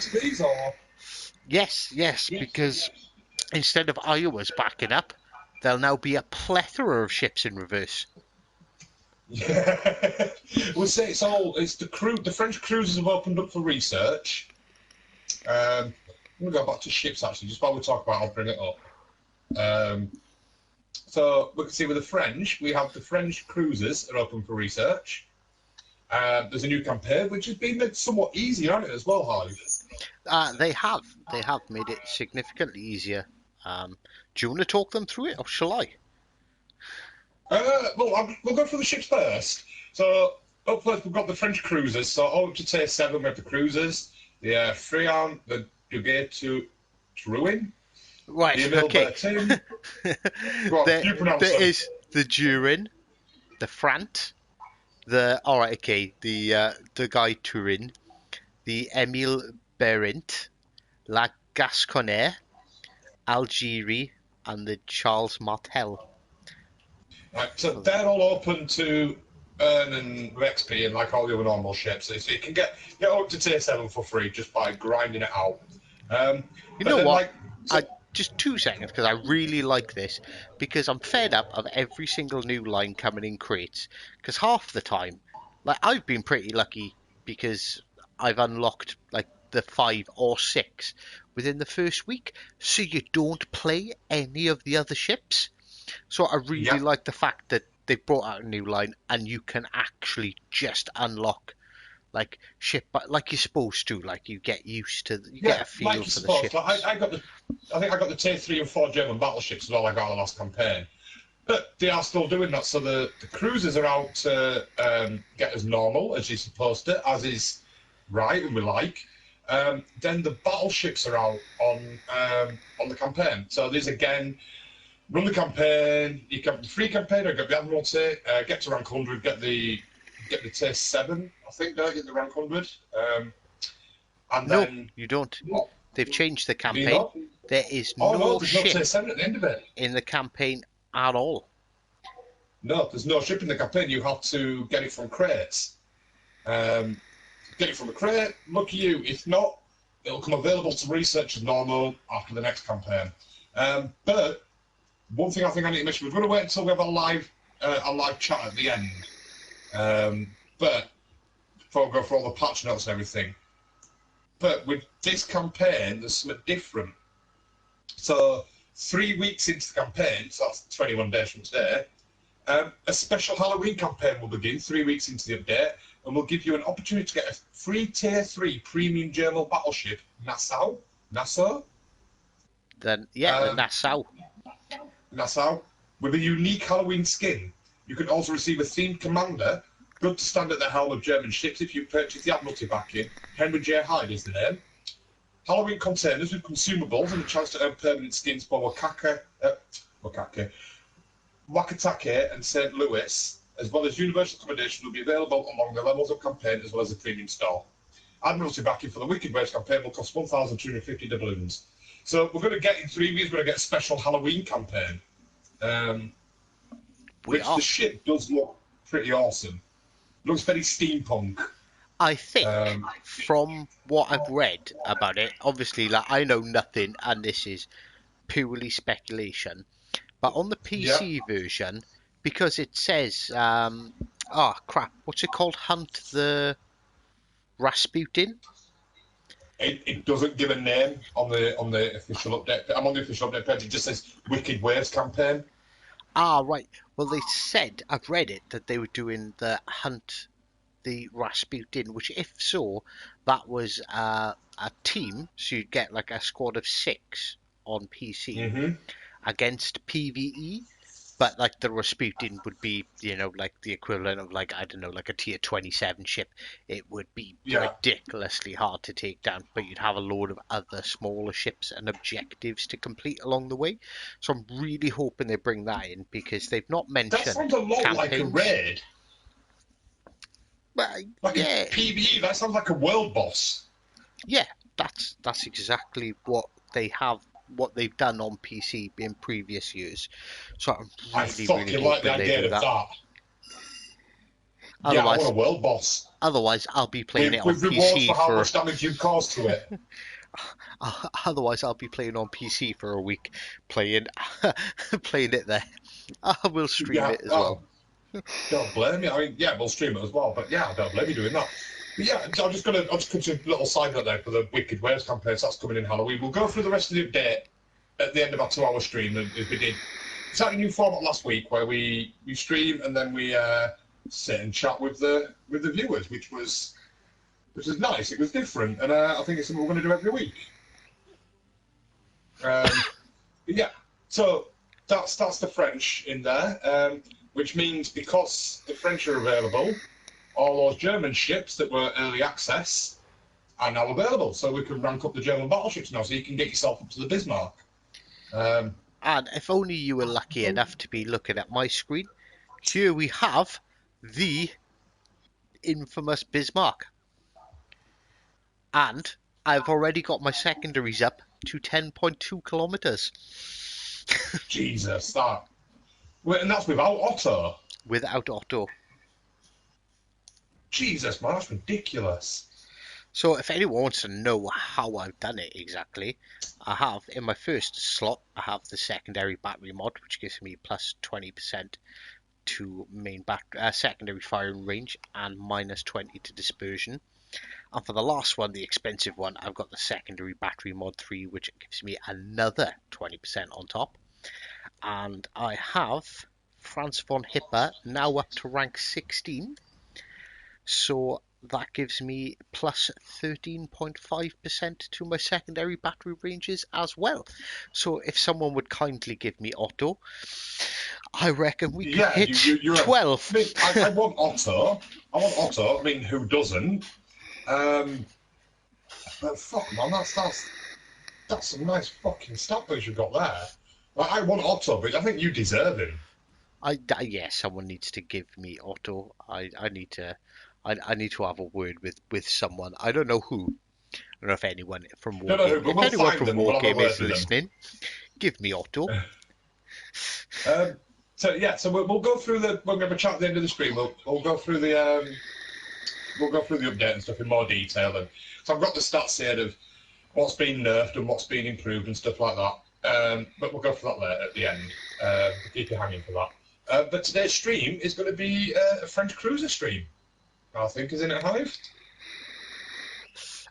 to these, or Yes, because instead of Iowa's backing up, there'll now be a plethora of ships in reverse. yeah, we'll say it's the French cruisers have opened up for research. I'm gonna go back to ships actually, just while we talk about, it, I'll bring it up. Um, so we can see with the French, we have the French cruisers are open for research. There's a new campaign which has been made somewhat easier, hasn't it, as well, Hive? They have made it significantly easier. Do you want to talk them through it, or shall I? We'll go for the ships first. So up first, we've got the French cruisers. So all up to tier 7, we have the cruisers, the Friant, the Duguay to Druin, the Right, Emile okay. Bertin. Go on, there, you pronounce there them. is the Durin, the Frant, the Guy Turin, the Emile Berint, La Gasconnaire, Algerie, and the Charles Martel. Right, so they're all open to earn and XP and like all the other normal ships. So you can get up to tier 7 for free just by grinding it out. Um, You but know then what? like so, I just 2 seconds because I really like this because I'm fed up of every single new line coming in crates. Because half the time, like I've been pretty lucky because I've unlocked like the 5 or 6 within the first week, so you don't play any of the other ships. So I really yeah, like the fact that they brought out a new line and you can actually just unlock like ship like you're supposed to. Like you get a yeah, feel like you're for the supposed to. ships. I think I got the tier 3 and 4 German battleships as well. I got the last campaign. But they are still doing that. So the cruisers are out to get as normal as you're supposed to, as is right and we like. Then the battleships are out on the campaign. So these again run the campaign. You can the free campaign or get the Admiralty, get to rank 100, get the tier 7. I think don't get the rank 100, and No, then you don't. what? They've changed the Do you campaign. not? There is Oh no, no there's no tier ship 7 at the end of it. in the campaign at all. No, there's no ship in the campaign. You have to get it from crates. Um, get it from a crate. Lucky you. If not, it'll come available to research as normal after the next campaign. But one thing I think I need to mention, we're going to wait until we have a live chat at the end. But before we go for all the patch notes and everything. But with this campaign, there's something different. So 3 weeks into the campaign, so that's 21 days from today, a special Halloween campaign will begin 3 weeks into the update, and will give you an opportunity to get a free Tier 3 premium German battleship, Nassau, Then yeah, the um, Nassau. Nassau, with a unique Halloween skin. You can also receive a themed commander, good to stand at the helm of German ships if you purchase the Admiralty backing. Henry J. Hyde is the name. Halloween containers with consumables and a chance to earn permanent skins for Wakatake and St. Louis, as well as universal accommodation, will be available along the levels of campaign as well as the premium store. Admiralty backing for the Wicked Waves campaign will cost 1,250 doubloons. So we're going to get in 3 weeks, we're going to get a special Halloween campaign, um, We which the are. ship does look pretty awesome. Looks very steampunk. I think Um, from what I've read about it, obviously, like I know nothing, and this is purely speculation. But on the yeah, PC version, because it says, oh crap, what's it called? Hunt the Rasputin. it doesn't give a name on the official update. I'm on the official update page. It just says Wicked Waves campaign. Ah, right. Well, they said, I've read it, that they were doing the Hunt the Rasputin, which, if so, that was a team, so you'd get like a squad of 6 on PC Mm-hmm. against PvE. But like the Rasputin would be, like the equivalent of like, I don't know, like a tier 27 ship. It would be Yeah. ridiculously hard to take down, but you'd have a load of other smaller ships and objectives to complete along the way. So I'm really hoping they bring that in because they've not That mentioned sounds a lot like a campaigns. raid. But Like a yeah, PvE, that sounds like a world boss. yeah, that's exactly what they've done on PC in previous years. So I'm I really fucking like the hoping they idea do of that. that. Yeah, I want Otherwise, a world boss otherwise I'll be playing it on with rewards PC for how for. much damage you caused to it. Otherwise, I'll be playing on PC for a week, playing playing it there. I will stream Yeah, it as well. don't blame me. I mean, yeah, we'll stream it as well, but yeah, I don't blame you doing that. But yeah, I'll just cut a little side note there for the Wicked Waves campaign. So that's coming in Halloween. We'll go through the rest of the update at the end of our 2-hour stream, as we did. It's like a new format last week where we stream and then we sit and chat with the viewers, which was nice. It was different, and I think it's something we're going to do every week. Yeah, so that's the French in there, which means because the French are available, all those German ships that were early access are now available. So we can rank up the German battleships now, so you can get yourself up to the Bismarck. And if only you were lucky enough to be looking at my screen, here we have the infamous Bismarck. And I've already got my secondaries up to 10.2 kilometers. Jesus, that. Wait, and that's without Otto. Without Otto. Jesus, man, that's ridiculous. So if anyone wants to know how I've done it exactly, I have in my first slot, I have the secondary battery mod, which gives me plus 20% to main secondary firing range and minus 20 to dispersion. And for the last one, the expensive one, I've got the secondary battery mod 3, which gives me another 20% on top. And I have Franz von Hipper now up to rank 16. So that gives me plus 13.5% to my secondary battery ranges as well. So if someone would kindly give me Otto, I reckon we could hit you're 12. I mean, I want Otto. I want Otto. I mean, who doesn't? But fuck, man, that's some nice fucking stat boost you've got there. Like, I want Otto, but I think you deserve him. Yeah, someone needs to give me Otto. I need to have a word with someone. I don't know who. I don't know if anyone from Wargame, But we'll find them. We'll have a word is listening, give me Otto. So we'll go through we're going to have a chat at the end of the stream. We'll go through the update and stuff in more detail. And so I've got the stats here of what's been nerfed and what's been improved and stuff like that. But we'll go for that later at the end. Keep you hanging for that. But today's stream is going to be a French cruiser stream, I think, isn't it, Hive?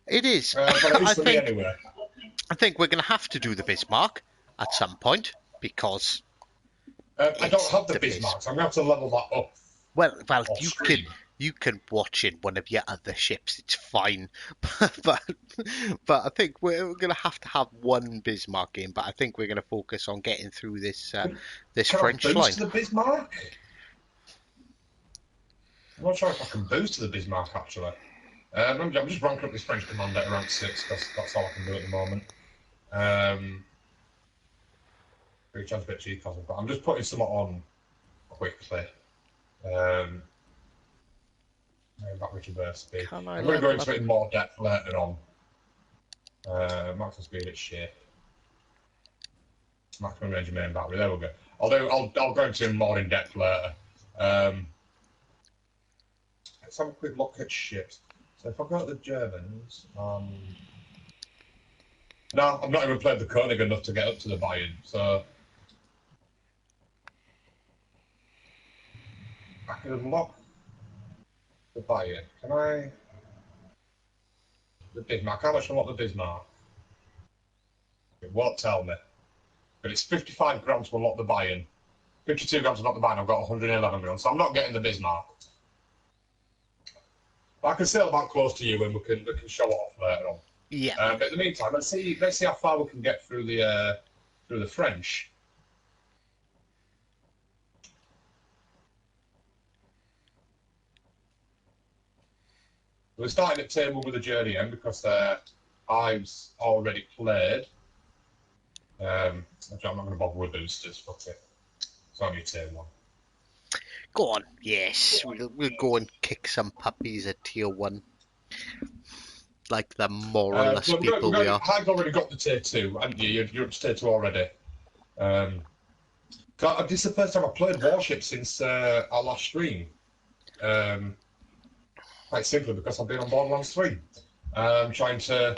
It is. But it is for me anyway. I think we're going to have to do the Bismarck at some point because I don't have the Bismarck, so I'm going to have to level that up. Well, stream. you can watch in one of your other ships. It's fine, but I think we're going to have one Bismarck game. But I think we're going to focus on getting through this French line. To the Bismarck? I'm not sure if I can boost to the Bismarck actually. I'm just ranking up this French commander at rank 6 because that's all I can do at the moment. Which sounds a bit cheap, but I'm just putting some on quickly. Back with reverse speed. I'm going to go into it in more depth later on. Maximum speed at ship. Maximum range of main battery. There we go. I'll go into it more in depth later. Let's have a quick look at ships. So if I go to the Germans, no, I've not even played the Koenig enough to get up to the Bayern. So I can unlock the Bayern. Can I? The Bismarck. How much unlock the Bismarck? It won't tell me. But it's 55 grams to unlock the Bayern. 52 grams to unlock the Bayern. I've got 111 grams, so I'm not getting the Bismarck. But I can sail about close to you, and we can show it off later on. Yeah. But in the meantime, let's see how far we can get through the French. We're starting at table with the journey end because I've already played. I'm not going to bother with boosters. Fuck it. It's only a tier 1. Go on. Yes, we'll go and kick some puppies at tier 1. Like the moralist people we are. I've already got the tier 2, haven't you? You're up to tier 2 already. This is the first time I've played Warship since our last stream. quite simply because I've been on Borderlands 3. Trying to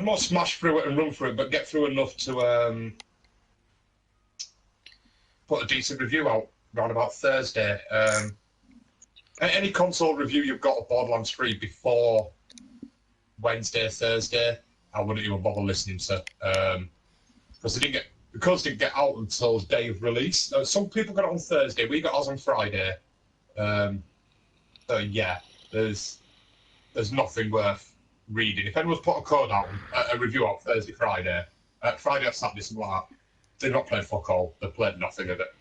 not smash through it and run through it, but get through enough to put a decent review out around about Thursday. Any console review you've got of Borderlands 3 before Wednesday, Thursday, I wouldn't even bother listening to. Because it didn't get out until day of release. Some people got it on Thursday. We got ours on Friday. So yeah, there's nothing worth reading. If anyone's put a code out, a review out Thursday, Friday, Friday or Saturday, something like that, they've not played fuck all. They've played nothing of it.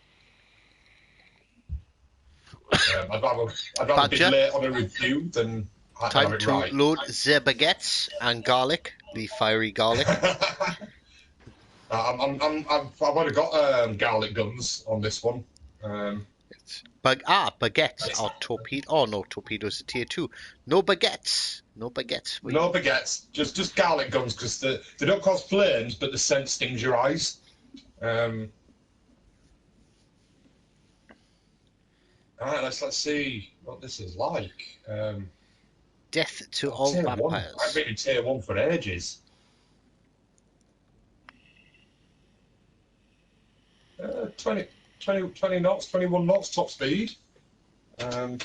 I'd rather be late on a review than have Time it to right. load the baguettes and garlic, the fiery garlic. I've already got garlic guns on this one. Baguettes are torpedo. Oh no, torpedoes are tier 2. No baguettes. No baguettes. No baguettes, just garlic guns because they don't cause flames, but the scent stings your eyes. Alright, let's see what this is like. Death to all tier vampires. 1. I've been in tier 1 for ages. 20 knots, 21 knots top speed. I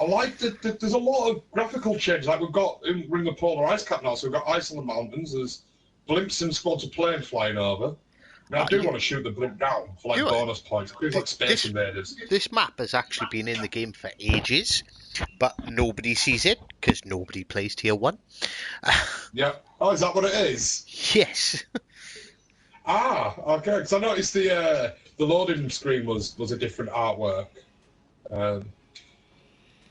like that there's a lot of graphical change. Like we've got in Ring of Polar Ice Cap now, so we've got ice on the mountains. There's blimps and squads of planes flying over. Now, I do want to shoot the blimp down for like bonus points. It's like Space Invaders. This map has actually been in the game for ages, but nobody sees it because nobody plays tier 1. Yeah. Oh, is that what it is? Yes. Okay. Because I noticed the loading screen was a different artwork.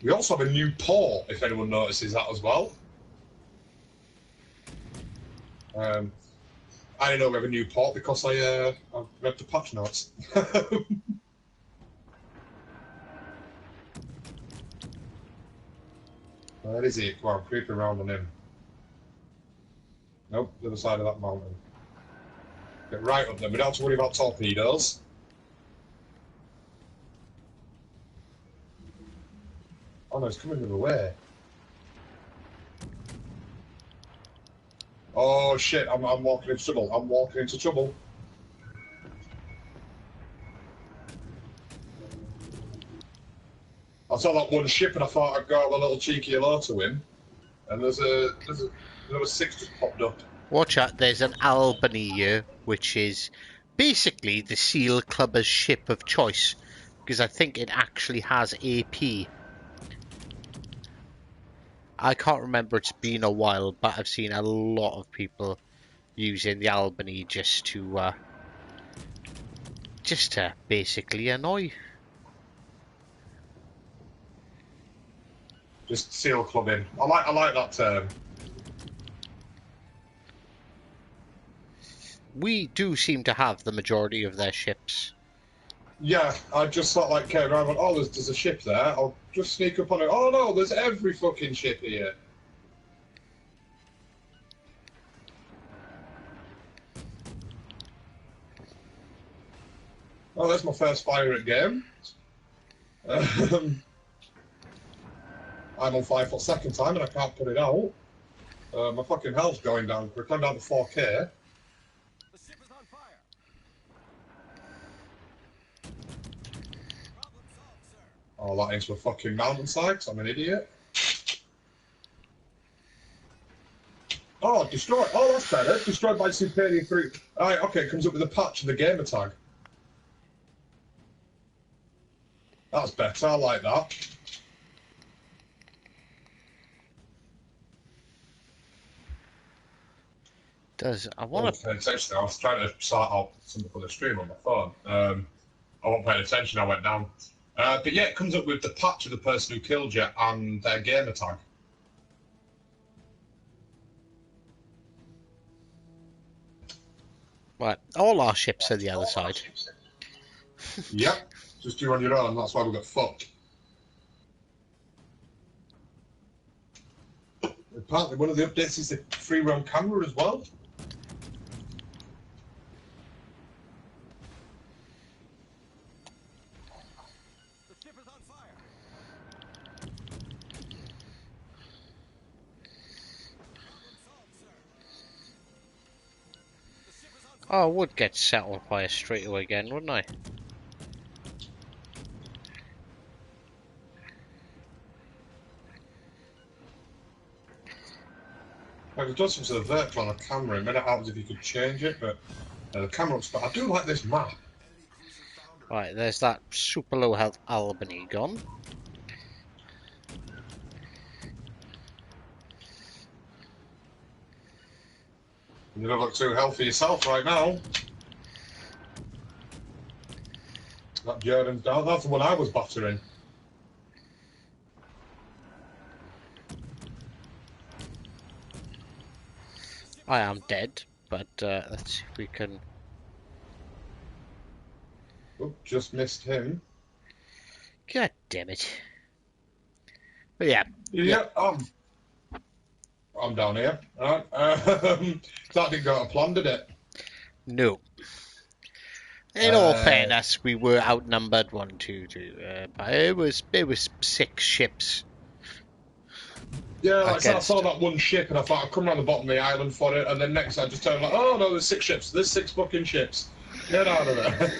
We also have a new port, if anyone notices that as well. I didn't know we have a new port because I read the patch notes. Where is he? Come on, creeping around on him. Nope, the other side of that mountain. Get right up there. We don't have to worry about torpedoes. Oh no, it's coming the other way. Oh shit, I'm walking into trouble. I'm walking into trouble. I saw that one ship and I thought I'd go have a little cheeky hello to him. And there's another 6 just popped up. Watch out, there's an Albany here, which is basically the Seal Clubber's ship of choice, because I think it actually has AP. I can't remember, it's been a while, but I've seen a lot of people using the Albany just to basically annoy. Just seal clubbing. I like that term. We do seem to have the majority of their ships. Yeah, I just thought like came around and went, oh, there's a ship there. I'll just sneak up on it. Oh no, there's every fucking ship here. Oh, that's my first fire at game. I'm on 5 for second time and I can't put it out. My fucking health's going down. We're coming down to 4k. The ship is on fire. Problem solved, sir. Oh, that into a fucking mountainside 'cause I'm an idiot. Oh, destroyed. Oh, that's better. Destroyed by Superior 3. Alright, okay, it comes up with a patch and the gamer tag. That's better, I like that. I want to... I was trying to sort out something for the stream on my phone. I wasn't paying attention, I went down. But yeah, it comes up with the patch of the person who killed you and their gamer tag. Right, all our ships are the other side. Yep, just you on your own, that's why we got fucked. Apparently one of the updates is the free roam camera as well. The ship is on fire. Oh, I would get set on fire straight away again, wouldn't I? Like, it does something to the vertical on the camera. It made it out as if you could change it, but the camera looks. But I do like this map. Right, there's that super low health Albany gone. You don't look too healthy yourself right now. That Jordan's down. That's the one I was battering. I am dead, but let's see if we can... Oh, just missed him. God damn it. But yeah. Yeah, I'm down here. Right. That didn't go to plan, did it? No. In all fairness, we were outnumbered 1, 2, 3. But it was 6 ships. Yeah, like I said, I Against- saw that one ship and I thought I'd come around the bottom of the island for it, and then next I just turned like, oh no, there's 6 ships. There's 6 fucking ships. Get out of there.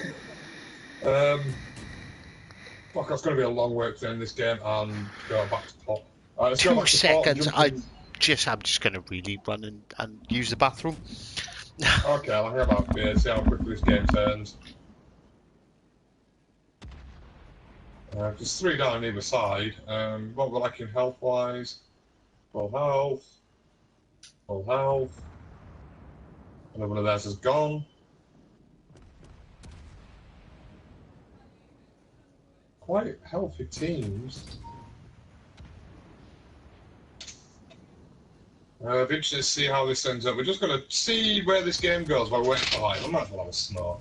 Fuck, that's going to be a long wait to end this game and go back to pop. Let's go 2 back to pop and seconds. jump I'm in. just going to really run and use the bathroom. Okay, I'll hang about here, see how quickly this game turns. Just 3 down either side. What we're lacking health-wise. Full health. Full health. Another one of theirs is gone. Quite healthy teams. Be interested to see how this ends up. We're just going to see where this game goes while we're waiting for life. I might as well have a snort.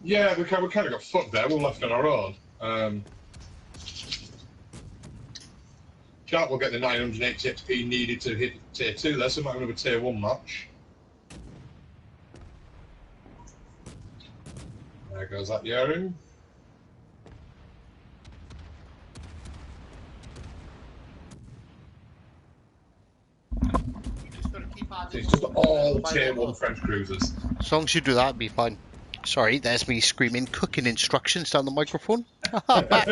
Yeah, we kind of got fucked there. We're left on our own. Sharp will get the 980 XP needed to hit tier 2 there, so we might have another tier 1 match. There goes that Yarin. It's just all tier 1 French cruisers. As long as you do that, it'll be fine. Sorry, there's me screaming cooking instructions down the microphone. Back.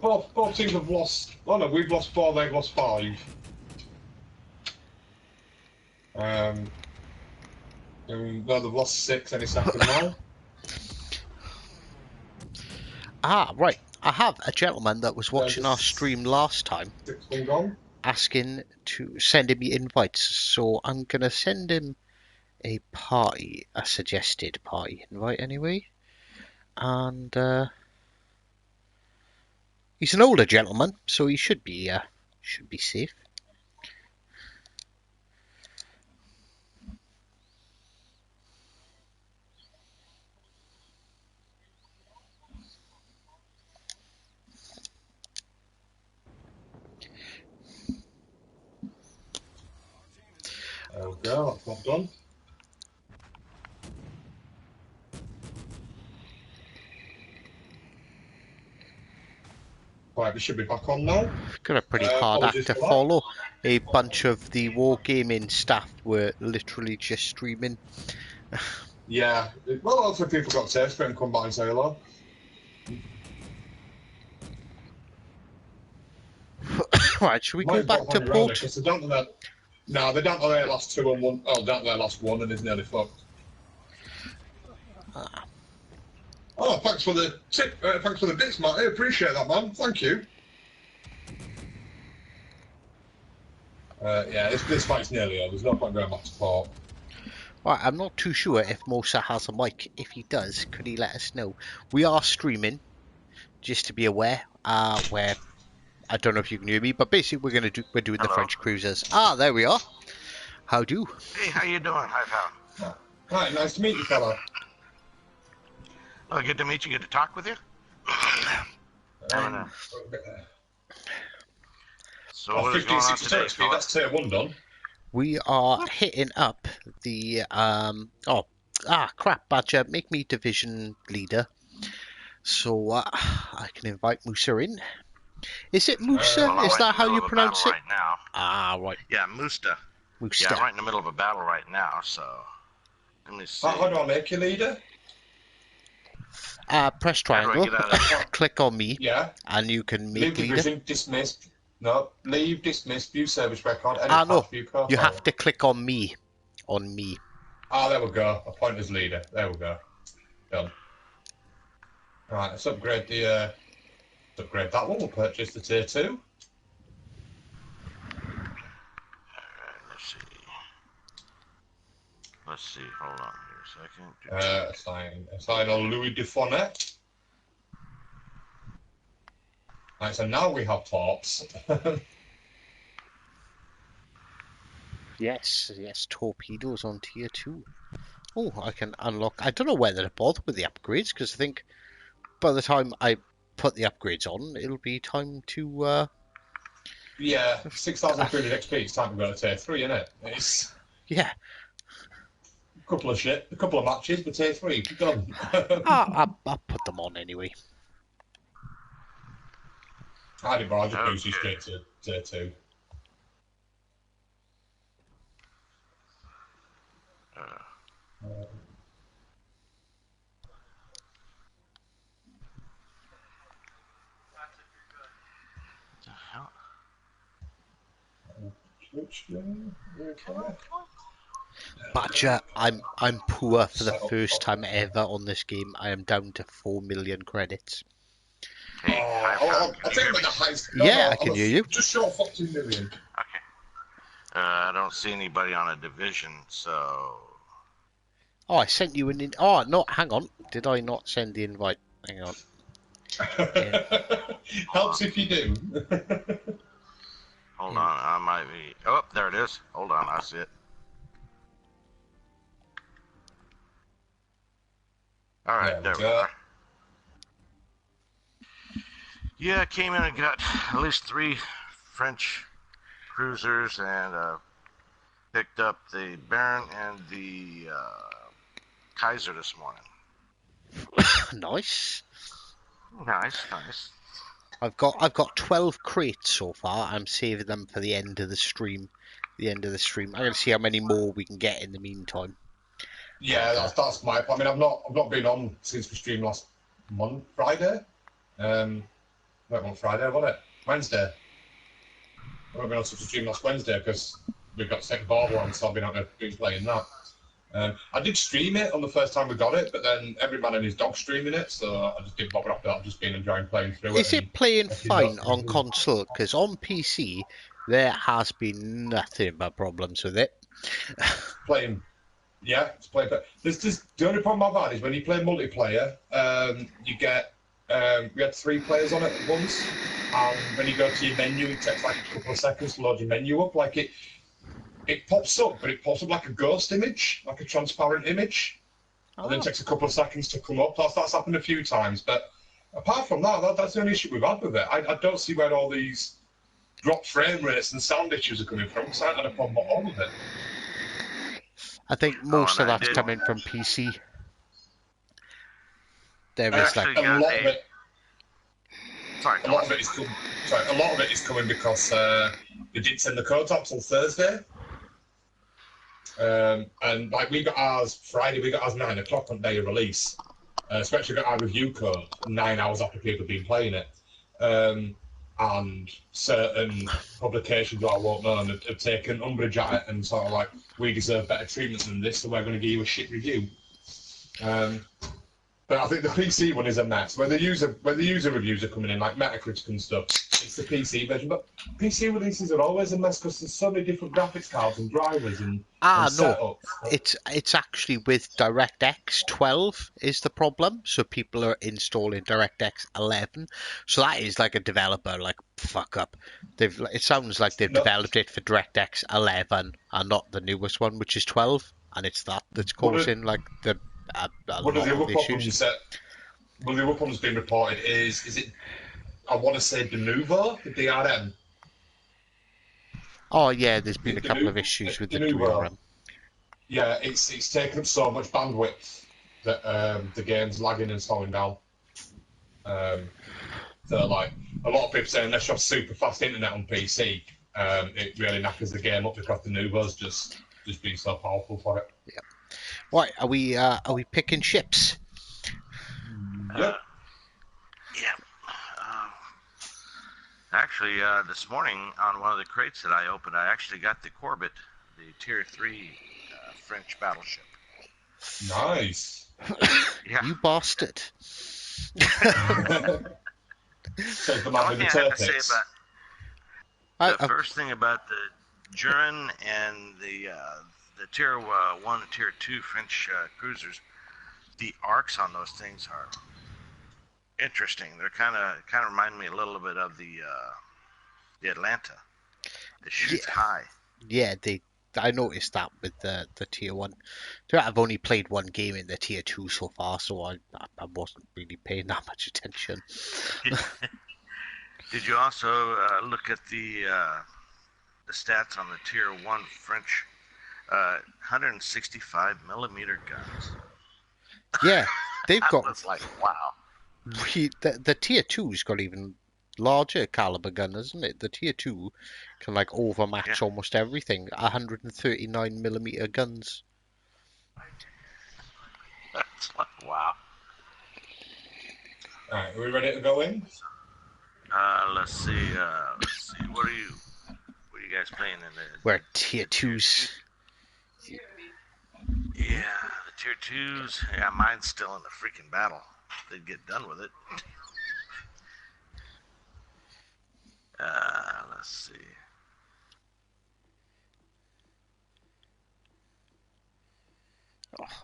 Both teams have lost. Oh no, we've lost 4, they've lost 5. No, they've lost 6 any second now. Right. I have a gentleman that was watching our stream last time 6 gone. asking to send me invites, so I'm gonna send him a suggested party invite anyway. And he's an older gentleman, so he should be safe. There we go, that's not done. Right, we should be back on now. Got a pretty hard act apologies to for that. follow. A bunch of the wargaming staff were literally just streaming. Yeah, well, also people got safe and come by and say hello. Right, should we go back to port? Because they're down to their, no, they're down to their last 2 and 1. Oh, down to their last 1 and it's nearly fucked. Oh, thanks for the tip. Thanks for the bits, Matt. I appreciate that, man. Thank you. Yeah, this fight's nearly over. There's no point going back to port. Right, I'm not too sure if Mosa has a mic. If he does, could he let us know? We are streaming, just to be aware. Where I don't know if you can hear me, but basically we're doing the French cruisers. There we are. How do? Hey, how you doing? Hi, pal. Right, nice to meet you, fella. Oh, good to meet you. Good to talk with you. So what is going on 15, today, 16 XP, fella? that's tier 1 done. We are hitting up the crap, Badger, make me division leader, so I can invite Musa in. Is it Musa? Well, I'm Is right that in the how middle you of a pronounce battle it? right now. Ah, right. Yeah, Musta. Musta. Yeah, I'm right in the middle of a battle right now, so let me see. How do I make you leader? Press How do I triangle, get out of that? click on me, Yeah. and you can Leave make leader. division, dismiss. No, leave, dismiss, view service record, edit Ah, no. patch, view profile. You have to click on me. On me. Ah, there we go. Appoint as leader. There we go. Done. Right, let's upgrade the. Let's upgrade that one. We'll purchase the tier 2. Alright, let's see. Hold on here a second. Assign on Louis de Fonette. Right, so now we have torps. Yes, torpedoes on tier 2. Oh, I can unlock. I don't know whether to bother with the upgrades, because I think by the time I put the upgrades on, it'll be time to. Yeah, 6,300 XP. It's time to go to tier 3, isn't it? It's Yeah. a couple of matches, but tier 3, done. I'll put them on anyway. I didn't bother, I just Okay. boosted straight to tier 2. What the hell? Badger, I'm poor for the first time ever on this game. I am down to 4 million credits. Hey, hi, I'll Can you tell hear you me? about the highest. Yeah, I can hear you. Just short of 2 million. Okay. I don't see anybody on a division, so Oh, I sent you an in. Oh, no, hang on. Did I not send the invite? Hang on. Helps if you do. hold on. I might be. Oh, there it is. Hold on, I see it. All right, there we go. are. Yeah, I came in and got at least 3 French cruisers and picked up the Baron and the Kaiser this morning. Nice. Nice. I've got 12 crates so far. I'm saving them for the end of the stream. I'm gonna see how many more we can get in the meantime. Yeah, that's my. I mean, I've not been on since we streamed last Friday. Not on Friday, was it? Wednesday. I've not been on since we streamed last Wednesday because we've got second ball on, so I've been out there playing that. I did stream it on the first time we got it, but then every man and his dog streaming it, so I just didn't bother after that. I've just been enjoying playing through it. Is it playing fine on console? Because on PC there has been nothing but problems with it. Playing, yeah, it's playing. But there's just the only problem I've had is when you play multiplayer, you get we had 3 players on it at once, and when you go to your menu, it takes like a couple of seconds to load your menu up. Like it pops up, but it pops up like a ghost image, like a transparent image, and then it takes a couple of seconds to come up. That's happened a few times, but apart from that, that's the only issue we've had with it. I don't see where all these drop frame rates and sound issues are coming from, because I haven't had a problem at all with it. I think most of and I that's did- coming from PC. There I is like actually A got lot of it. Sorry, A lot of it is coming because they did send the codes out on Thursday, and like we got ours Friday. We got ours 9 o'clock on day of release. Especially got our review code 9 hours after people have been playing it, and certain publications who I won't know have taken umbrage at it and sort of like, we deserve better treatment than this, so we're going to give you a shit review. But I think the PC one is a mess. Where the user reviews are coming in, like Metacritic and stuff, it's the PC version. But PC releases are always a mess because there's so many different graphics cards and drivers and setups. It's actually with DirectX 12 is the problem. So people are installing DirectX 11. So that is like a developer like fuck up. It sounds like they've developed it for DirectX 11 and not the newest one, which is 12, and it's that's causing like the one of the other issues. One of the other problems being reported is it? I want to say de Nouveau, the DRM. Oh yeah, there's been a couple of issues with the DRM. Yeah, it's taken up so much bandwidth that the game's lagging and slowing down. So like, a lot of people say unless you have super fast internet on PC, it really knackers the game up because the Nuvo's just being so powerful for it. Right, are we picking ships? Yep. Yeah. Actually, this morning on one of the crates that I opened, I actually got the Corbett, the Tier 3 French battleship. Nice. Yeah. You bastard. So the The man only with the thing I have to say turpits. about the first thing about the Jurin and the Tier 1 and Tier 2 French cruisers, the arcs on those things are interesting. They're kind of remind me a little bit of the Atlanta. It shoots high. Yeah, I noticed that with the tier 1. So I've only played one game in the tier 2 so far, so I wasn't really paying that much attention. Did you also look at the stats on the Tier 1 French 165 millimeter guns? Yeah, they've I got was like, wow. the tier 2's got even larger caliber gun, isn't it? The tier 2 can like overmatch almost everything. 139 millimeter guns. That's like, wow. Alright, are we ready to go in? Let's see. What are you guys playing in the? We're tier 2's. Yeah, the Tier 2s. Yeah, mine's still in the freaking battle. They'd get done with it. Let's see.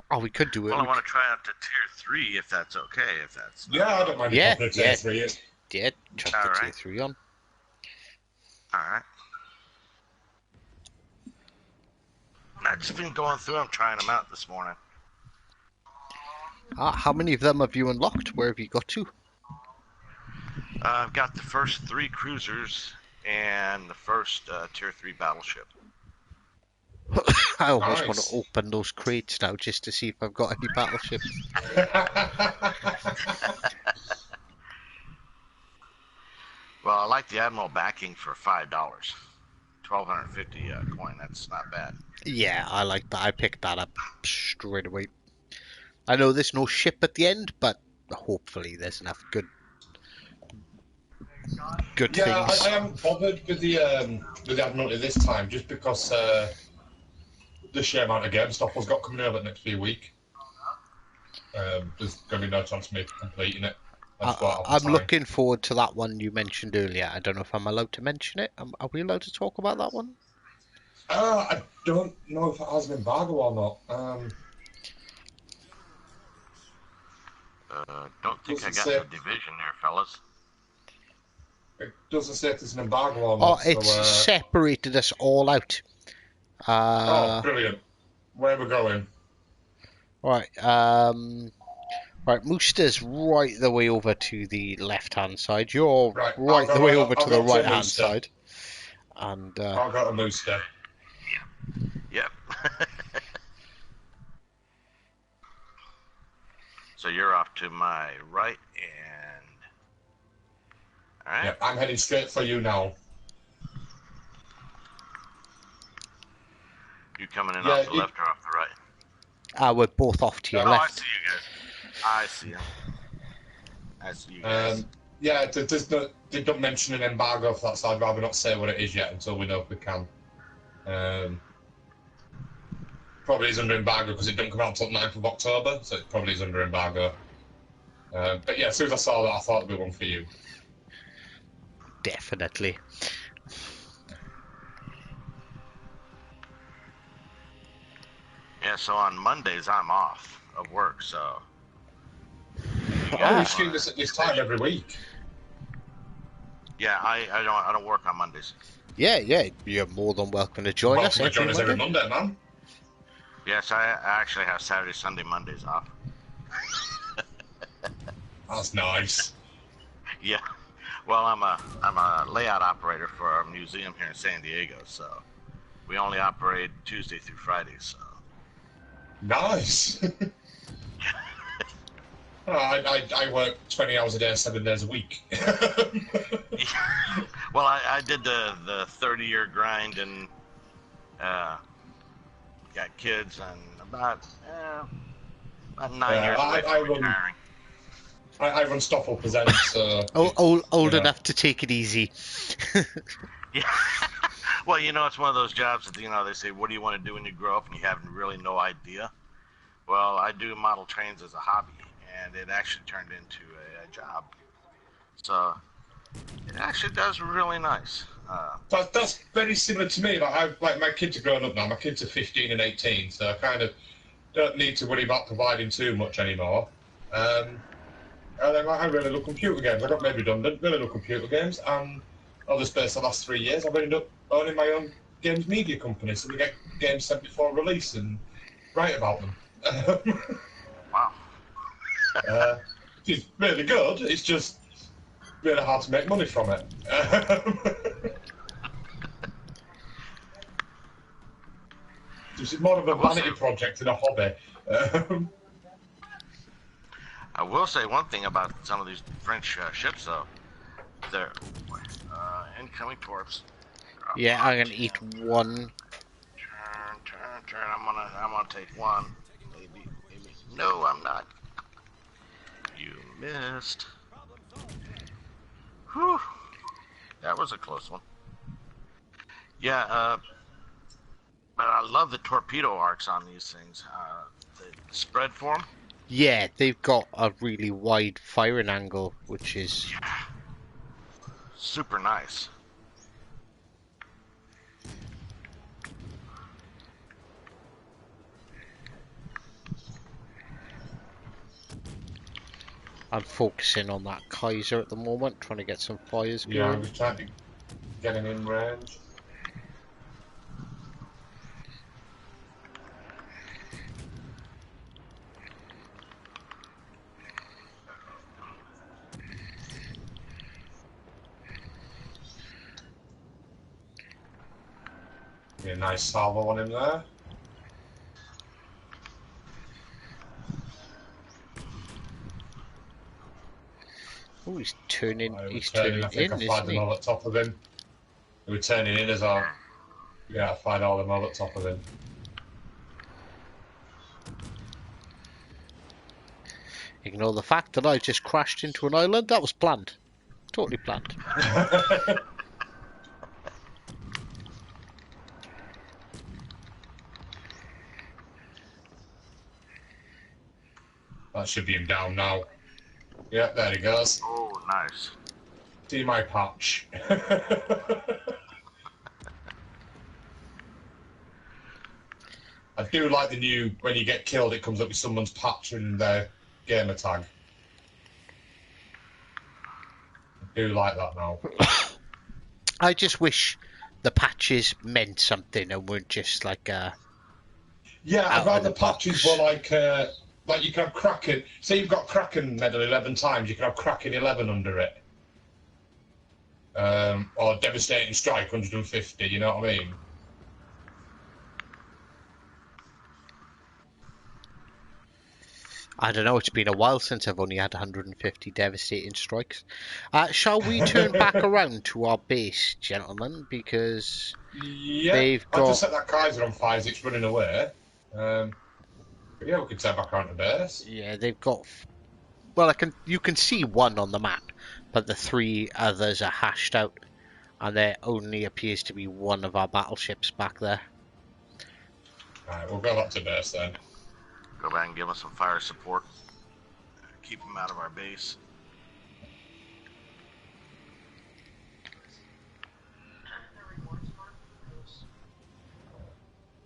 Oh, we could do it. Well, I want to try out the Tier 3 if that's okay. If that's Yeah, I don't mind Yeah, popping a Tier 3 in. Yeah, chuck All the tier right. 3 on. all right. I've just been going through them, trying them out this morning. How many of them have you unlocked? Where have you got to? I've got the first 3 cruisers and the first Tier 3 battleship. I almost want Nice. to open those crates now just to see if I've got any battleships. Well, I like the Admiral backing for $5. 1,250 coin. That's not bad. Yeah, I like that. I picked that up straight away. I know there's no ship at the end, but hopefully there's enough good Yeah, things. I haven't bothered with the Admiralty this time just because the sheer amount of game stuff I've got coming over the next few weeks. There's going to be no chance of me completing it. I'm looking forward to that one you mentioned earlier. I don't know if I'm allowed to mention it. Are we allowed to talk about that one? I don't know if it has an embargo or not. Don't think I Doesn't got say. the division there, fellas. It doesn't say if there's an embargo or Oh, not. it's so, separated us all out. oh, brilliant. Where are we going? Right, right, Mooster's right the way over to the left-hand side. You're Right, right I'll the go- way over I'll to go the to right-hand Mooster. side. And I'll go to Mooster. Yep. So you're off to my right, and all right. Yeah, I'm heading straight for you now. You coming in Yeah, off the left or off the right? we're both off to your Oh, I left. see you guys. I see him. I see you guys. Yeah, they don't mention an embargo for that, so I'd rather not say what it is yet until we know if we can. Probably is under embargo because it don't come out until 9th of October, so it probably is under embargo. But yeah, as soon as I saw that, I thought it'd be one for you. Definitely. Yeah, so on Mondays I'm off of work, so. Oh, we stream this at this time every week. Yeah, I don't work on Mondays. Yeah, you're more than welcome to join us. Welcome to join us every Monday, man. Yes, I actually have Saturday, Sunday, Mondays off. That's nice. Yeah. Well, I'm a layout operator for our museum here in San Diego, so we only operate Tuesday through Friday. So. Nice. I work 20 hours a day, 7 days a week. Well, I did the 30-year grind and got kids and about 9 years away from retiring. I run Stoffel Presents, so... Old Yeah. enough to take it easy. Yeah. Well, it's one of those jobs that, they say, what do you want to do when you grow up? And you have really no idea. Well, I do model trains as a hobby, and it actually turned into a job. So it actually does really nice. That's very similar to me. Like my kids are growing up now. My kids are 15 and 18, so I kind of don't need to worry about providing too much anymore. I really love computer games. I got made redundant, really love computer games, and over the space of the last 3 years, I've ended up owning my own games media company, so we get games sent before release and write about them. Wow. It's really good, it's just really hard to make money from it. It's more of a vanity project than a hobby. I will say one thing about some of these French ships, though. They're incoming torps. Yeah, I'm gonna eat one. Turn. I'm gonna take one. Maybe. No, I'm not. You missed. Whew. That was a close one. Yeah, but I love the torpedo arcs on these things. The spread form. Yeah, they've got a really wide firing angle, which is super nice. I'm focusing on that Kaiser at the moment, trying to get some fires going. Yeah, I'm just trying to get him in range. Yeah, nice salvo on him there. Oh, he's turning. He's I turning think in, I isn't fired them he? all at top of him. They were turning in as well. Yeah, I fired all them all at top of him. Ignore the fact that I just crashed into an island. That was planned. Totally planned. That should be him down now. Yeah, there he goes. Oh, nice. See my patch. I do like the new, when you get killed, it comes up with someone's patch in their gamer tag. I do like that now. I just wish the patches meant something and weren't just like Yeah, out I'd of rather the patches box. were like you can have Kraken. Say you've got Kraken medal 11 times, you can have Kraken 11 under it. Or Devastating Strike 150, you know what I mean? I don't know, it's been a while since I've only had 150 devastating strikes. Shall we turn back around to our base, gentlemen? Because Yeah, they've I got... just set that Kaiser on fire as it's running away. But yeah, we could turn back around to base. Yeah, they've got... Well, you can see one on the map, but the three others are hashed out. And there only appears to be one of our battleships back there. Alright, we'll go back to base then. Go back and give us some fire support. Keep them out of our base.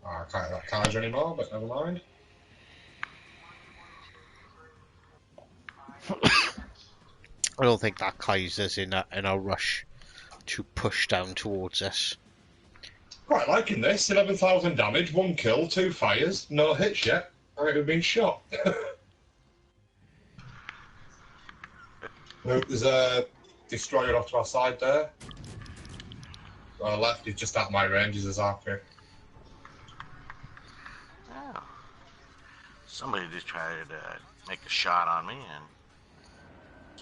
I can't have that Kaiser anymore, but never mind. I don't think that Kaiser's in a rush to push down towards us. Quite liking this. 11,000 damage, 1 kill, 2 fires, no hits yet. I think we've been shot. Nope, there's a destroyer off to our side there. Our left is just out of my range, is a Zarki. Oh. Somebody just tried to make a shot on me, and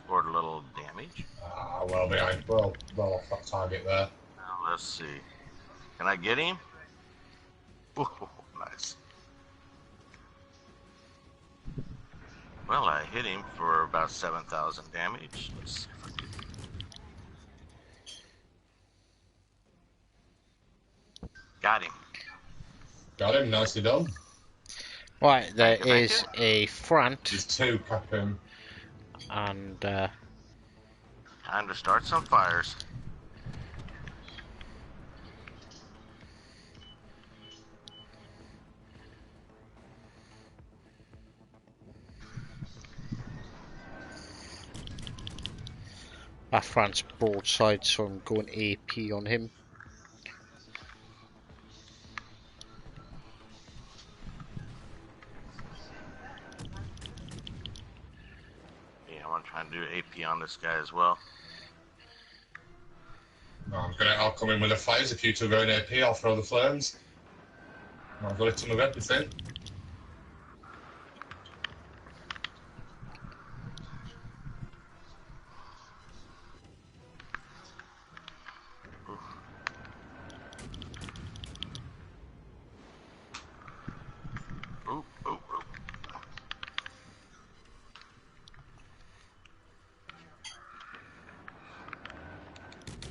scored a little damage. Ah, well behind. Well off that target there. Now, let's see. Can I get him? Ooh, nice. Well, I hit him for about 7,000 damage. Let's see if I can. Got him. Got him, nicely done. Right, there Thank you, thank is you. a front There's two, Captain. and Time to start some fires. that front's broadside, so I'm going AP on him. Yeah, I want to try and do AP on this guy as well. No, I'll come in with the fires. If you two go in AP, I'll throw the flames. I've got a ton of everything. Oop, oop, oop.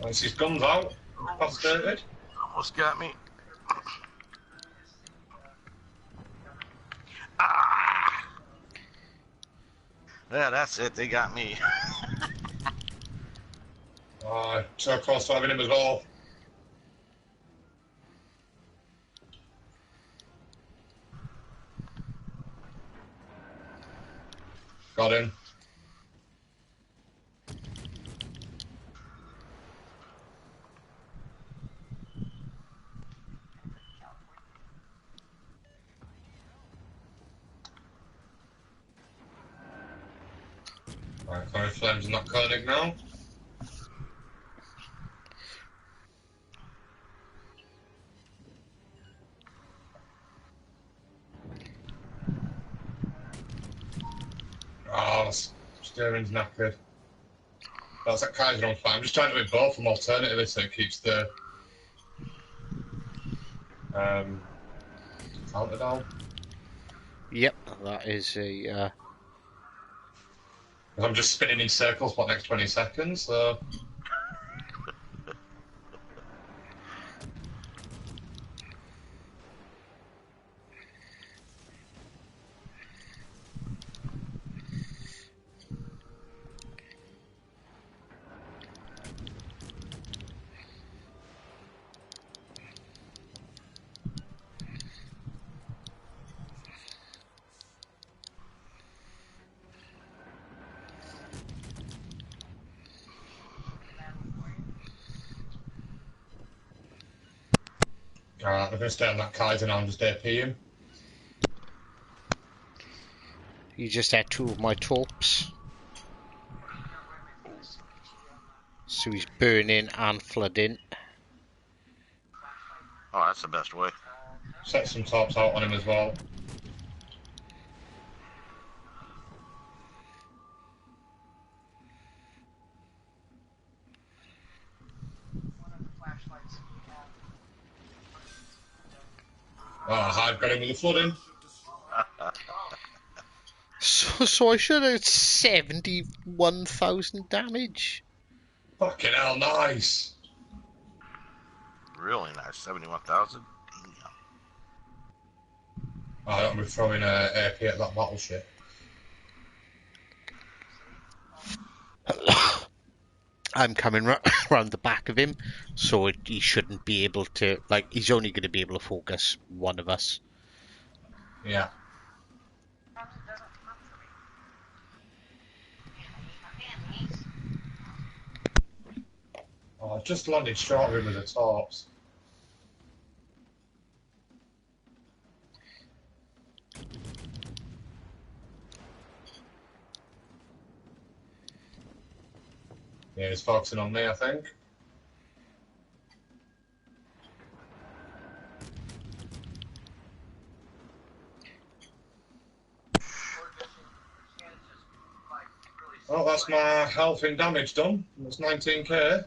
Once his guns out, incapacitated. Almost got me. Ah! Yeah, that's it. They got me. So close to having him as well. Got him. Right, Connie Flames in that Koenig now. Oh, steering's knackered. That's that Kaiser on fire. I'm just trying to do both of them alternatively so it keeps the counter down. Yep, that is a. I'm just spinning in circles for the next 20 seconds, so. Alright, I'm going to stay on that Kaiser now and just AP him. You just had two of my torps. So he's burning and flooding. Oh, that's the best way. Set some tops out on him as well. Oh, I've got him with the flooding. So I should have 71,000 damage. Fucking hell, nice. Really nice. 71,000. Oh, I'm be throwing AP at that battleship. I'm coming round the back of him, so he shouldn't be able to. Like, he's only going to be able to focus one of us. Yeah. Oh, I've just landed short of him with the tops. Yeah, he's focusing on me, I think. Oh, that's that's my health and damage done. That's 19k.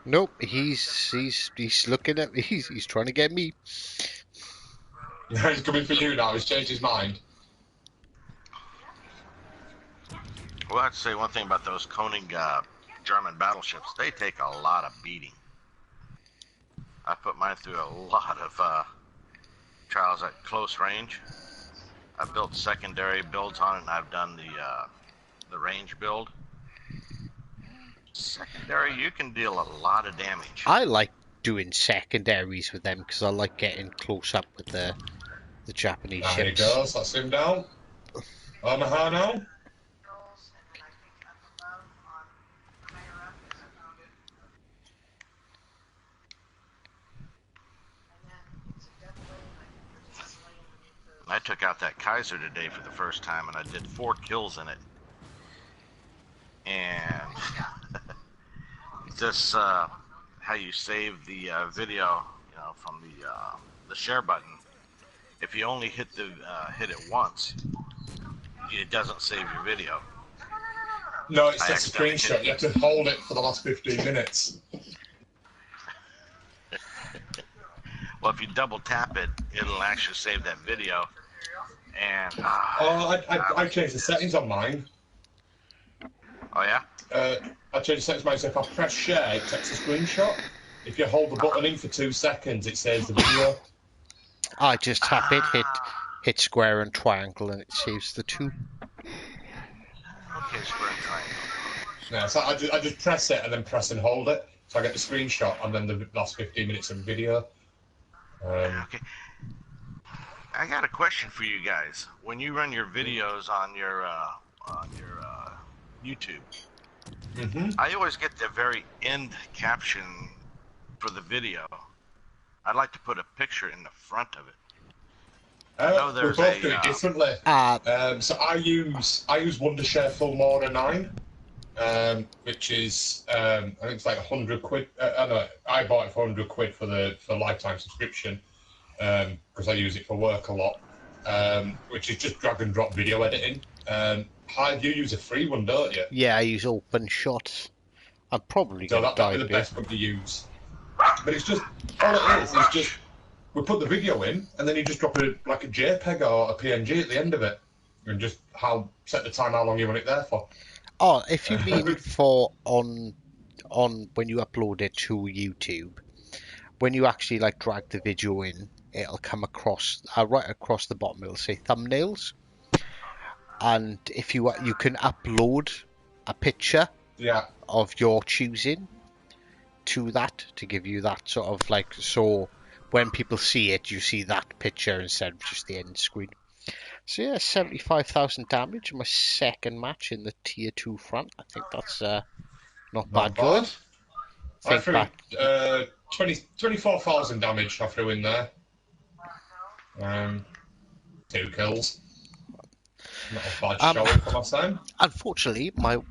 Nope, he's looking at me. He's trying to get me. He's coming for you now. He's changed his mind. Well, I have to say one thing about those Koenig German battleships. They take a lot of beating. I put mine through a lot of trials at close range. I've built secondary builds on it, and I've done the range build. Secondary, you can deal a lot of damage. I like doing secondaries with them because I like getting close up with the Japanese There he ships. goes. That's him down. Omaha now. I took out that Kaiser today for the first time, and I did 4 kills in it. And this how you save the video, from the share button. If you only hit it once, it doesn't save your video. No, it's just a screenshot. You have to hold it for the last 15 minutes. Well, if you double tap it, it'll actually save that video. And I changed the settings on mine. oh yeah. I changed the settings on mine. So if I press share, it takes a screenshot. If you hold the button in for 2 seconds, it saves the video. I just tap it, hit square and triangle, and it saves the two. Okay, square and triangle. Yeah, so I just press it and then press and hold it. So I get the screenshot and then the last 15 minutes of video. Okay. I got a question for you guys. When you run your videos on your YouTube, I always get the very end caption for the video. I'd like to put a picture in the front of it. I know We there's both do it differently. So I use Wondershare Full Motor 9, which is I think it's like 100 quid. I bought it for 100 quid for lifetime subscription because I use it for work a lot, which is just drag and drop video editing. You use a free one, don't you? Yeah, I use OpenShot. I'm probably So going to that'd be die the here. best one to use. But it's just all it is just we put the video in and then you just drop a JPEG or a PNG at the end of it, and just set the time how long you want it there for. Oh, if you mean for on when you upload it to YouTube, when you actually drag the video in, it'll come across right across the bottom. It'll say thumbnails, and if you can upload a picture of your choosing to that to give you that sort of so when people see it, you see that picture instead of just the end screen. So yeah, 75,000 damage in my second match in the tier 2 front. I think that's not bad going. I threw 24,000 damage I threw in there. 2 kills. Not a bad showing for my son. Unfortunately, my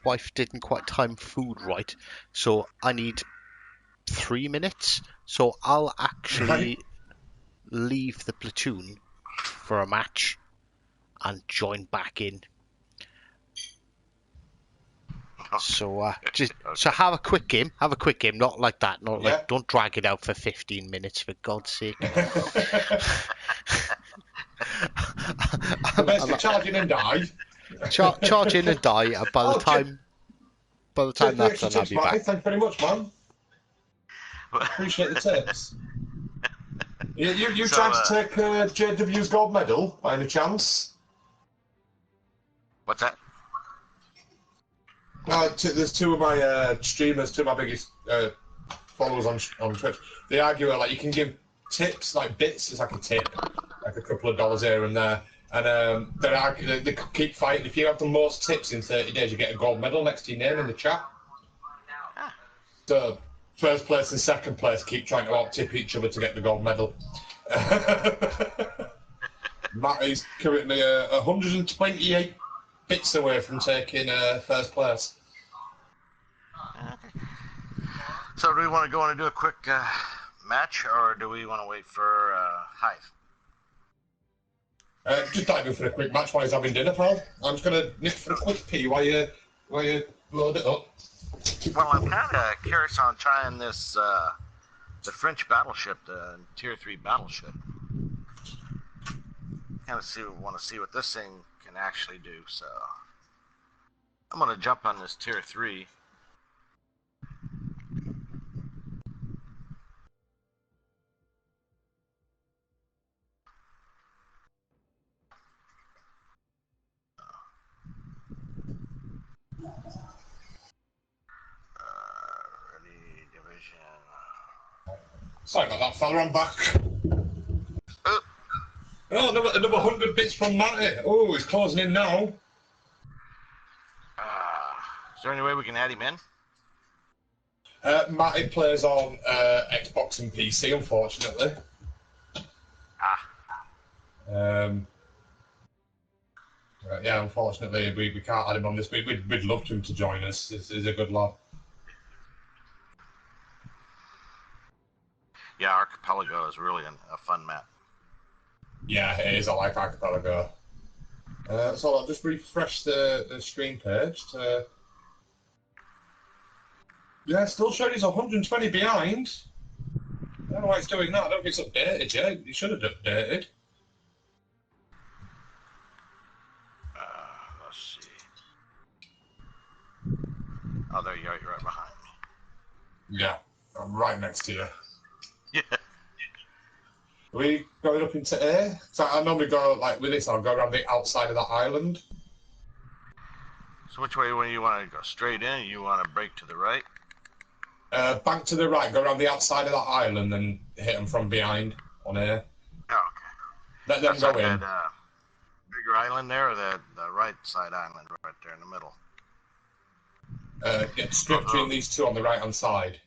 wife didn't quite time food right, so I need 3 minutes. So I'll actually leave the platoon for a match and join back in. So so have a quick game, not like that, don't drag it out for 15 minutes for God's sake. The best of charge in and die. Charge in and die. By the time that's done, I'll be back. Thank you very much, man. Appreciate the tips. You trying to take JW's gold medal by any chance? What's that? There's 2 of my streamers, 2 of my biggest followers on Twitch. They argue you can give tips, bits as a tip, a couple of dollars here and there. And they keep fighting. If you have the most tips in 30 days, you get a gold medal next to your name in the chat. So first place and second place keep trying to out-tip each other to get the gold medal. Matt is currently 128 bits away from taking first place. So do we want to go on and do a quick match, or do we want to wait for Hive? Just diving for a quick match while he's having dinner, pal. I'm just gonna nip for a quick pee while you load it up. Well, I'm kind of curious on trying this, the French battleship, the Tier 3 battleship. Kind of want to see what this thing can actually do, so I'm gonna jump on this Tier 3. Ready, division. Sorry about that, fella. I'm back. Oh, Oh, another 100 bits from Matty. Oh, he's closing in now. is there any way we can add him in? Matty plays on Xbox and PC, unfortunately. Yeah, unfortunately, we can't add him on this. We'd love him to join us. He's a good lad. Yeah, Archipelago is really a fun map. Yeah, it is. I like Archipelago. So I'll just refresh the stream page. Yeah, still showing he's 120 behind. I don't know why it's doing that. I don't think it's updated yet. It should have updated. Let's see. Oh, there you are. You're right behind me. Yeah, I'm right next to you. Yeah. Are we going up into A? So I normally go, like, with this, I'll go around the outside of that island. So which way do you want to go? Straight in, or you want to break to the right? Bank to the right, go around the outside of that island and hit them from behind on A. Oh, okay. Let them That's go like in. that bigger island there, or the right side island right there in the middle? Get stripped between these two on the right-hand side.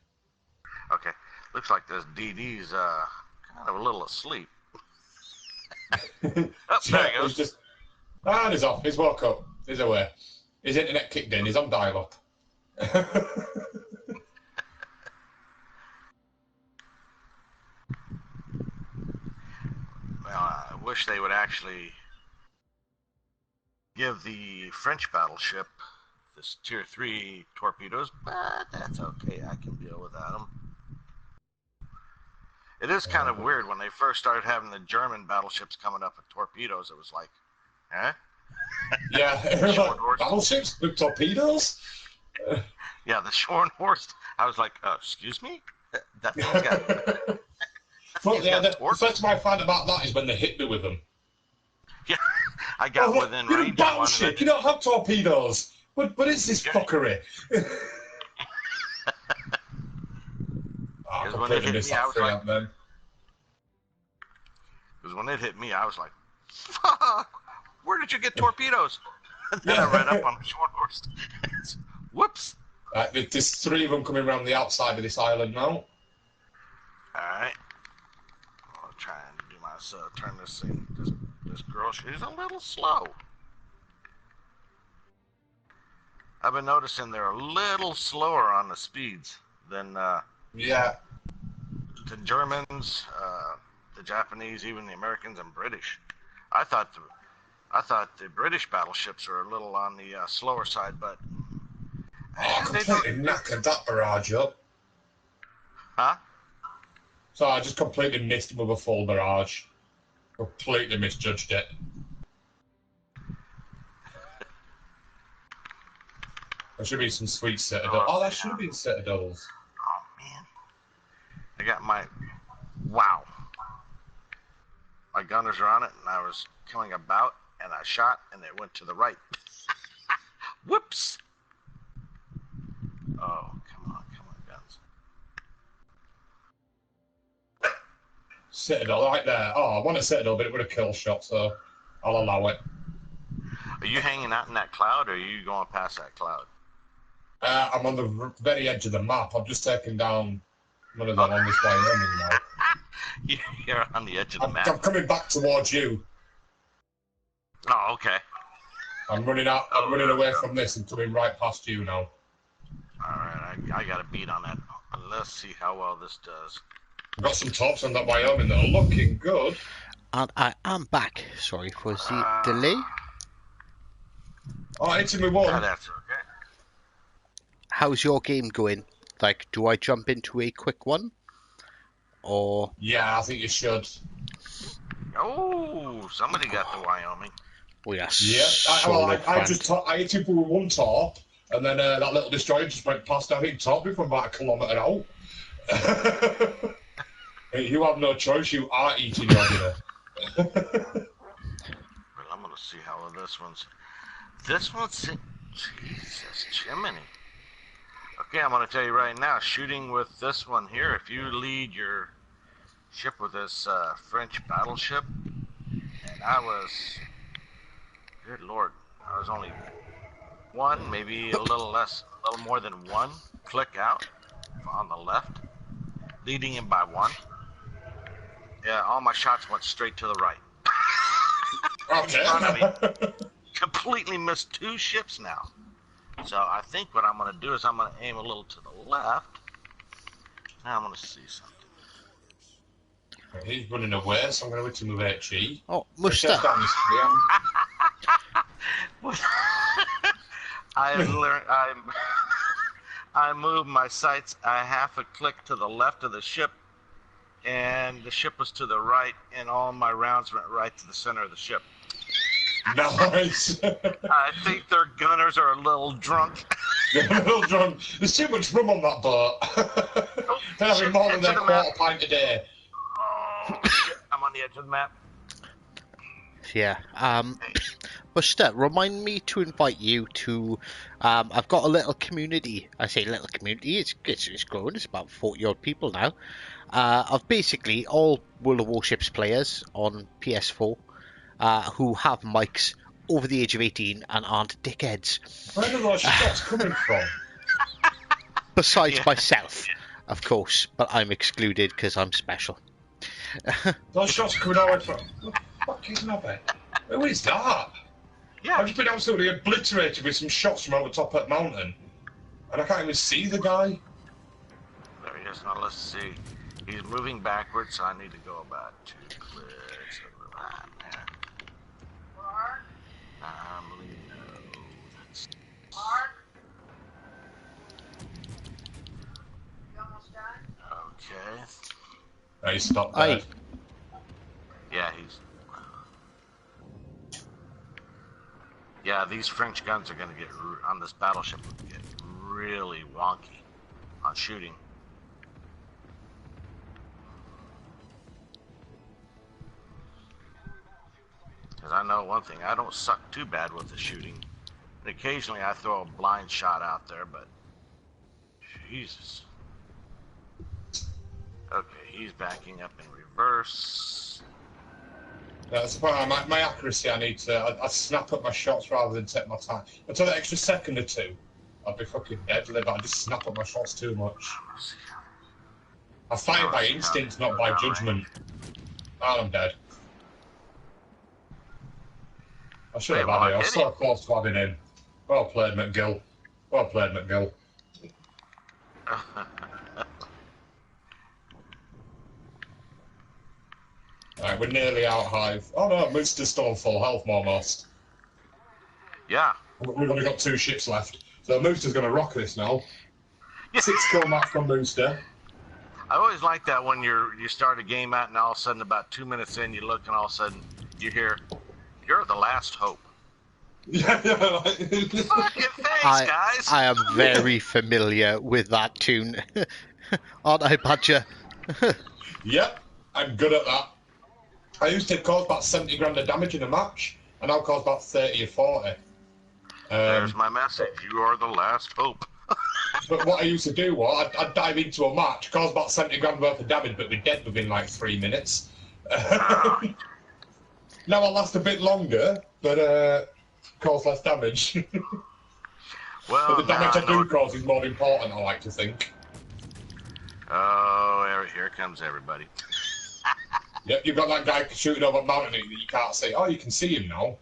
Okay. Looks like this DD's kind of a little asleep. Oh, there he goes. He's he's off. He's woke up. He's away. His internet kicked in. He's on dial-up. Well, I wish they would actually give the French battleship this Tier 3 torpedoes, but that's okay. I can deal without them. It is kind of weird when they first started having the German battleships coming up with torpedoes. It was like, huh? Yeah, battleships with torpedoes? Yeah, the Schornhorst. I was like, excuse me? That thing's got... Well, yeah, the first time I found about that is when they hit me with them. Yeah, I got within you're range. a battleship, you don't have torpedoes. What is this fuckery? Because when it hit me, I was like... Because when it hit me, I was like, fuck! Where did you get torpedoes? And then I ran up on the Schornhorst. Whoops! There's 3 of them coming around the outside of this island now. Alright. I'll try and do my turn this thing. This girl, she's a little slow. I've been noticing they're a little slower on the speeds than Yeah. the Germans, the Japanese, even the Americans and British. I thought the British battleships are a little on the slower side, but I completely knackered that barrage up. Huh? So I just completely missed him with a full barrage. Completely misjudged it. There should be some sweet citadels. Oh, there should have been citadels. Oh, man. I got my... Wow. My gunners are on it, and I was coming about, and I shot, and it went to the right. Whoops! Oh, come on, guns. Citadel, right there. Oh, I want a citadel, but it would have kill shot, so I'll allow it. Are you hanging out in that cloud, or are you going past that cloud? I'm on the very edge of the map. I've just taken down one of them on this way home now. You're on the edge of the map. I'm coming back towards you. Oh, okay. I'm running out. I'm running away from this and coming right past you now. Alright, I got a beat on that. Let's see how well this does. I've got some tops on that Wyoming that are looking good. And I am back. Sorry for the delay. Oh, it's me Yeah, one. that's okay. How's your game going? Like, do I jump into a quick one? Or... Yeah, I think you should. Oh, somebody got the Wyoming. We are Yeah. solo I hit him with one top, and then that little destroyer just went past. I think topped me from about a kilometre out. You have no choice. You are eating your dinner. Well, I'm gonna see how this one's. This one's. Jesus, Jiminy. Okay, I'm gonna tell you right now. Shooting with this one here. If you lead your ship with this French battleship, and I was. Good Lord, I was only one, maybe a little less, a little more than one click out on the left, leading him by one. Yeah, all my shots went straight to the right. Okay. In front of me. Completely missed 2 ships now. So I think what I'm going to do is I'm going to aim a little to the left. Now I'm going to see something. He's running away, so I'm going to hit him with HE. Oh, Just down Musta. this tree, I've learned. I moved my sights a half a click to the left of the ship, and the ship was to the right, and all my rounds went right to the center of the ship. Nice. I think their gunners are a little drunk. They're a little drunk. There's too much rum on that boat. They're having more than their quarter pint a day. Oh, I'm on the edge of the map. Yeah. Musta, remind me to invite you to... I've got a little community. I say little community. It's growing. It's about 40-odd people now. Of basically all World of Warships players on PS4 who have mics over the age of 18 and aren't dickheads. Where are those shots coming from? Besides myself, of course. But I'm excluded because I'm special. Those shots coming all the way from... What the fuck is that? Who is that? Yeah. I've just been absolutely obliterated with some shots from over top of that mountain. And I can't even see the guy. There he is. Now let's see. He's moving backwards, so I need to go about 2 clicks over that there. That's... Okay. He stopped Aye. there. Yeah, he's... Yeah, these French guns are going to get, on this battleship, get really wonky on shooting. Because I know one thing, I don't suck too bad with the shooting. And occasionally I throw a blind shot out there, but... Jesus. Okay, he's backing up in reverse. That's the point. My accuracy, I need to... I snap up my shots rather than take my time. Until that extra second or two, I'd be fucking deadly, but I just snap up my shots too much. I fire by instinct, not by judgment. Oh, I'm dead. I should have had it. I was so close to having him. Well played, McGill. Well played, McGill. Alright, we're nearly out Hive. Oh no, Mooster's still on full health, almost. Yeah. We've only got 2 ships left. So Mooster's going to rock this now. 6 kill match from Mooster. I always like that when you start a game out and all of a sudden about 2 minutes in you look and all of a sudden you hear, "You're the last hope." Yeah, yeah. Fucking thanks, guys. I am very familiar with that tune. Aren't I, Badger? Yep, I'm good at that. I used to cause about 70 grand of damage in a match, and I'll cause about 30 or 40. There's my message. You are the last hope. But what I used to do was, I'd dive into a match, cause about 70 grand worth of damage, but be dead within like 3 minutes. Now I'll last a bit longer, but cause less damage. Well, But the damage I do cause is more important, I like to think. Oh, here comes everybody. Yep, you've got that guy shooting over a mountain that you can't see. Oh, you can see him now.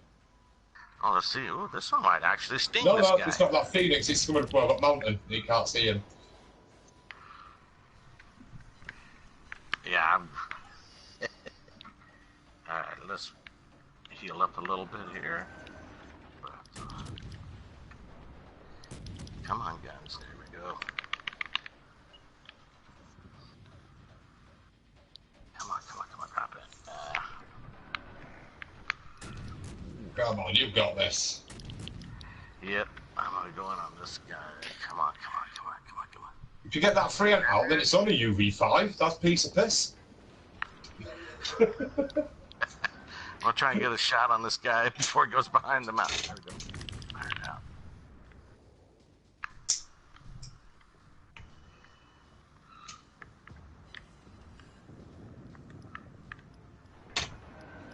Oh, let's see. Ooh, this one might actually sting No, this no, guy. it's not that Phoenix, it's coming from over a mountain. You can't see him. Yeah, I'm... let's heal up a little bit here. Come on, guys. There we go. Come on, drop it. Come on, you've got this. Yep, I'm gonna go in on this guy. Come on. If you get that free out, then it's only UV5. That's a piece of piss. I'll try and get a shot on this guy before he goes behind the mountain. There we go. Fired out.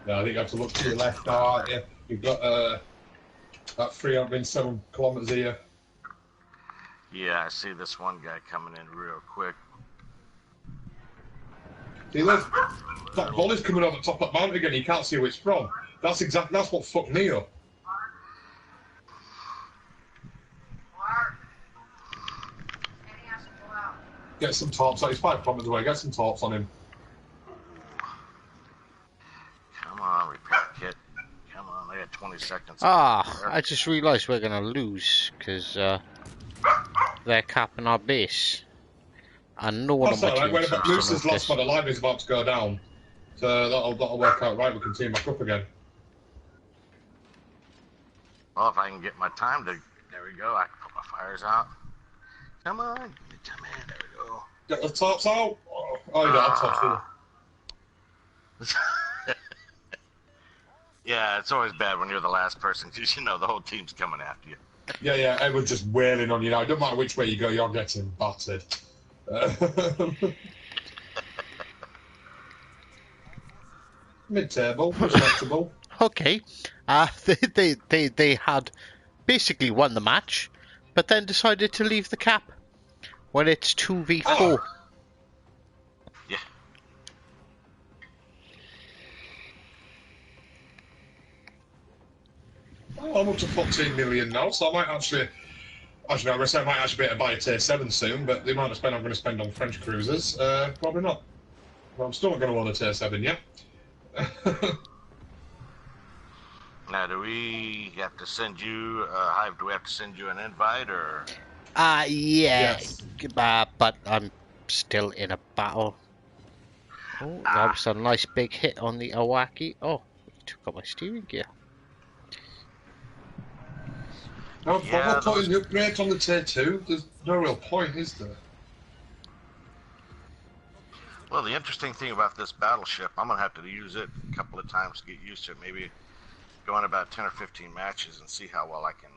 Yeah, I think you have to look to your left now, aren't you? You've got that 307 kilometres here. Yeah, I see this one guy coming in real quick. See, look, that volley's coming over the top of that mountain again. You can't see who it's from. That's what fucked me up. Get some torps on. He's 5 kilometres away. Get some torps on him. Come on, repair kit. Come on, I got 20 seconds. I just realised we're going to lose because they're capping our base. And no one That's on my alright. team When seems to Moose's lost by the line, he's about to go down. So that'll work out right. We can team back up again. Well, if I can get my time to... There we go. I can put my fires out. Come on. Come in. There we go. Get the tops out. Oh, you don't have tops, do you? Yeah, it's always bad when you're the last person because you know the whole team's coming after you. Yeah, everyone's just wailing on you now. It doesn't matter which way you go, you're getting battered. Mid-table, respectable. Okay. They had basically won the match, but then decided to leave the cap when it's 2v4. Oh. Yeah. Oh, I'm up to 14 million now, so I might actually... Actually, I might actually be able to buy a tier 7 soon, but the amount of spend I'm going to spend on French cruisers, probably not. Well, I'm still not going to want a tier 7 yet. Now, do we have to send you, Hive, do we have to send you an invite, or? Yeah. Yes. But I'm still in a battle. Oh, that was a nice big hit on the Awaki. Oh, he took out my steering gear. No, Yeah, I'm putting the upgrades on the tier 2. There's no real point, is there? Well, the interesting thing about this battleship, I'm going to have to use it a couple of times to get used to it. Maybe go in about 10 or 15 matches and see how well I can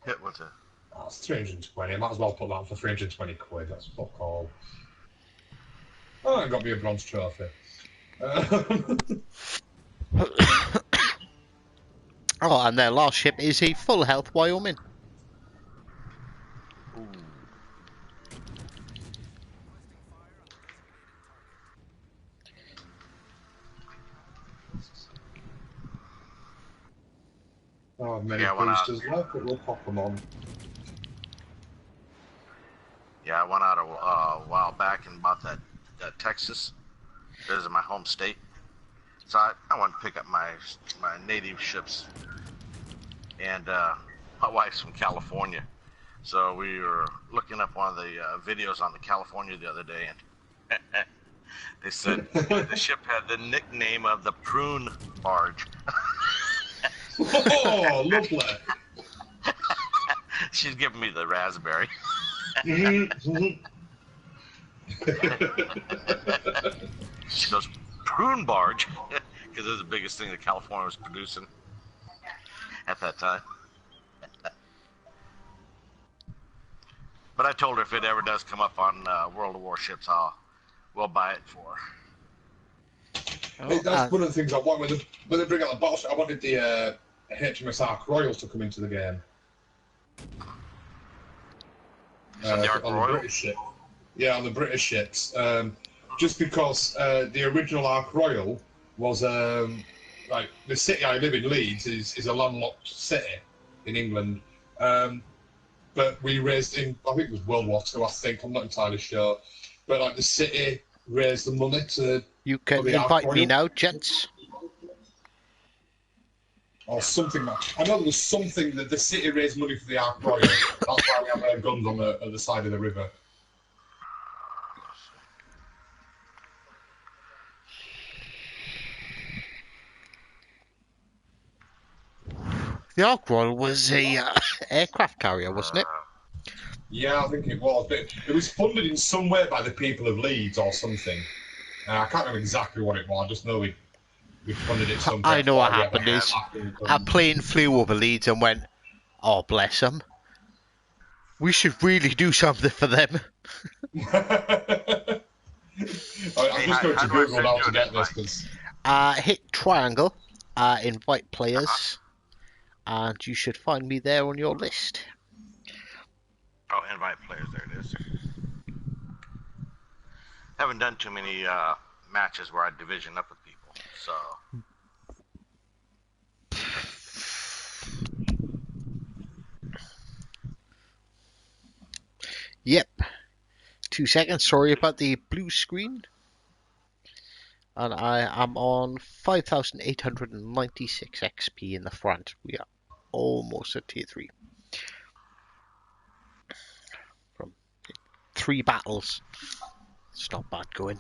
hit with it. Oh, it's 320. I might as well put that on for 320 quid. That's fuck all. Oh, I got me a bronze trophy. Oh, and their last ship is a full health Wyoming. Ooh. Oh, many Yeah, boosters left, but we'll pop them on. Yeah, I went out a while back and bought that Texas. This is my home state. So I wanted to pick up my native ships. And my wife's from California. So we were looking up one of the videos on the California the other day, and they said the ship had the nickname of the Prune Barge. Oh, lovely. She's giving me the raspberry. She goes, Prune Barge, because it was the biggest thing that California was producing at that time. But I told her if it ever does come up on World of Warships, we'll buy it for her. That's one of the things I want when they bring out the battleship. I wanted the HMS Ark Royals to come into the game. So the Ark on Royal? the British ship. Yeah, on the British ships. Just because the original Ark Royal was like the city I live in, Leeds, is a landlocked city in England. But we raised in, I think it was World War II, I think, I'm not entirely sure. But like the city raised the money to... You can for the Ark invite me Royal. now, gents. or something. I know there was something that the city raised money for the Ark Royal. That's why we have guns on the side of the river. The Ark Royal was a aircraft carrier, wasn't it? Yeah, I think it was. But it was funded in some way by the people of Leeds or something. I can't remember exactly what it was. I just know we funded it somehow. I know what happened is a plane flew over Leeds and went, "Oh, bless them. We should really do something for them." I'm just going to Google now to get this because. Hit triangle, invite players, and you should find me there on your list. Oh, invite players. There it is. Haven't done too many matches where I division up with people, so. Yep. 2 seconds. Sorry about the blue screen. And I am on 5,896 XP in the front. We are almost at tier 3. From 3 battles. It's not bad going.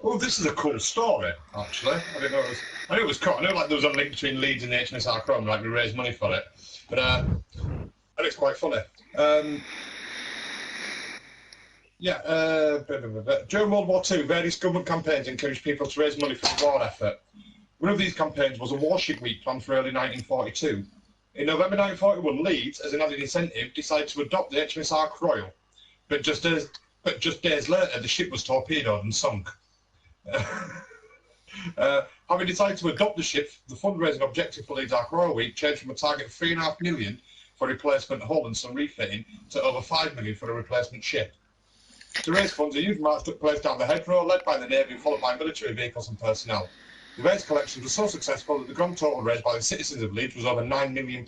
Oh, this is a cool story, actually. I didn't know it was. I knew it was cool. I knew like there was a link between Leeds and HMS Chrome, like we raised money for it. But and it's quite funny. During World War II, various government campaigns encouraged people to raise money for the war effort. One of these campaigns was a warship week planned for early 1942. In November 1941, Leeds, as an added incentive, decided to adopt the HMS Ark Royal. But just days later, the ship was torpedoed and sunk. Having decided to adopt the ship, the fundraising objective for Leeds Ark Royal Week changed from a target of $3.5 million for replacement hull and some refitting to over $5 million for a replacement ship. To raise funds, a huge march took place down the Hedgerow, led by the Navy, followed by military vehicles and personnel. The raise collections were so successful that the grand total raised by the citizens of Leeds was over £9 million.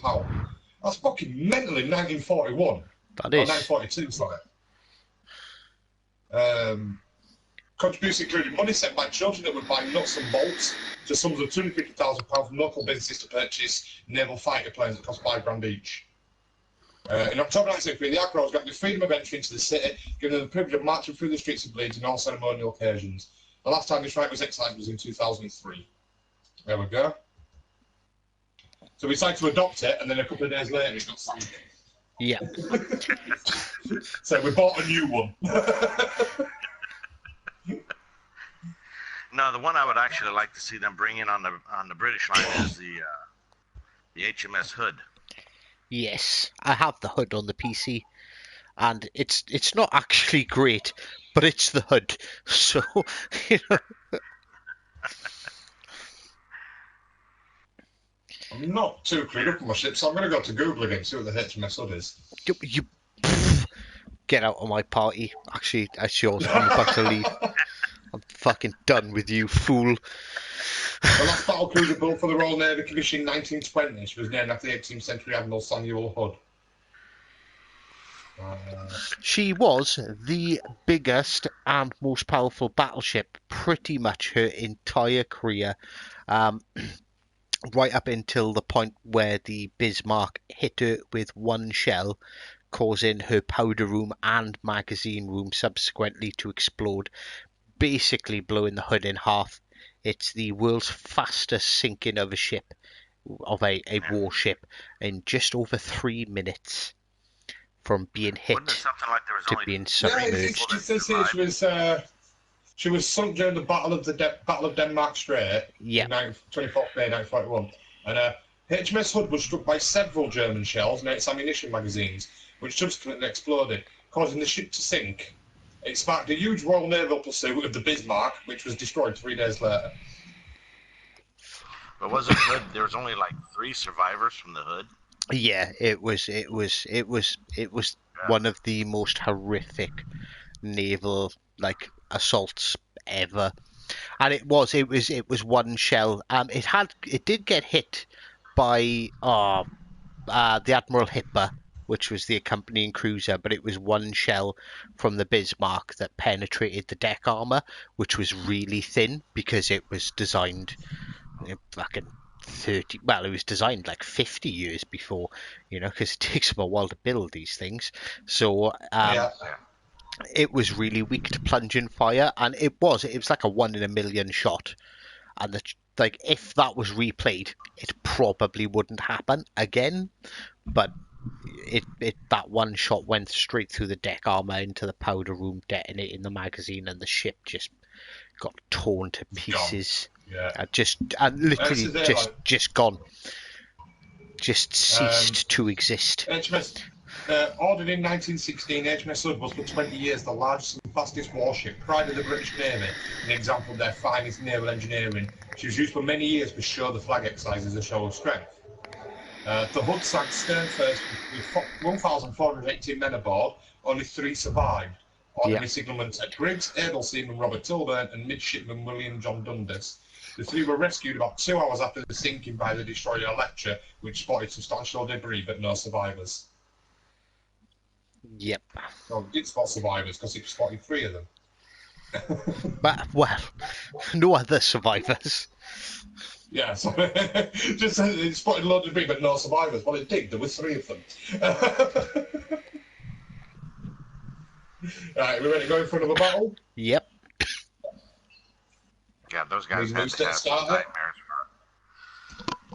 That's fucking mental in 1941. That is. Or 1942, sorry. Contributions included money sent by children that would buy nuts and bolts to sums of £250,000 from local businesses to purchase naval fighter planes that cost £5 each. In October 1953, the Ark Royal was granted freedom of entry into the city, giving them the privilege of marching through the streets of Leeds on all ceremonial occasions. The last time this right was exercised was in 2003. There we go. So we decided to adopt it, and then a couple of days later it got sunk. Yeah. So we bought a new one. No, the one I would actually like to see them bring in on the British line is the HMS Hood. Yes, I have the HUD on the PC, and it's not actually great, but it's the HUD, so you know. I'm not too clued up on my ship, so I'm going to go to Google again, see what the HMS Hood is. You get out of my party. Actually, that's yours. I'm about to leave. I'm fucking done with you, fool. The last battle cruiser built for the Royal Navy commissioned in 1920. She was named after the 18th century Admiral Samuel Hood. She was the biggest and most powerful battleship pretty much her entire career, right up until the point where the Bismarck hit her with one shell, causing her powder room and magazine room subsequently to explode, basically blowing the HUD in half. It's the world's fastest sinking of a ship, of a warship, in just over 3 minutes from being hit to being submerged. She was sunk during the Battle of Denmark Strait. Yeah. 24th May 1941. And HMS Hood was struck by several German shells and its ammunition magazines, which subsequently exploded, causing the ship to sink. It sparked a huge Royal Naval pursuit of the Bismarck, which was destroyed 3 days later. But wasn't Hood? There was only like 3 survivors from the Hood. Yeah, it was one of the most horrific naval assaults ever, and it was one shell. It did get hit by the Admiral Hipper which was the accompanying cruiser, but it was one shell from the Bismarck that penetrated the deck armor, which was really thin because it was designed fucking 30, well, it was designed like 50 years before, because it takes them a while to build these things. So Yeah. it was really weak to plunging fire, and it was like a 1 in a million shot. And like, if that was replayed, it probably wouldn't happen again. But that one shot went straight through the deck armor into the powder room, detonating the magazine, and the ship just got torn to pieces. Yeah. Literally like, just gone. Just ceased to exist. HMS, ordered in 1916, HMS Hood was for 20 years the largest and fastest warship, pride of the British Navy, an example of their finest naval engineering. She was used for many years to show the flag exercise as a show of strength. The Hood sank stern first with 1,418 men aboard, only 3 survived. Ordnance signalman Ted Griggs, able seaman Robert Tilburn, and midshipman William John Dundas. The 3 were rescued about 2 hours after the sinking by the destroyer Lecture, which spotted substantial debris but no survivors. Yep. So it did spot survivors because it spotted 3 of them. But, well, no other survivors. Yeah, so just it spotted a lot of debris but no survivors. Well, it did. There were 3 of them. Right, we ready to go in front of a battle? Yep. Yeah, those guys had to have nightmares.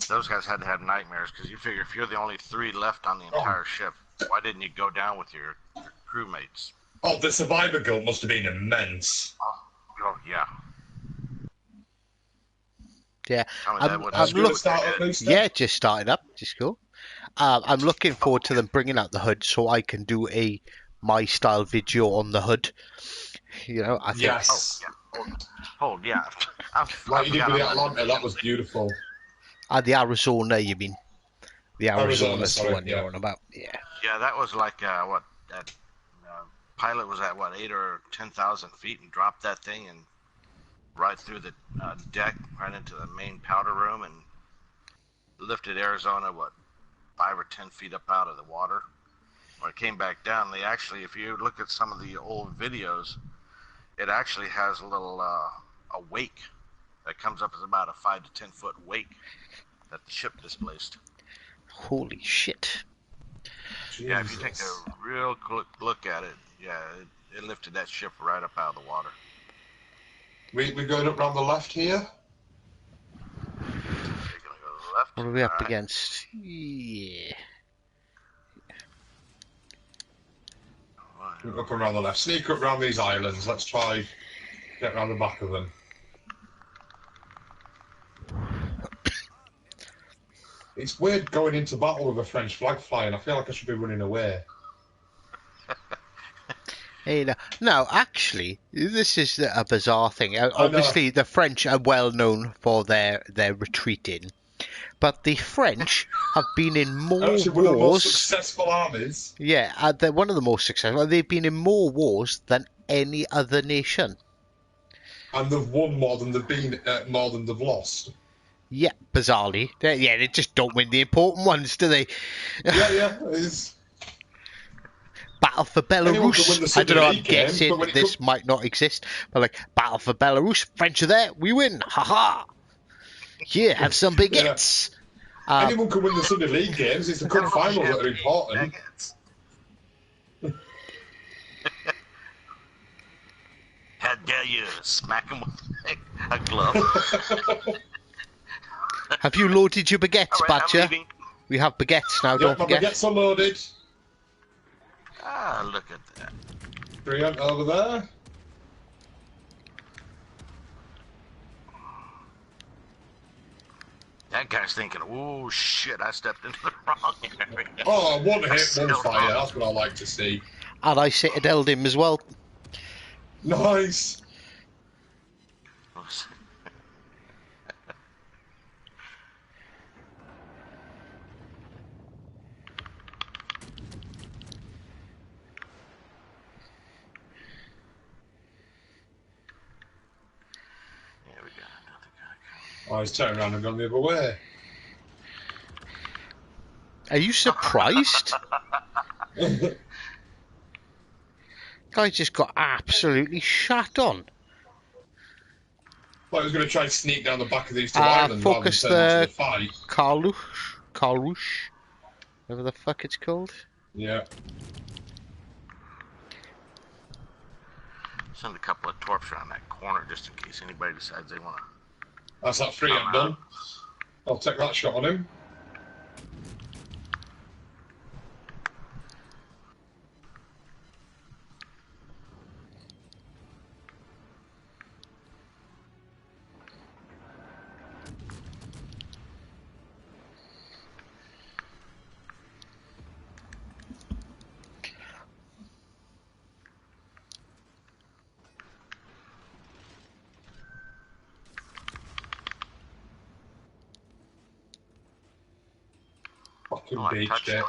Those guys had to have nightmares because you figure if you're the only 3 left on the entire ship, why didn't you go down with your crewmates? Oh, the survivor guild must have been immense. Oh yeah. Yeah, I'm looking. Yeah, just started up. Just cool. I'm looking forward to them bringing out the hood so I can do my style video on the hood. I think. Yes. Oh yeah. Like you did with the Atlanta, that was beautiful. The Arizona, you mean? The Arizona's the one yeah. you're on about. Yeah. Yeah, that was like what that pilot was at 8 or 10,000 feet and dropped that thing and right through the deck, right into the main powder room, and lifted Arizona 5 or 10 feet up out of the water. When it came back down, they actually, if you look at some of the old videos, it actually has a little a wake that comes up as about a 5 to 10 foot wake that the ship displaced. Holy shit. Jesus. Yeah, if you take a real quick look at it, yeah, it lifted that ship right up out of the water. We're going up round the left here. You're gonna go left. What are we up against? Yeah. Up and around the left. Sneak up round these islands. Let's try get round the back of them. It's weird going into battle with a French flag flying. I feel like I should be running away. Hey, no, actually, this is a bizarre thing. Obviously, the French are well known for their retreating, but the French have been in more wars. One of the most successful armies. Yeah, they're one of the most successful. They've been in more wars than any other nation. And they've won more than they've lost. Yeah, bizarrely. They just don't win the important ones, do they? Yeah, it's... Battle for Belarus. I don't know, I'm guessing this might not exist, but like, Battle for Belarus, French are there, we win, haha! Here, have some baguettes! Anyone can win the Sunday League games, it's the cup finals that are important. How dare you smack him with a glove? Have you loaded your baguettes, Badger? We have baguettes now, don't forget. My baguettes are loaded. Ah, look at that. 3 over there. That guy's thinking, oh shit, I stepped into the wrong area. Oh, one hit, one fire, that's what I like to see. And I citadeled him as well. Nice. I was turning around and gone the other way. Are you surprised? Guy just got absolutely shat on. Well, I was going to try and sneak down the back of these two islands rather than Focus turn into the the fight. Karlush, whatever the fuck it's called. Yeah. Send a couple of torps around that corner just in case anybody decides they want to. That's that 3 I'm done. I'll take that shot on him. Fucking I beached touched it. it.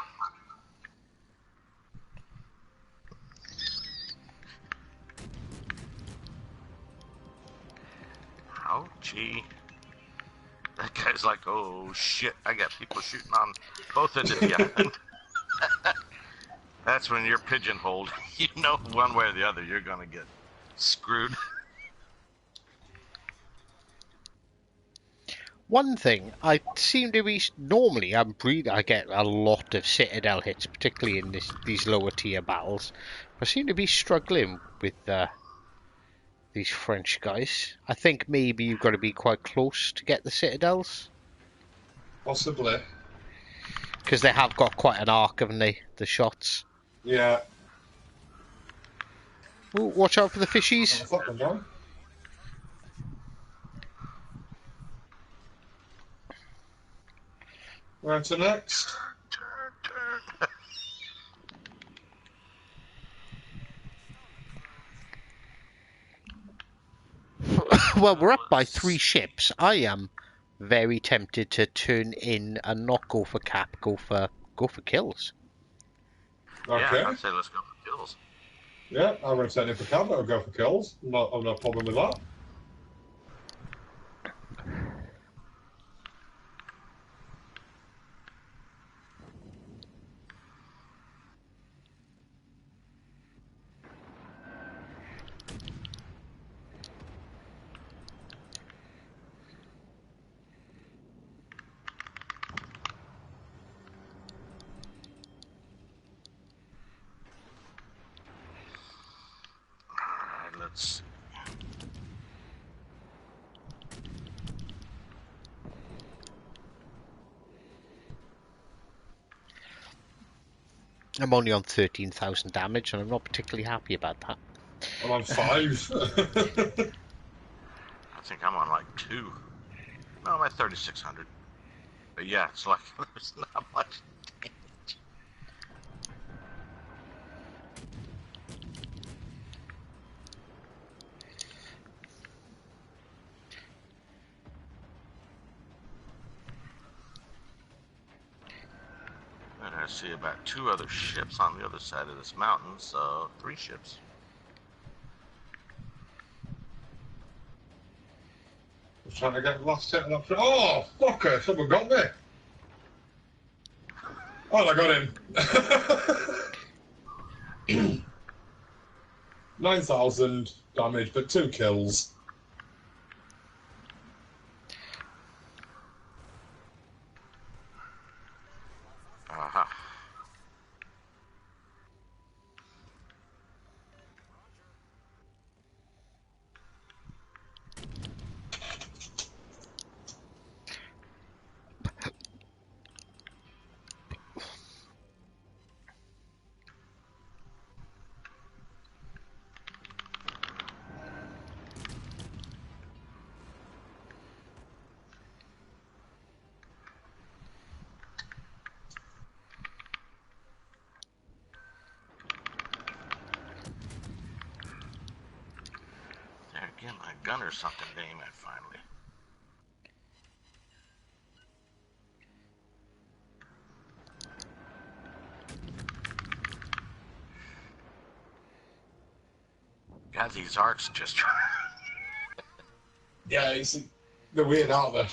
Oh, gee. That guy's like, oh shit, I got people shooting on both ends of the island. That's when you're pigeonholed. You know, one way or the other, you're gonna get screwed. One thing, I seem to be normally I get a lot of Citadel hits, particularly in these lower tier battles. I seem to be struggling with these French guys. I think maybe you've got to be quite close to get the Citadels, Possibly. because they have got quite an arc, haven't they? The shots. Yeah. Ooh, watch out for the Oh, fishies. fuck, I'm done. Right to next. Turn. Well, we're up by 3 ships. I am very tempted to turn in and not go for cap, go for kills. Okay. Yeah, I'd say let's go for kills. Yeah, I'm going to turn in for camp. I'll go for kills. I've no problem with that. Alright, let's see. I'm only on 13,000 damage, and I'm not particularly happy about that. I'm on 5. I think I'm on like 2. No, I'm at 3,600. But yeah, it's like there's not much damage. And I see about 2 other ships on the other side of this mountain, so 3 ships. I was trying to get the last hit of that. Oh, fucker! Someone got me. Oh, I got him. 9,000 damage, but 2 kills. Uh-huh. There again, my gun or something to aim at finally. God, these arcs just. Yeah, they're weird, aren't they?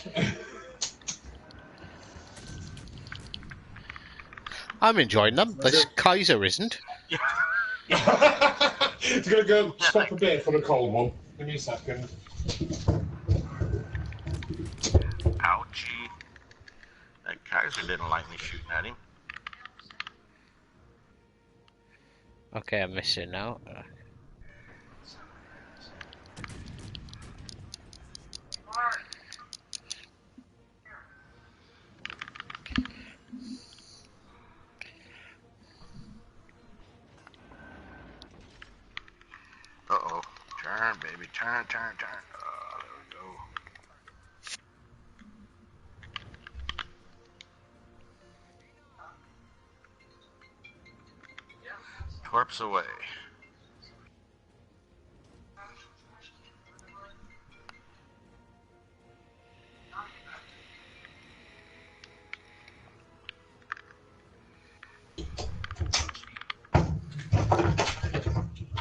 I'm enjoying them. This Kaiser isn't. It's gonna go swap a bit for the cold one. Give me a second. Ouchie. That Kaiser didn't like me shooting at him. Okay, I'm missing now. Uh-oh. Turn, baby. Turn. Oh, there we go. Corpse away.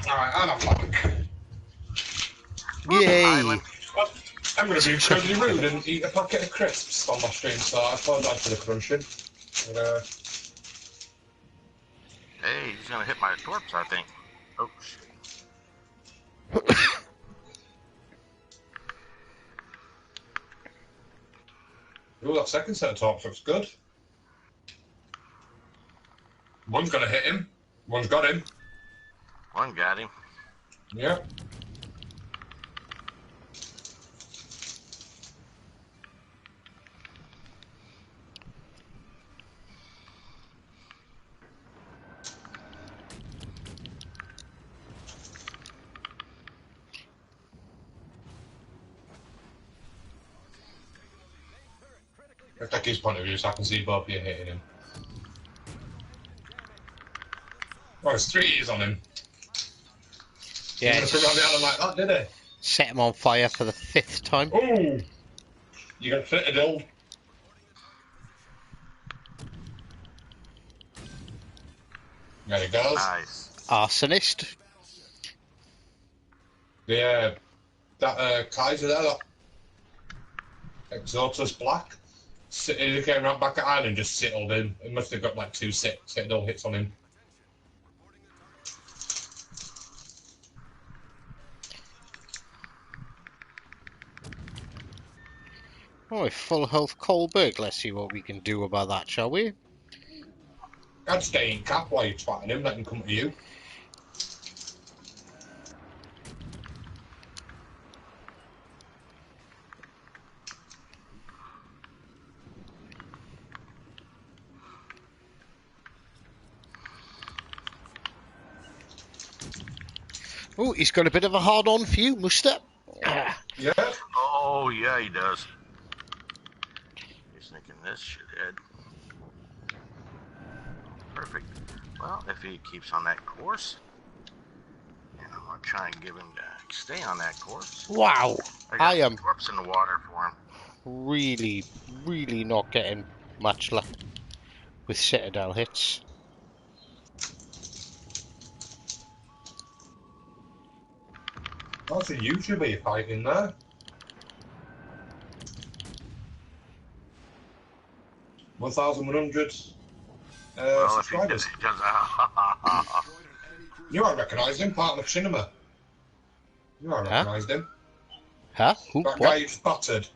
Alright, and I'm back. Yay! Island. I'm gonna be incredibly rude and eat a packet of crisps on my stream, so I apologise for the crunching. But, Hey, he's gonna hit my corpse, I think. Oh, shit. ooh, that second set of talks looks good. One's gonna hit him. One's got him. One got him. Yeah. I'll take his point of view so I can see both of you hitting him. Oh, there's 3 E's on him. Yeah, He would have come around the island like that, did he? set him on fire for the 5th time. Ooh! You got Citadel. There he goes. Nice. Arsonist. The, that Kaiser there, that Exotus Black, he came right back at Ireland, just settled in. He must have got like 2 Citadel hits on him. Oh, full health Colberg. Let's see what we can do about that, shall we? I'd stay in cap while you're twatting him, let him come to you. Oh, he's got a bit of a hard-on for you, Muster. Yeah? Oh, yeah, he does. He's thinking this shithead. Perfect. Well, if he keeps on that course, and I'm going to try and give him to stay on that course. Wow. I I got am corpse in the water for him. really not getting much luck with Citadel hits. That's a YouTuber you're fighting there. $1,100 Well, if he subscribers. does, You might recognise him, part of Machinima. You might recognise him. Huh? Who? That guy What? you just battered.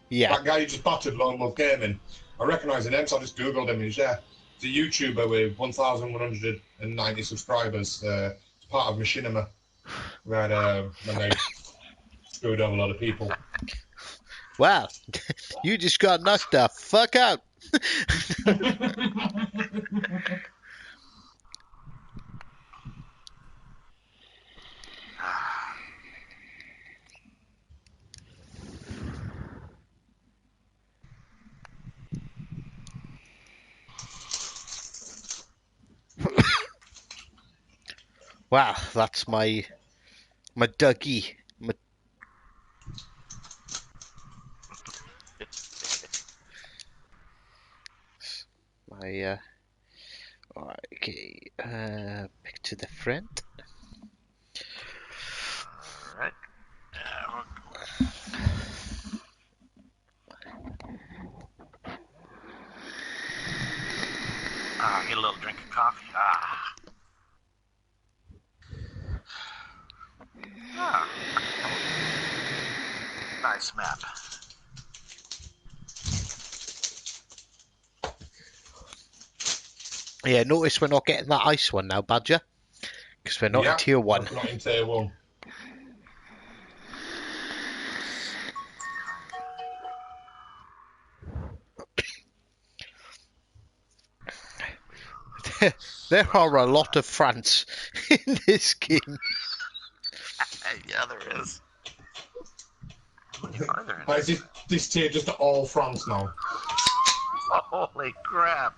Yeah. That guy you just battered, Lone Wolf Gaming. I recognise the name, so I just googled him. He's yeah, he's a YouTuber with 1,190 subscribers. It's part of Machinima, where when they screwed over a lot of people. Wow. You just got knocked the fuck out. Wow, that's my Dougie. My okay, back to the front. Alright. Get a little drink of coffee. Nice map. Yeah, notice we're not getting that ice one now, Badger. Because we're not in tier 1. Not in tier 1. There are a lot of France in this game. Yeah, there is. How many are there in Why is this tier just all France now? Holy crap.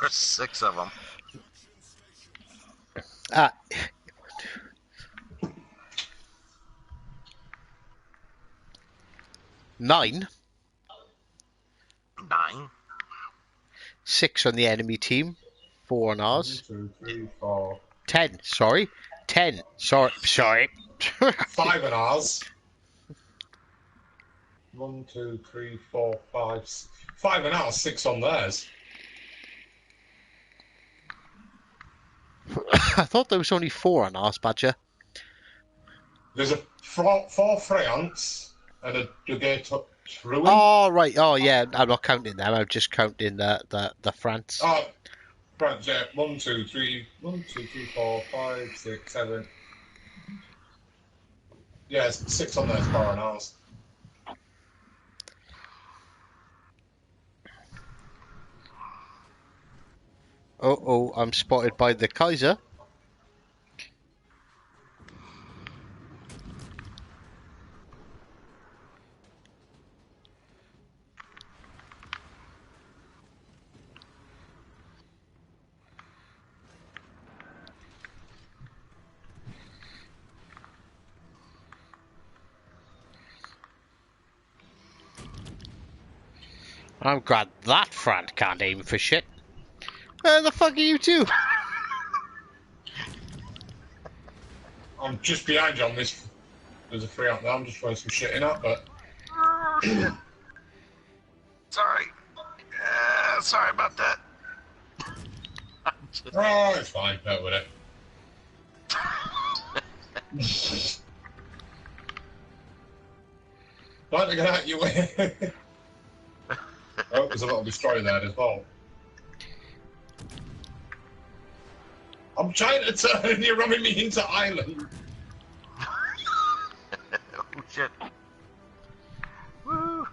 There's 6 of them. Uh, 9. 9. 6 on the enemy team. 4 on 1, ours. 2, 3, 4. 10, sorry. 10. Sorry. 5 on ours. 1, 2, 3, 4, 5. 5 on ours, 6 on theirs. I thought there was only 4 on ours, Badger. There's a 4 France and a Dugator Ruin. Oh, right. Oh, yeah. I'm not counting them. I'm just counting the France. Oh, France, yeah. 1, 2, 3, 1, 2, 3, 4, 5, 6, 7. Yeah, 6 on theirs, 4 on ours. Oh, I'm spotted by the Kaiser. I'm glad that Fran can't aim for shit. Where the fuck are you two? I'm just behind you on this. There's a 3 out there. I'm just throwing some shit in it, but. Oh, shit. Sorry. Sorry about that. Oh, it's fine. Don't worry. Trying to get out your way. Oh, there's a little destroyer there as well. I'm trying to turn and you're ramming me into island. Oh, shit. Woo.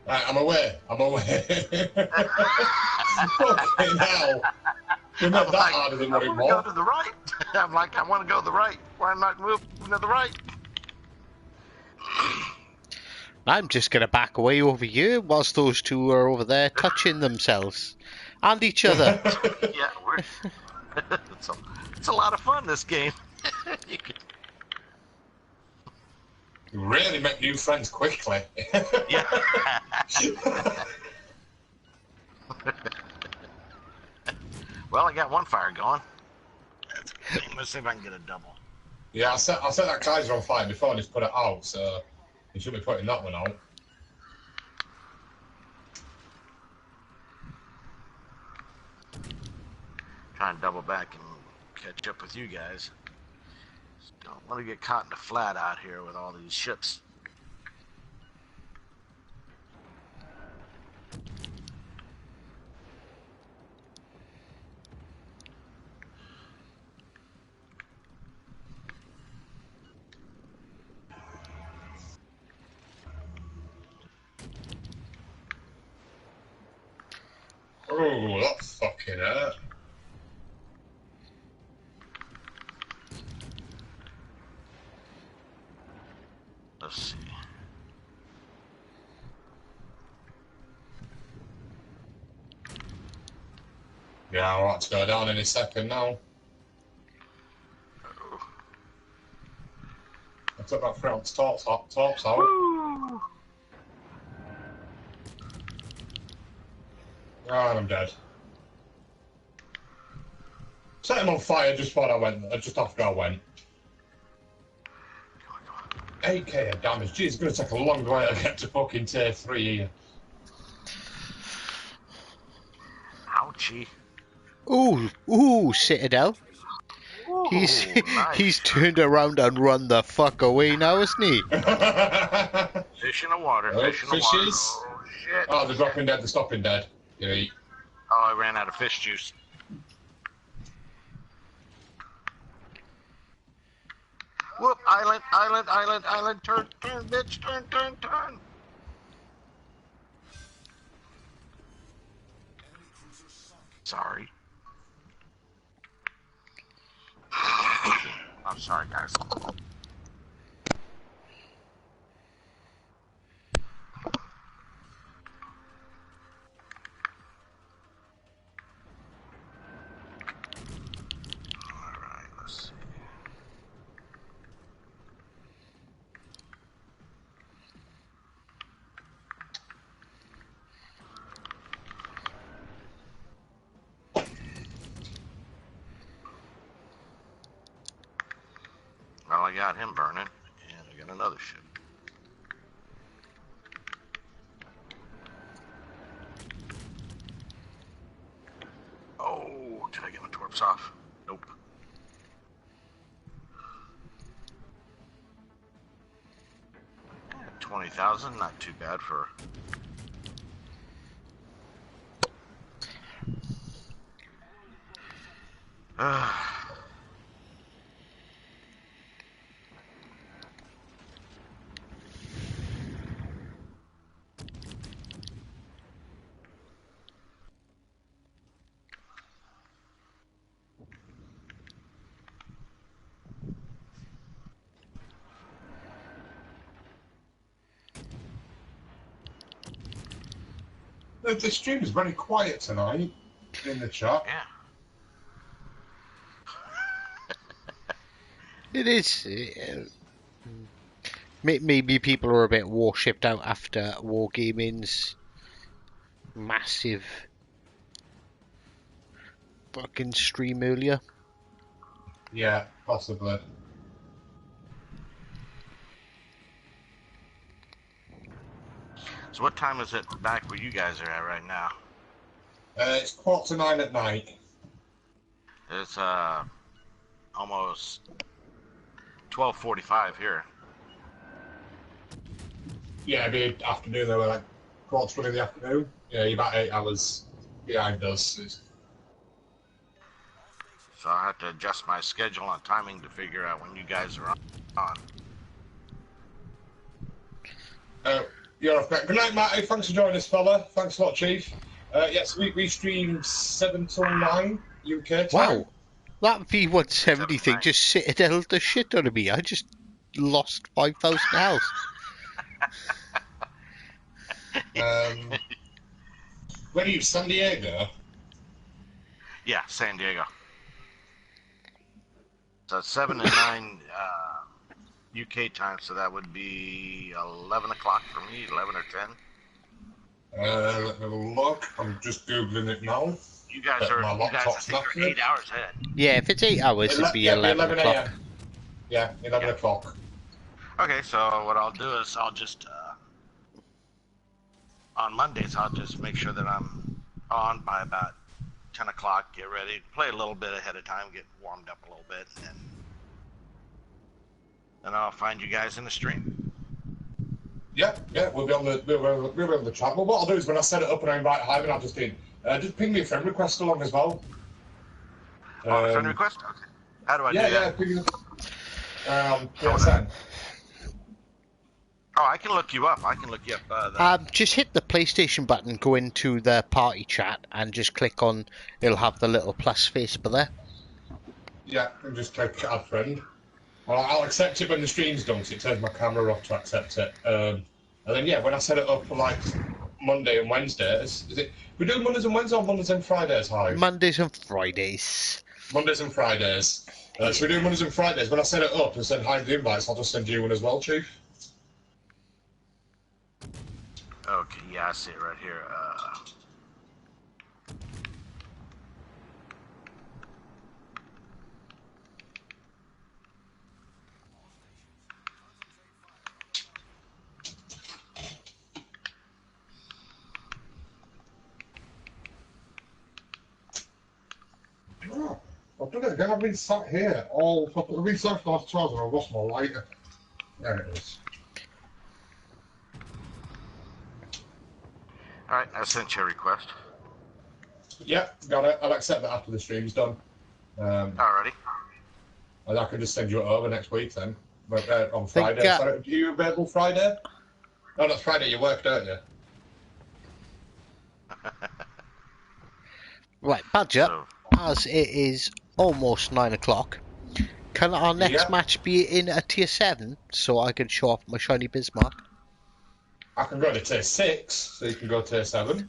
Right, I'm away. Okay, now. You're not that harder than what it I want to go was. to the right. I'm like, I want to go to the right. Why not move to the right? I'm just going to back away over here whilst those two are over there touching themselves. And each other. Yeah, it's a lot of fun, this game. You can, You really make new friends quickly. yeah. Well, I got one fire going. That's a good thing. Let's see if I can get a double. Yeah, I set that Kaiser on fire before and just put it out, so you should be putting that one out. Try and double back and catch up with you guys. Just don't want to get caught in the flat out here with all these ships. Oh, that fucking hurt. Let's see. Yeah, I'll have to go down any second now. I took that front tops out. Woo! Oh, and I'm dead. Set him on fire just before I went, just after I went. 8k of damage. Geez, it's going to take a long way to get to fucking tier 3 here. Chi. Ooh, Citadel. Ooh, He's nice. he's turned around and run the fuck away now, isn't he? Fish in the water. Oh, Fish in the water. fishes. Oh shit. Oh, they're dropping dead. They're stopping dead. Yeah. Oh, I ran out of fish juice. Whoop! Island, island, island, island. Turn, bitch. Turn. Sorry. I'm sorry, guys. Alright, let's see. Well, I got him burning, and I got another ship. Oh, did I get my torps off? Nope. Yeah, 20,000, not too bad for. The stream is very quiet tonight in the chat. Yeah. It is. Maybe people are a bit warshipped out after Wargaming's massive fucking stream earlier. Yeah, possibly. So what time is it back where you guys are at right now? It's 8:45 at night. It's almost 12:45 here. Yeah, it'd be afternoon though, like 1:45 in the afternoon. Yeah, you're about 8 hours behind us. So I have to adjust my schedule on timing to figure out when you guys are on. You're off. Good night, Matty. Thanks for joining us, fella. Thanks a lot, Chief. Yes, we stream 7 till 9 UK time. Wow, that V170 thing 79. just Citadel the shit out of me. I just lost 5,000 health. Where are you, San Diego? Yeah, San Diego. So 7 and 9 UK time, so that would be 11 o'clock for me, 11 or 10. Let me have a look. I'm just Googling it now. You guys are, My you guys, I laptop's think, not are 8 hours ahead. Yeah, if it's 8 hours, it'd be 11 o'clock. AM. Yeah, 11 o'clock. Okay, so what I'll do is I'll just, on Mondays, I'll just make sure that I'm on by about 10 o'clock, get ready, play a little bit ahead of time, get warmed up a little bit, and then I'll find you guys in the stream. Yeah, we'll be on the chat. Well, what I'll do is when I set it up and I invite Hyman, I'll just ping me a friend request along as well. Friend request? Okay. How do I do that? Yeah, ping PSN. Oh, I can look you up. Just hit the PlayStation button, go into the party chat, and just click on. It'll have the little plus face by there. Yeah, and just click add friend. Well, I'll accept it when the stream's done, so it turns my camera off to accept it. And then, yeah, when I set it up for, like, Monday and Wednesdays, we do Mondays and Wednesdays or Mondays and Fridays, Harry? Mondays and Fridays. Mondays and Fridays. So we do Mondays and Fridays. When I set it up and send Harry the invites, I'll just send you one as well, Chief. Okay, yeah, I see it right here. done it again. I've been sat here I've been sat for the last 2 hours and I've lost my lighter. There it is. Alright, I sent you a request. Yeah, got it. I'll accept that after the stream's done. Alrighty. And I can just send you it over next week then. But, on Think, Friday. Sorry, are you available Friday? No, that's Friday. You work, don't you? Right, Badger, So, as it is almost 9 o'clock, can our next match be in a tier 7 so I can show off my shiny Bismarck? I can go to tier 6, so you can go to tier 7.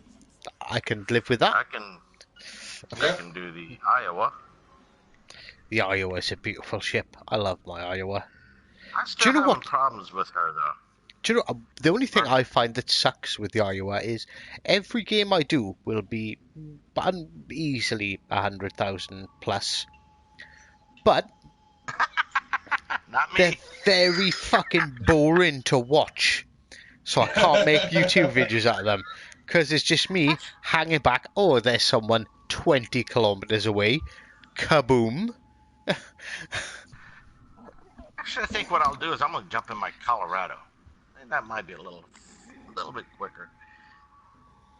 I can live with that. I can do the Iowa. The Iowa is a beautiful ship. I love my Iowa. I still having problems with her though. Do you know, the only thing I find that sucks with the Iowa is every game I do will be easily 100,000 plus. But Not me. they're very fucking boring to watch. So I can't make YouTube videos out of them. Because it's just me hanging back. Oh, there's someone 20 kilometers away. Kaboom. Actually, I think what I'll do is I'm gonna jump in my Colorado. And that might be a little bit quicker.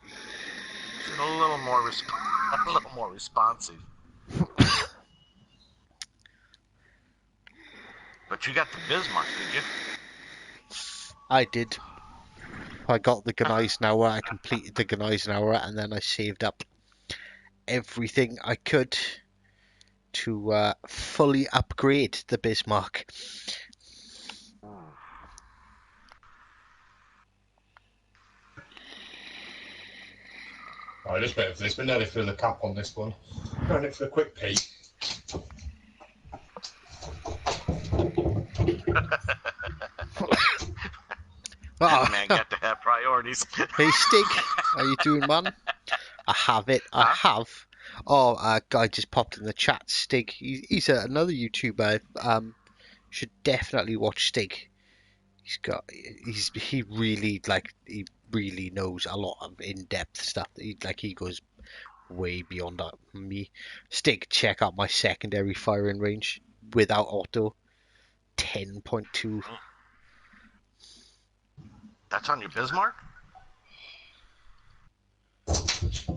A little more a little more responsive. But you got the Bismarck, did you? I did. I got the Gneisenauer, I completed the Gneisenauer, and then I saved up everything I could to fully upgrade the Bismarck. I just wait for this. We're nearly through the cap on this one. Going it for a quick peek. Man got to have priorities. Hey Stig, how you doing, man? I have it. I have. Oh, a guy just popped in the chat. Stig, he's another YouTuber. Should definitely watch Stig. He really knows a lot of in-depth stuff. He goes way beyond me. Stig, check out my secondary firing range without auto. 10.2. That's on your Bismarck? 10.2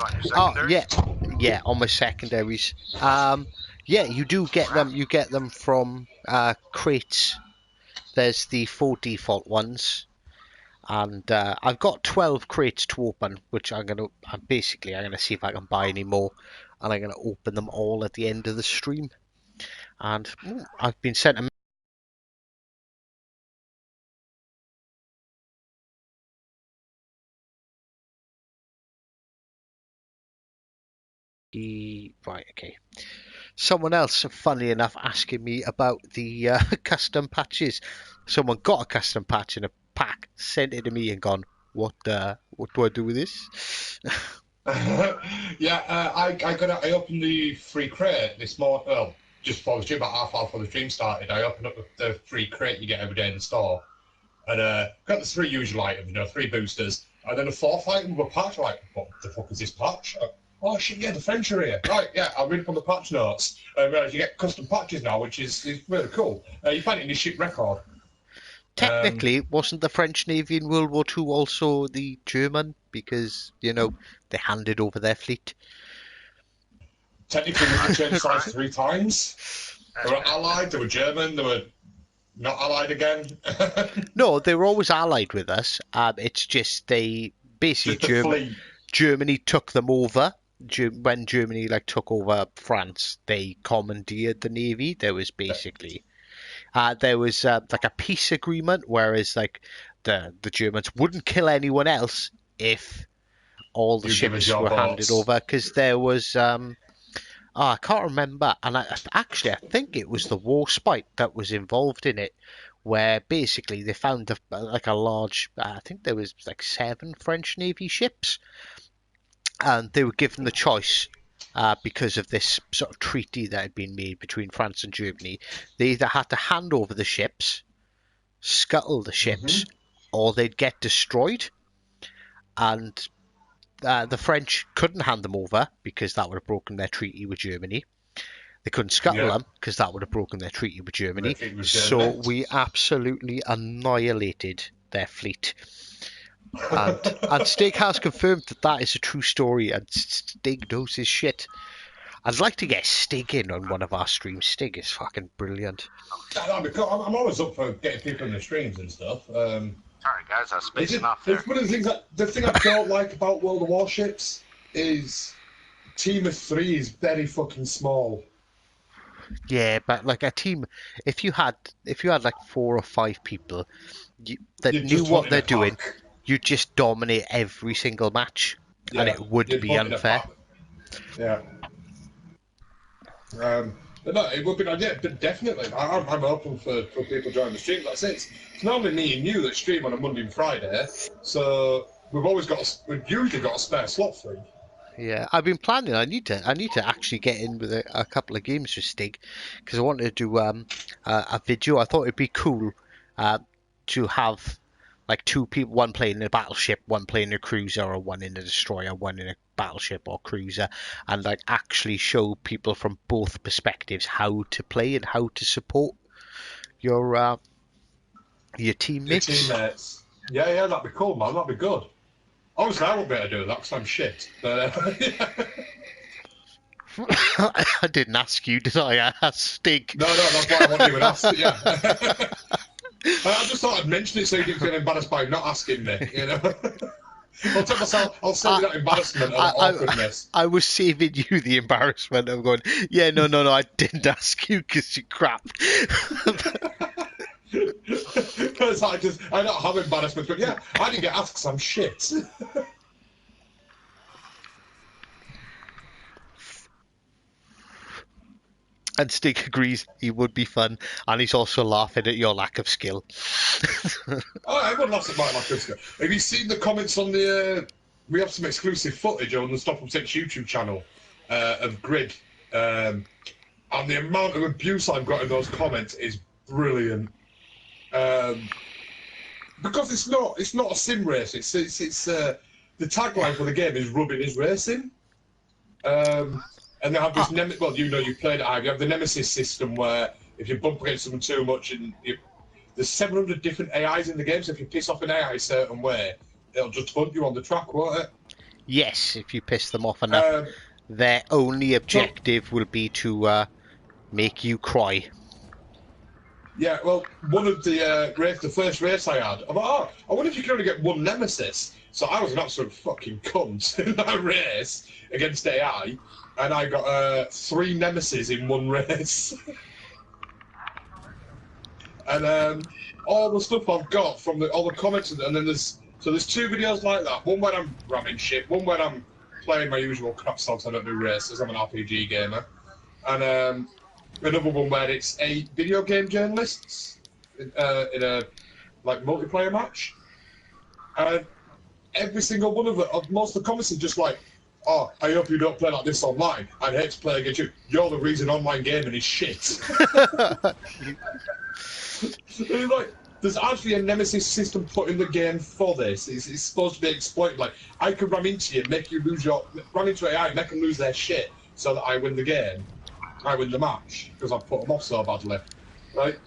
on your secondary? Oh, yeah, on my secondaries. Yeah, you do get them. You get them from crates. There's the 4 default ones, and I've got 12 crates to open, which I'm gonna see if I can buy any more, and I'm gonna open them all at the end of the stream. And I've been sent a right, okay. Someone else, funnily enough, asking me about the custom patches. Someone got a custom patch in a pack, sent it to me, and gone, "What do I do with this?" Yeah, I opened the free crate this morning. Well, just before the stream, about half hour before the stream started. I opened up the free crate you get every day in the store, and got the 3 usual items, 3 boosters, and then a 4th item with a patch. Like, what the fuck is this patch? Oh shit, yeah, the French are here. Right, yeah, I'll read up on the patch notes. And realize you get custom patches now, which is really cool. You find it in your ship record. Technically, wasn't the French Navy in World War II also the German? Because, they handed over their fleet. Technically, we changed sides 3 times. They were Allied, they were German, they were not Allied again. No, they were always allied with us. It's just they basically Germany took them over. When Germany took over France, they commandeered the navy. There was basically there was a peace agreement, whereas the Germans wouldn't kill anyone else if all the ships were handed over, because there was I can't remember, and I think it was the Warspite that was involved in it, where basically they found a large, I think there was 7 French Navy ships, and they were given the choice because of this sort of treaty that had been made between France and Germany. They either had to hand over the ships, scuttle the ships, or they'd get destroyed. And the French couldn't hand them over because that would have broken their treaty with Germany. They couldn't scuttle them because that would have broken their treaty with Germany. So we absolutely annihilated their fleet. And Stig has confirmed that is a true story, and Stig knows his shit. I'd like to get Stig in on one of our streams. Stig is fucking brilliant. That'd be cool. I'm always up for getting people in the streams and stuff. Sorry, guys, I was spacing off there. It's one of the things the thing I don't like about World of Warships is team of 3 is very fucking small. Yeah, but like a team, if you had like 4 or 5 people that knew what they're doing, you'd just dominate every single match, and it would be unfair. Yeah. But no, it would be an idea, but definitely, I'm open for people joining the stream. Like I say, it's normally me and you that stream on a Monday and Friday, so we've usually got a spare slot free. Yeah, I've been planning. I need to actually get in with a couple of games with Stig, because I wanted to do a video. I thought it'd be cool to have like 2 people, one playing in a battleship, one playing a cruiser, or one in a destroyer, one in a battleship or cruiser, and like actually show people from both perspectives how to play and how to support your teammates. Your teammates. Yeah, that'd be cool, man. That'd be good. Obviously, I won't be able to do that because I'm shit. But, I didn't ask you, did I? I asked Stig. No, that's why I wasn't even asked. Yeah. I just thought I'd mention it so you didn't feel embarrassed by not asking me, you know? I'll save that embarrassment and awkwardness. I was saving you the embarrassment of going, yeah, no, I didn't ask you because you're crap. Because I don't have embarrassment, but yeah, I didn't get asked because I'm shit. And Stig agrees he would be fun, and he's also laughing at your lack of skill. Oh, everyone laughs at my lack of skill. Have you seen the comments on the... we have some exclusive footage on the Stop 'Em Six YouTube channel of Grid. And the amount of abuse I've got in those comments is brilliant. Because it's not a sim race. It's the tagline for the game is "Rubbing is racing," and they have this you played it. You have the Nemesis system where if you bump against someone too much, and there's 700 different AIs in the game. So if you piss off an AI a certain way, it'll just hunt you on the track, won't it? Yes, if you piss them off enough, their only objective will be to make you cry. Yeah, well, one of the first race I had, I'm like, I wonder if you can only get one Nemesis. So I was an absolute fucking cunt in that race against AI, and I got 3 Nemesis in one race. And all the stuff I've got from all the comments, and then there's 2 videos like that. One where I'm ramming shit, one where I'm playing my usual crap songs. I don't do races, I'm an RPG gamer. And another one where it's a video game journalists in a like multiplayer match, and every single one of it, most of the comments are just like, "Oh, I hope you don't play like this online. I'd hate to play against you. You're the reason online gaming is shit." Like, there's actually a Nemesis system put in the game for this. It's supposed to be exploited. Like, I could ram into you, make you ram into AI, make them lose their shit, so that I win the game. I win the match because I've put them off so badly, right?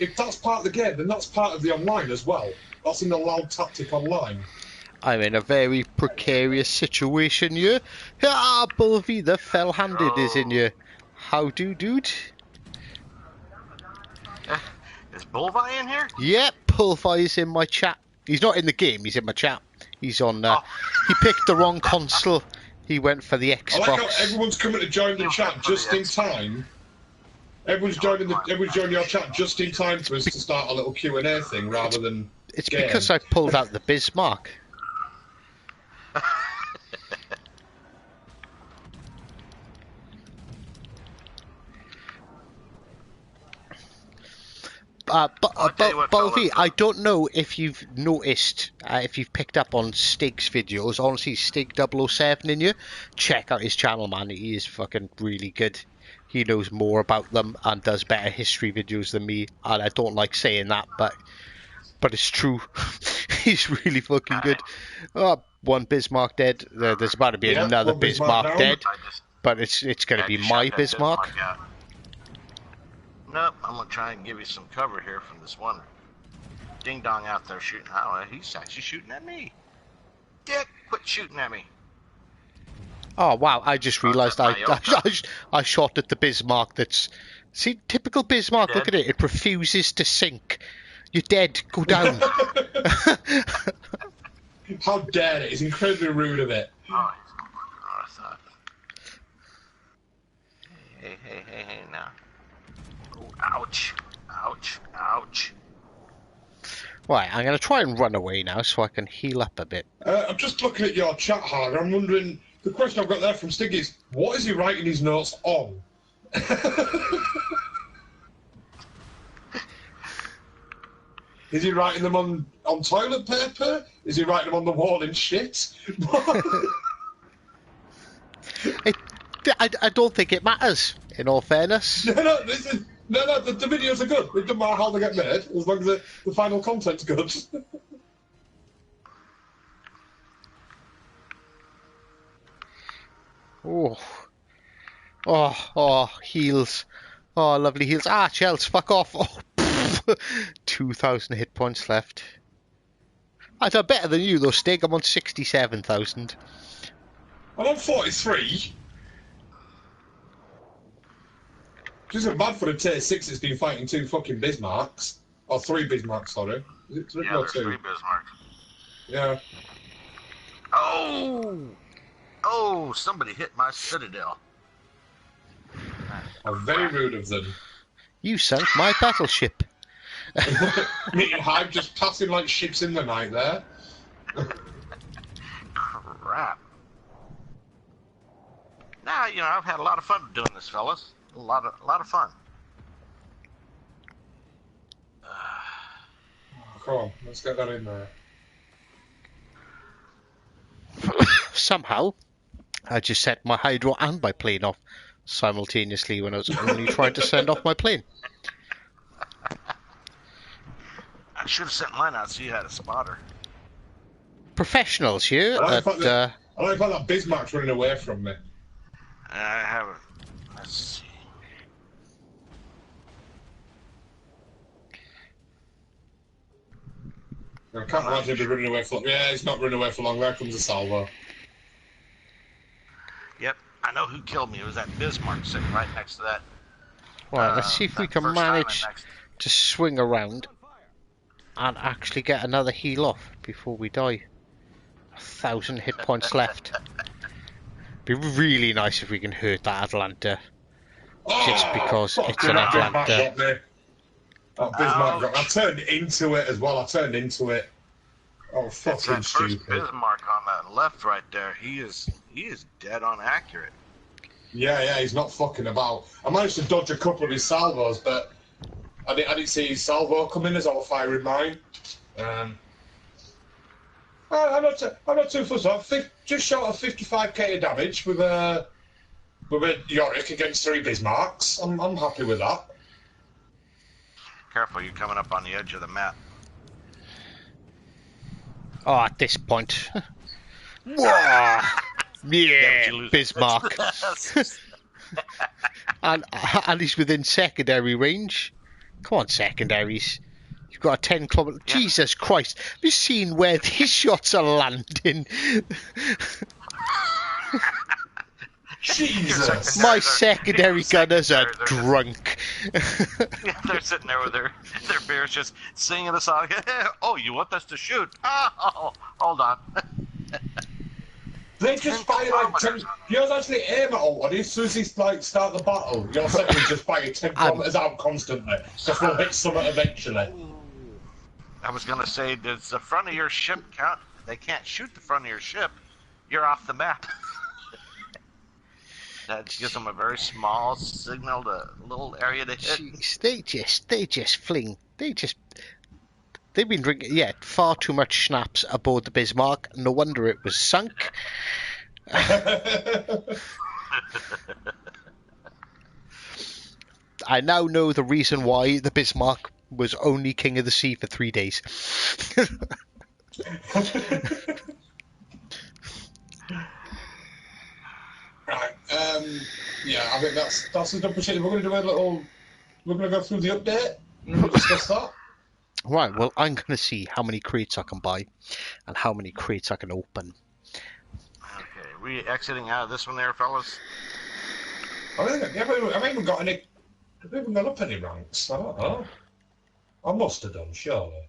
If that's part of the game, then that's part of the online as well. That's an allowed tactic online. I'm in a very precarious situation here. Ah, Bulvy the fell-handed is in here. How do, dude? Is Bulvi in here? Yep, Bulvy is in my chat. He's not in the game, he's in my chat. He's on, he picked the wrong console. He went for the Xbox. I like how everyone's coming to join the chat just in time. Everyone's joining your chat just in time for us to start a little Q&A thing rather than It's because I pulled out the Bismarck. Bulvy, I don't know if you've noticed, if you've picked up on Stig's videos. Honestly, Stig 007 in you. Check out his channel, man. He is fucking really good. He knows more about them and does better history videos than me. And I don't like saying that, but but it's true. He's really fucking good. Oh, one Bismarck dead. There's about to be Yeah, another one Bismarck Bismarck down. dead, I just, but it's going to I be just shot my that Bismarck. out. Nope, I'm gonna try and give you some cover here from this one ding dong out there shooting. Oh, he's actually shooting at me. Dick, quit shooting at me. Oh wow! I just realised that's I shot at the Bismarck. See, typical Bismarck. Look Dead. at it. It refuses to sink. You're dead. Go down. How dare it? It's incredibly rude of it. Oh, I thought. Hey, now. Oh, ouch. Ouch. Right, I'm going to try and run away now so I can heal up a bit. I'm just looking at your chat, Harder. I'm wondering, the question I've got there from Stig is, what is he writing his notes on? Is he writing them on toilet paper? Is he writing them on the wall in shit? I don't think it matters, in all fairness. No, the videos are good. It doesn't matter how they get made, as long as the final content's good. Oh, heals. Oh, lovely heals. Ah, Chels, fuck off. Oh, 2,000 hit points left. I done better than you though, Stig. I'm on 67,000. I'm on 43. Which isn't bad for a tier 6 that's been fighting 2 fucking Bismarcks. Or 3 Bismarcks, sorry. Is it 3 Yeah, or there's 2? 3 Bismarcks. Yeah. Oh, somebody hit my citadel. How very rude of them. You sunk my battleship. Me and Hive just passing like ships in the night there. Crap. Nah, I've had a lot of fun doing this, fellas. A lot of fun. Come on, let's get that in there. Somehow, I just set my hydro and my plane off simultaneously when I was only trying to send off my plane. I should have sent mine out so you had a spotter. Professionals here I at... like that Bismarck's running away from me. I haven't. Let's see. I can't imagine him running away for long. Yeah, he's not running away for long. There comes a salvo. Yep, I know who killed me. It was that Bismarck sitting right next to that. Well, let's see if we can manage to swing around and actually get another heal off before we die. 1,000 hit points left. Be really nice if we can hurt that Atlanta. Just because it's an Atlanta. That Bismarck got. I turned into it as well. Oh, It's fucking that first stupid. Bismarck on that left right there. He is dead on accurate. Yeah, he's not fucking about. I managed to dodge a couple of his salvos, but I didn't see his salvo come in as I was firing mine. I'm not too fussed off. Just shot of 55k of damage with a Yorick against 3 Bismarcks. I'm happy with that. Careful, you're coming up on the edge of the map. Oh, at this point. Whoa! Yeah, Bismarck. and he's within secondary range. Come on, secondaries. You've got a 10 kilometer. Yeah. Jesus Christ. Have you seen where these shots are landing? Jesus. My secondary gunners are drunk. Yeah, they're sitting there with their beers just singing a song. Oh, you want us to shoot? Oh, hold on. They just fire like 10. You don't actually aim at all. As soon as you start the battle, your second just fire 10 kilometers out constantly. Because we'll hit summit eventually. I was gonna say, does the front of your ship count? They can't shoot the front of your ship. You're off the map. That gives them a very small signal, a little area to hit. Jeez, they just fling. They've been drinking, far too much schnapps aboard the Bismarck. No wonder it was sunk. I now know the reason why the Bismarck was only king of the sea for 3 days. Right. Yeah, I think that's enough for shit. We're going to do a little. We're going to go through the update and we'll discuss that. Right, well, I'm going to see how many crates I can buy and how many crates I can open. Okay, we exiting out of this one there, fellas? I haven't even got any. I haven't even gone up any ranks. I don't know. I must have done, surely.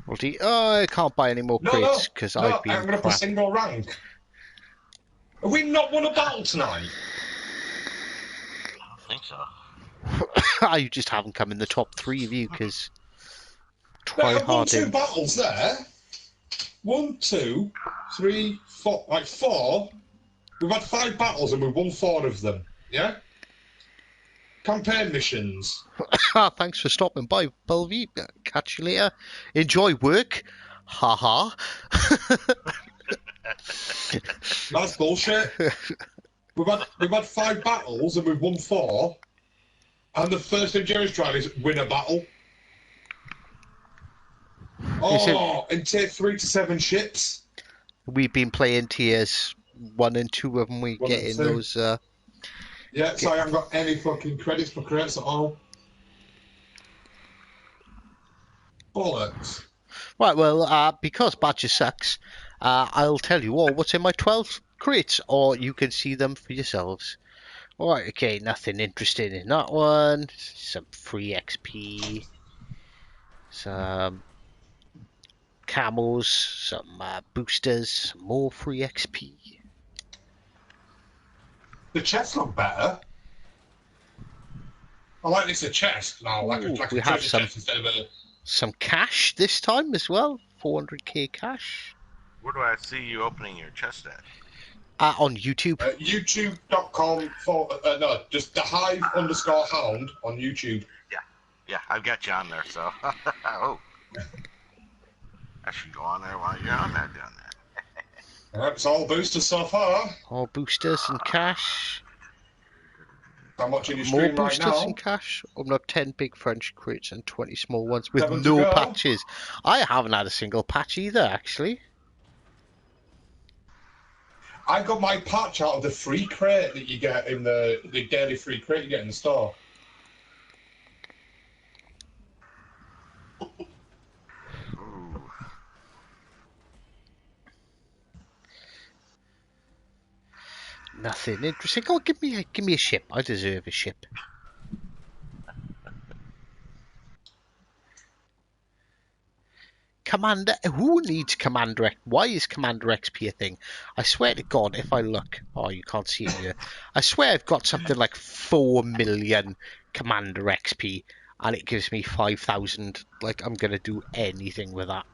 Well, I can't buy any more crates because I've been I'm going to put crap. single rank. Have we not won a battle tonight? I don't think so. I just haven't come in the top 3 of you because try I've won hard 2 in. battles there. 1, 2, 3, 4, like 4. We've had 5 battles and we've won 4 of them. Yeah? Campaign missions. Thanks for stopping by, Bellevue. Catch you later. Enjoy work. Ha ha. That's bullshit. We've had 5 battles and we've won 4. And the first thing Jerry's trying is win a battle. Oh, and take 3 to 7 ships. We've been playing tiers 1 and 2 of them. We 1 get and in 2. those. Yeah, so I haven't got any fucking credits for crates at all. Bollocks. Right, well, because Badger sucks, I'll tell you all what's in my 12 crates, or you can see them for yourselves. Alright, okay, nothing interesting in that one. Some free XP. Some camels, some boosters, some more free XP. The chests look better. I like this a chest now, like a Ooh, treasure we have chest instead of a. some cash this time as well. 400k cash. Where do I see you opening your chest at? On YouTube. YouTube.com no, just the hive_hound on YouTube. Yeah, I've got you on there, so. Oh. I should go on there while you're on there doing that. It's all boosters so far. All boosters and cash. I'm watching your More stream right boosters now. and cash. Open up 10 big French crates and 20 small ones with 7 to no go. patches. I haven't had a single patch either, actually. I got my patch out of the free crate that you get in the daily free crate you get in the store. Ooh. Nothing interesting. Oh, give me a ship. I deserve a ship. Commander, who needs Commander X? Why is Commander XP a thing? I swear to God, if I look, oh, you can't see it here. I swear I've got something like 4 million Commander XP, and it gives me 5,000. Like I'm gonna do anything with that.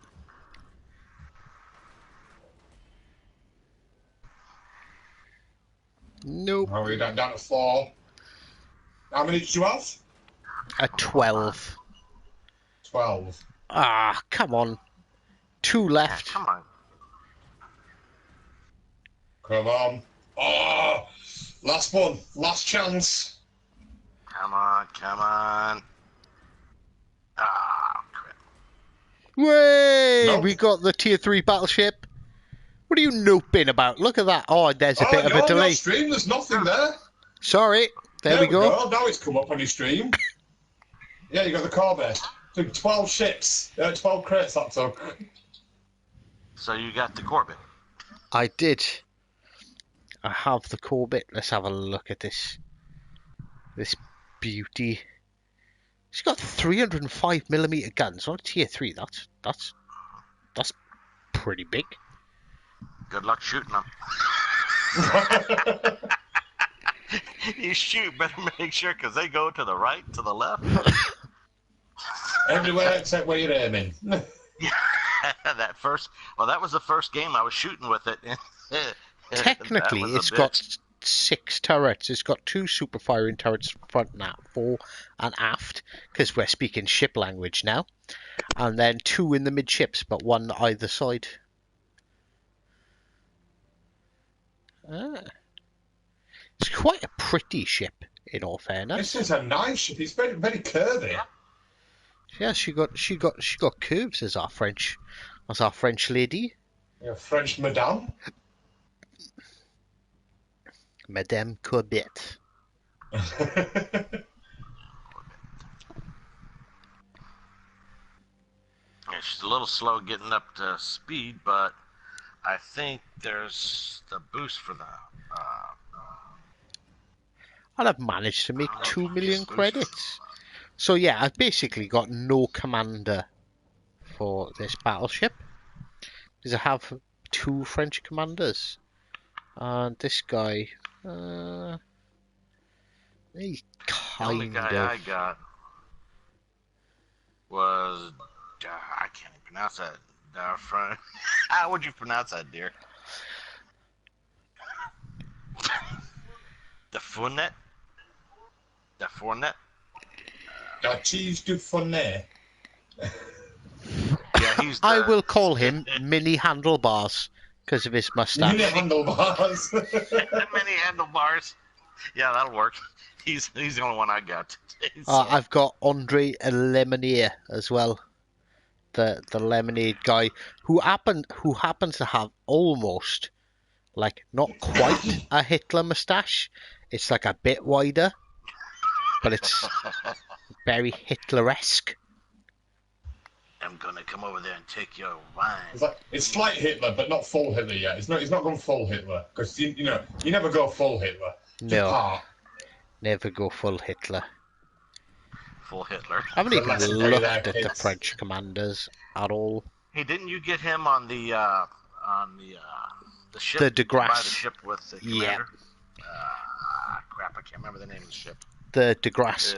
Nope. Oh, we're down to 4. How many did you have? A 12. 12. Ah, come on. 2 Yeah, left. come on. Come on. Oh, last one. Last chance. Come on, come on. Ah, crap. Way! Nope. We got the tier 3 battleship. What are you noping about? Look at that. Oh, there's a bit of a delay. Your stream, there's nothing there. Sorry. There we go. Now it's come up on your stream. Yeah, you got the Corvette. Took 12 ships. 12 crates that took. So you got the Corbett. I did. I have the Corbett. Let's have a look at this. This beauty. She's got 305mm guns on tier 3. That's pretty big. Good luck shooting them. You shoot, better make sure, because they go to the right, to the left. Everywhere except where you're aiming. That was the first game I was shooting with it. Technically, That was a it's bitch. got 6 turrets. It's got 2 super firing turrets front and fore and aft, because we're speaking ship language now. And then 2 in the midships, but 1 either side. It's quite a pretty ship, in all fairness. This is a nice ship. It's very, very curvy. Yeah, she got curves as our French lady, Yeah, French madame. Madame Corbett. Yeah, she's a little slow getting up to speed, but I think there's the boost for the. And I've managed to make I don't know 2 if you million get boosted. credits. So yeah, I've basically got no commander for this battleship because I have 2 French commanders, and this guy, he's The only kind guy I of. got was I can't even pronounce that. How would you pronounce that, dear? The Fournet? The Fournet? Cheese du Fonnet. Yeah, he's the I will call him Mini Handlebars because of his mustache. Mini handlebars. mini handlebars. Yeah, that'll work. He's the only one I got today. So. I've got Andre Lemonnier as well, the lemonade guy who happens to have almost, like, not quite a Hitler mustache. It's like a bit wider, but it's very Hitler-esque. I'm gonna come over there and take your wine. It's like Hitler, but not full Hitler yet. He's not gone full Hitler because you never go full Hitler. Just No. part. Never go full Hitler. Full Hitler. I haven't even Let's say looked that, at the kids. French commanders at all. Hey, didn't you get him on the ship? The de Grasse. Buy the ship with the Yeah. commander? Crap, I can't remember the name of the ship. The de Grasse.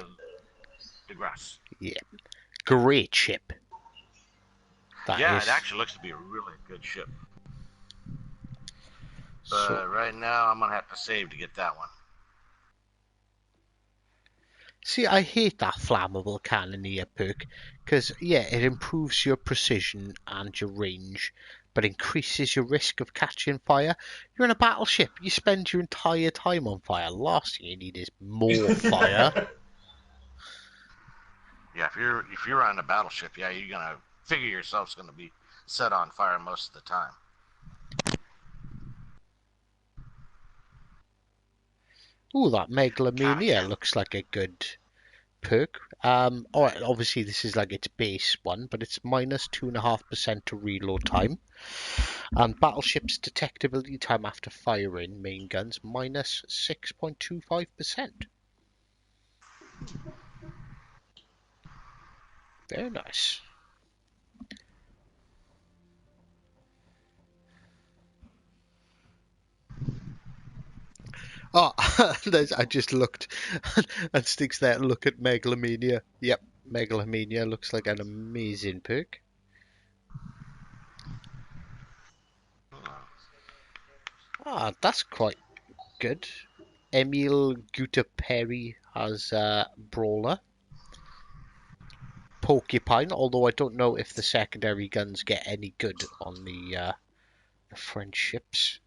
De Grasse. Yeah. Great ship. That Yeah, is. it actually looks to be a really good ship. But So- right now, I'm gonna have to save to get that one. See, I hate that flammable cannoneer perk, because, yeah, it improves your precision and your range, but increases your risk of catching fire. You're in a battleship, you spend your entire time on fire. Last thing you need is more fire. Yeah, if you're on a battleship, yeah, you're gonna figure yourself's gonna be set on fire most of the time. Ooh, that Megalomania Gotcha. looks like a good perk. Alright, obviously this is like its base one, but it's minus 2.5% to reload time. And battleship's detectability time after firing main guns, minus 6.25%. Very nice. Oh, I just looked and sticks there. Look at Megalomania. Yep, Megalomania looks like an amazing perk. Ah, that's quite good. Emile Guter-Perry has Brawler. Porcupine, although I don't know if the secondary guns get any good on the French ships.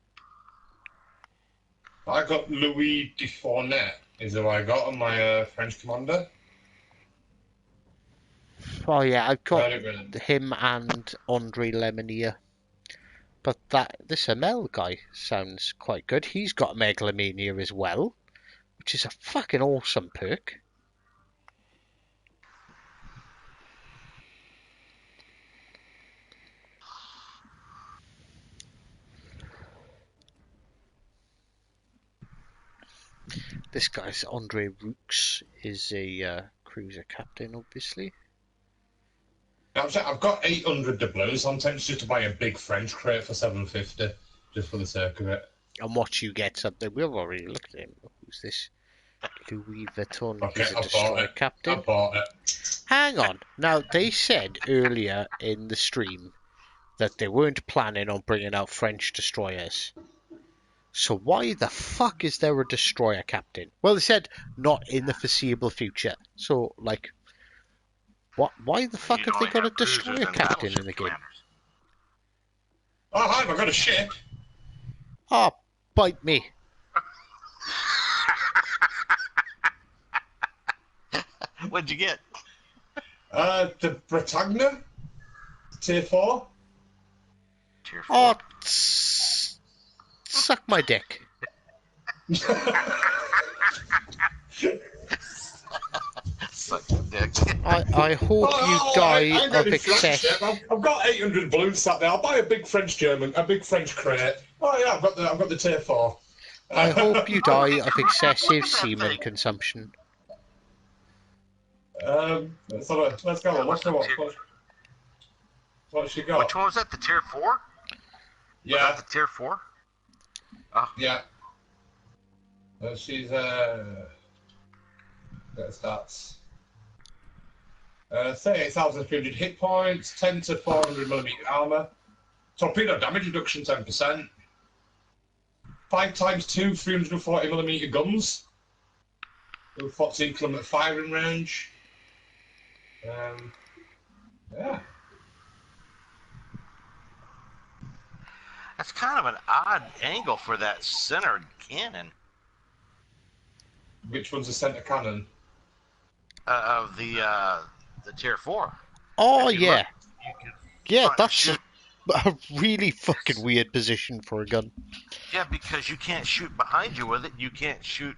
I got Louis de Fournet, is who I got on my French commander. Oh yeah, I've got I don't really- him and Andre Lemonnier. But this ML guy sounds quite good. He's got Megalomania as well, which is a fucking awesome perk. This guy's Andre Roux is a cruiser captain, obviously. I've got 800 doubloons. I'm tempted just to buy a big French crate for 750, just for the sake of it. And watch you get something. We've already looked at him. Who's this? Louis Vuitton. Okay, He's a I bought destroyer it. captain. I bought it. Hang on. Now, they said earlier in the stream that they weren't planning on bringing out French destroyers. So why the fuck is there a destroyer captain? Well, they said not in the foreseeable future. So, like, what? Why the fuck You'd have they only got a have cruisers destroyer and captain in battleship the game? commanders. Oh, hi, I've got a ship. Oh, bite me. What'd you get? The Britannia, tier 4. Tier 4. Oh, suck my dick. Suck the dick. I hope you die I of excess. I've got 800 balloons sat there. I'll buy a big French crate. Oh yeah, I've got the tier 4. I hope you die of excessive semen consumption. Let's go on. What's she got? Which one was that? The tier 4? Yeah. Was that the tier 4? Oh. Yeah. She's got stats. 38,300 hit points, 10 to 400mm armor, torpedo damage reduction 10%, 5 times 2 340mm guns, with 14 kilometer firing range. Yeah. That's kind of an odd angle for that center cannon Which one's the center cannon? of the tier 4. Oh, If you yeah. look, you can Yeah, try to that's shoot. a really fucking weird position for a gun. Yeah, because you can't shoot behind you with it. You can't shoot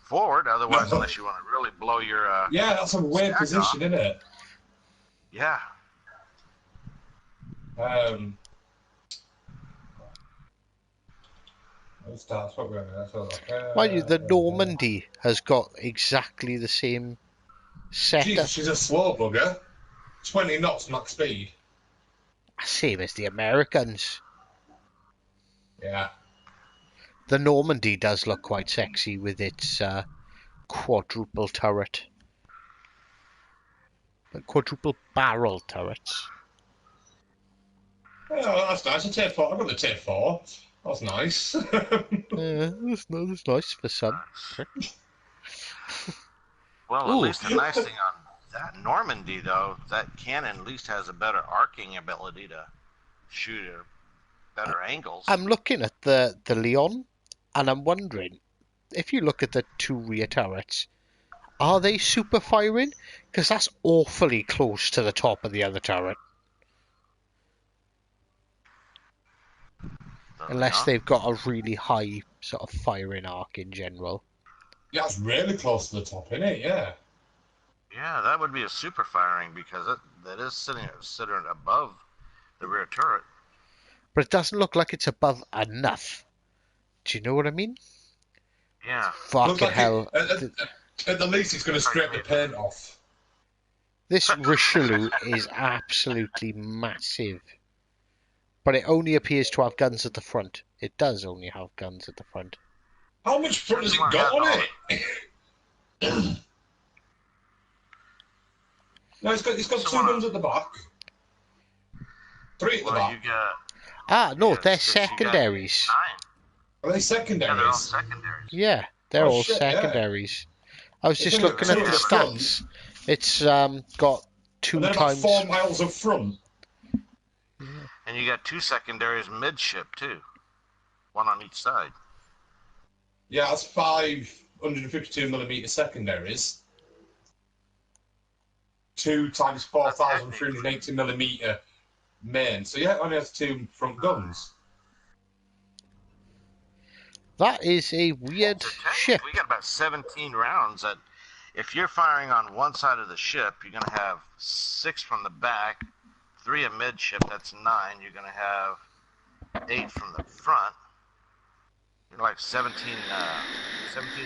forward, otherwise, unless you want to really blow your. Yeah, that's a weird stack position, off. isn't it? Yeah. Starts what we're gonna Mind you, the Normandy has got exactly the same setup. Jesus, she's a slow bugger. 20 knots max speed. Same as the Americans. Yeah. The Normandy does look quite sexy with its quadruple turret. Quadruple barrel turrets. Oh, that's nice. A tier 4. I've got the tier 4. That's nice. That's nice for some. Well, Ooh. at least the nice thing on that Normandy, though, that cannon at least has a better arcing ability to shoot at better angles. I'm looking at the Leon, and I'm wondering, if you look at the 2 rear turrets, are they super firing? Because that's awfully close to the top of the other turret. Unless they've got a really high sort of firing arc in general. Yeah, it's really close to the top, isn't it? Yeah. Yeah, that would be a super firing because that is sitting above the rear turret. But it doesn't look like it's above enough. Do you know what I mean? Yeah. Looks Fucking like hell. at the least, it's going to scrape the paint off. This Richelieu is absolutely massive. But it only appears to have guns at the front. It does only have guns at the front. How much front has it got on it? No, it's got 2 guns at the back. 3 at the back. You got. Ah, no, Yeah, they're so you got secondaries. 9. Are they secondaries? Yeah, they're all secondaries. Yeah, they're Oh, all shit, yeah. secondaries. I was just It's only looking at 2 the at the front. stats. It's got 2 And then about times. 4 miles up front. And you got 2 secondaries midship too, one on each side. Yeah, that's 552mm secondaries. 2 times 4,380mm main. So yeah, it only has 2 front guns. That is a weird So ship. we got about 17 rounds. That if you're firing on one side of the ship, you're going to have 6 from the back, 3 amidship. That's 9. You're going to have 8 from the front. You're like 17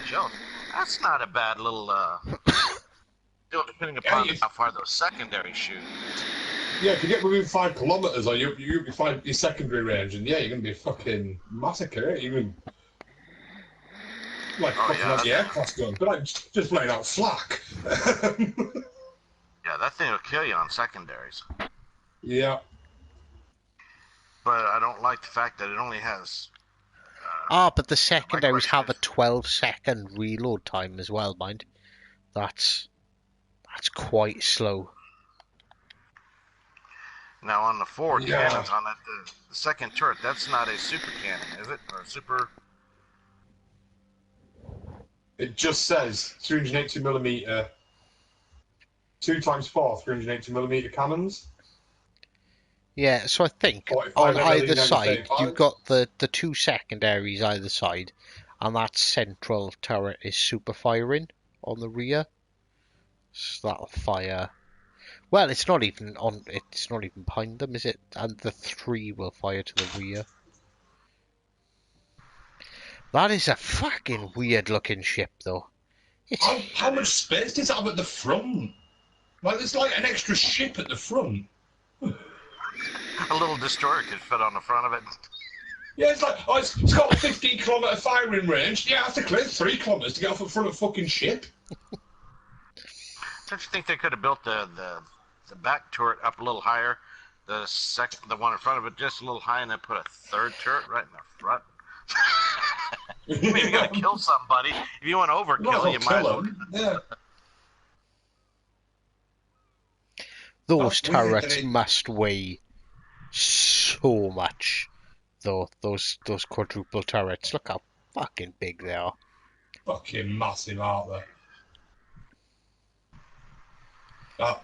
shells. That's not a bad little. Still, depending upon how far those secondaries shoot. Yeah, if you get within 5 kilometers, or you find your secondary range, and yeah, you're gonna be a fucking massacre. Even like fucking like the aircraft gun, but I'm just laying out flak. Yeah, that thing will kill you on secondaries. Yeah. But I don't like the fact that it only has. But the secondaries have a 12-second reload time as well, mind. That's quite slow. Now on the forward Yeah. cannons, on that the second turret, that's not a super cannon, is it? Or a super? It just says 380mm 2x4 380mm cannons. Yeah, so I think 45 on mm either negative side 35. you've got the two secondaries either side, and that central turret is super firing on the rear. So that'll fire. Well, it's not even on. It's not even behind them, is it? And the three will fire to the rear. That is a fucking weird looking ship, though. It's How much space does it have at the front? Like, there's like an extra ship at the front. A little destroyer could fit on the front of it. Yeah, it's like, oh, it's got a 15-kilometre firing range. Yeah, I have to clear 3 kilometres to get off the front of a fucking ship. Don't you think they could have built the back turret up a little higher, the one in front of it just a little high, and then put a third turret right in the front? I mean, you gotta kill somebody. If you want to overkill, you might as well. Yeah. those That's weird, turrets isn't it? must weigh so much, though. Those quadruple turrets. Look how fucking big they are. Fucking massive, aren't they?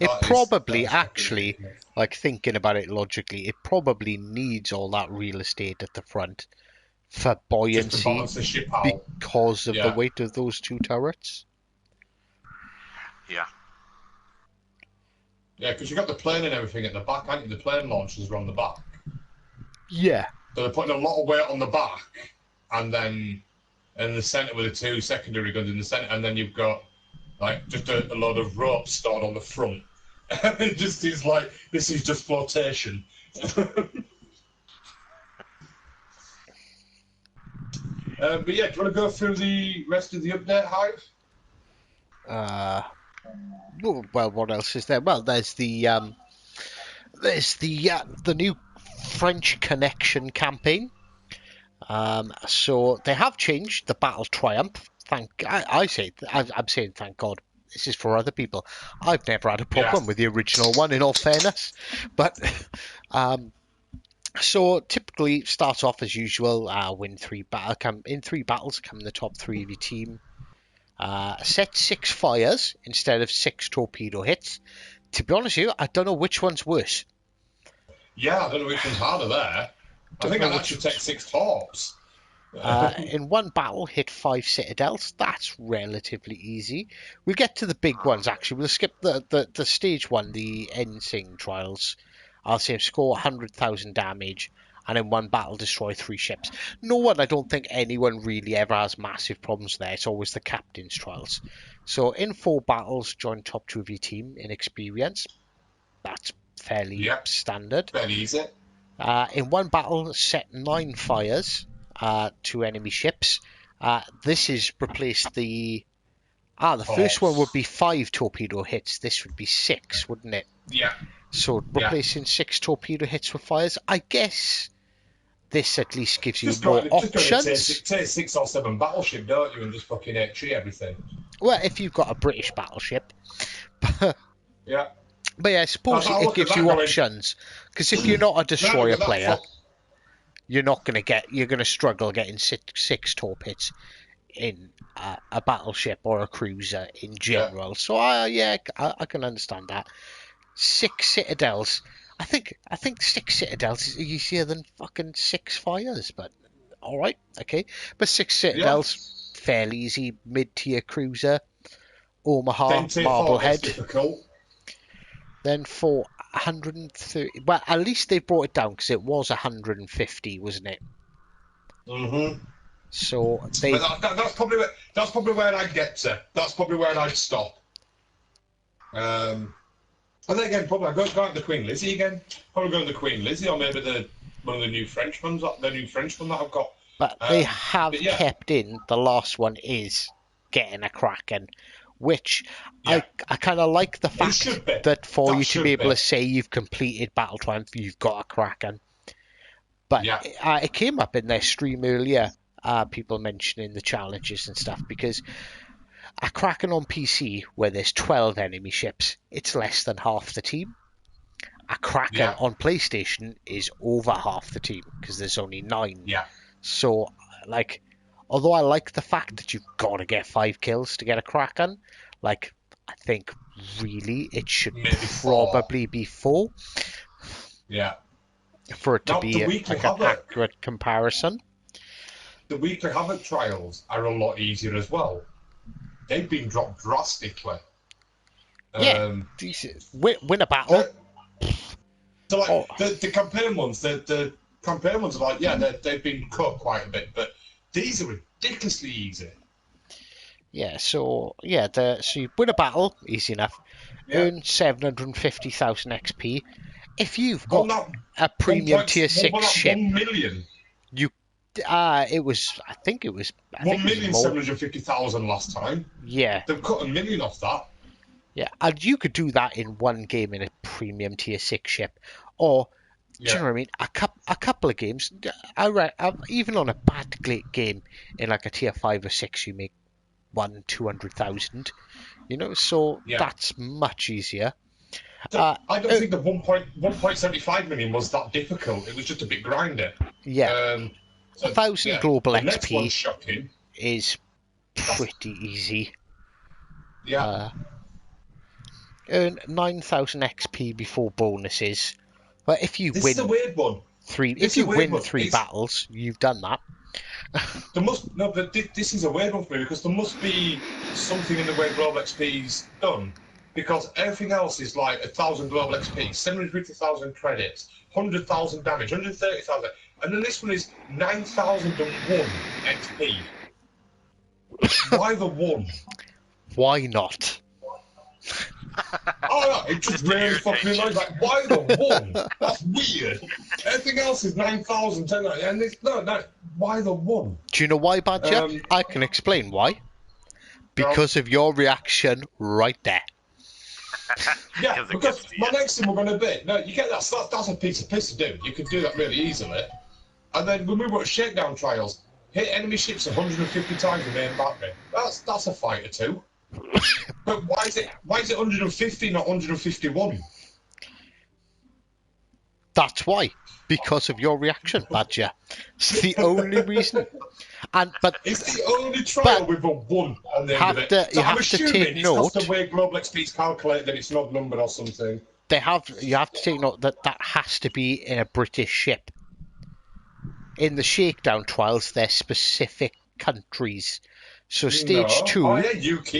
It probably that is actually, ridiculous. like thinking about it logically, it probably needs all that real estate at the front for Just to buoyancy balance the ship out. because of the Yeah. weight of those two turrets. Yeah. Yeah, because you've got the plane and everything at the back, haven't you? The plane launchers are on the back. Yeah. So they're putting a lot of weight on the back, and then in the centre with the two secondary guns in the centre, and then you've got like just a load of ropes stored on the front. And it just is like, this is just flotation. But yeah, do you want to go through the rest of the update, Hive? Well, what else is there? Well, there's the new French Connection campaign. So they have changed the Battle Triumph. I'm saying thank God. This is for other people. I've never had a problem with the original one, in all fairness. But so typically it starts off as usual. Win 3 in 3 battles, come in the top 3 of your team. Set 6 fires instead of 6 torpedo hits. To be honest with you, I don't know which one's worse. Yeah, I don't know which one's harder there. I think I'd actually take 6 torps. In one battle, hit 5 citadels. That's relatively easy. We'll get to the big ones, actually. We'll skip the stage 1, the Ensing trials. I'll say score 100,000 damage, and in one battle, destroy 3 ships. No one, I don't think anyone really ever has massive problems there. It's always the captain's trials. So in 4 battles, join top 2 of your team in experience. That's fairly standard. Very easy. In one battle, set 9 fires to enemy ships. This is replaced the first one would be 5 torpedo hits. This would be 6, wouldn't it? Yeah. So replacing 6 torpedo hits with fires. I guess this at least gives you more options. Just take 6 or 7 battleship, don't you, and just fucking HE everything. Well, if you've got a British battleship. Yeah. But yeah, I suppose it gives you options. Because if you're not a destroyer player, you're going to struggle getting 6 torpedoes in a battleship or a cruiser in general. Yeah. So I can understand that. 6 citadels. I think 6 citadels is easier than fucking 6 fires, but all right, okay. But 6 citadels, fairly easy. Mid-tier cruiser, Omaha, Marblehead. Then for 130, well, at least they brought it down because it was 150, wasn't it? Mm-hmm. So they. That's probably where I'd get to. That's probably where I'd stop. And then again, probably I'd go to the Queen Lizzie again. Probably go to the Queen Lizzie, or maybe one of the new French ones. The new French one that I've got. But they have kept in the last one is getting a Kraken. Which I kind of like the fact that for you to be able to say you've completed Battle Triumph, you've got a Kraken. But it came up in their stream earlier, people mentioning the challenges and stuff, because a Kraken on PC, where there's 12 enemy ships, it's less than half the team. A Kraken on PlayStation is over half the team, because there's only 9. Yeah. So, like... Although I like the fact that you've got to get 5 kills to get a Kraken, like, I think really. It should Maybe 4. probably be 4 Yeah. for it to Now, be the weekly like an Havoc, accurate comparison. the weekly Havoc trials are a lot easier as well. They've been dropped drastically. Yeah, win a battle. So like Oh. the campaign ones, the campaign ones are like, yeah, they've been cut quite a bit, but these are ridiculously easy. Yeah, so so you win a battle, easy enough. Yeah. Earn 750,000 XP. If you've Well, got not a premium tier well, 6 not ship, 1 million. you I think it was more. 1,750,000 last time. Yeah, They've cut 1 million off that. yeah, and you could do that in one game in a premium tier 6 ship, or do you know Yeah. what I mean? A couple of games, even on a bad game in like a tier 5 or 6, you make 200,000. You know, so Yeah. that's much easier. I don't think the 1.75 million was that difficult. It was just a bit grinder. Yeah, So, 1,000 global the next one's XP shocking. is pretty easy. Yeah. Earn 9,000 XP before bonuses. But if you This win is a weird one. if you win 3 battles, you've done that. There must no, but this is a weird one for me because there must be something in the way global XP's done, because everything else is like 1,000 global XP, 750,000 credits, 100,000 damage, 130,000, and then this one is 9,001 XP. Why the 1? Why not? Oh no, it just really fucking annoys. Like, why the 1? That's weird. Everything else is 9,000, 10,000, and it's no. Why the 1? Do you know why, Badger? I can explain why. Because of your reaction right there. Yeah, because my next thing we're going to be, no, you get that, so that's a piece of piss to do. You can do that really easily. And then when we were at shakedown trials, hit enemy ships 150 times with main battery. That's a fight or two. But why is it 150, not 151? That's why. Because of your reaction, Badger. It's the only reason. But it's the only trial with a 1 on the end of it. You have to take note. It's the way global XP's calculated that it's not numbered or something. You have to take note that has to be in a British ship. In the shakedown trials, they're specific countries. So stage 2. Oh yeah, UK.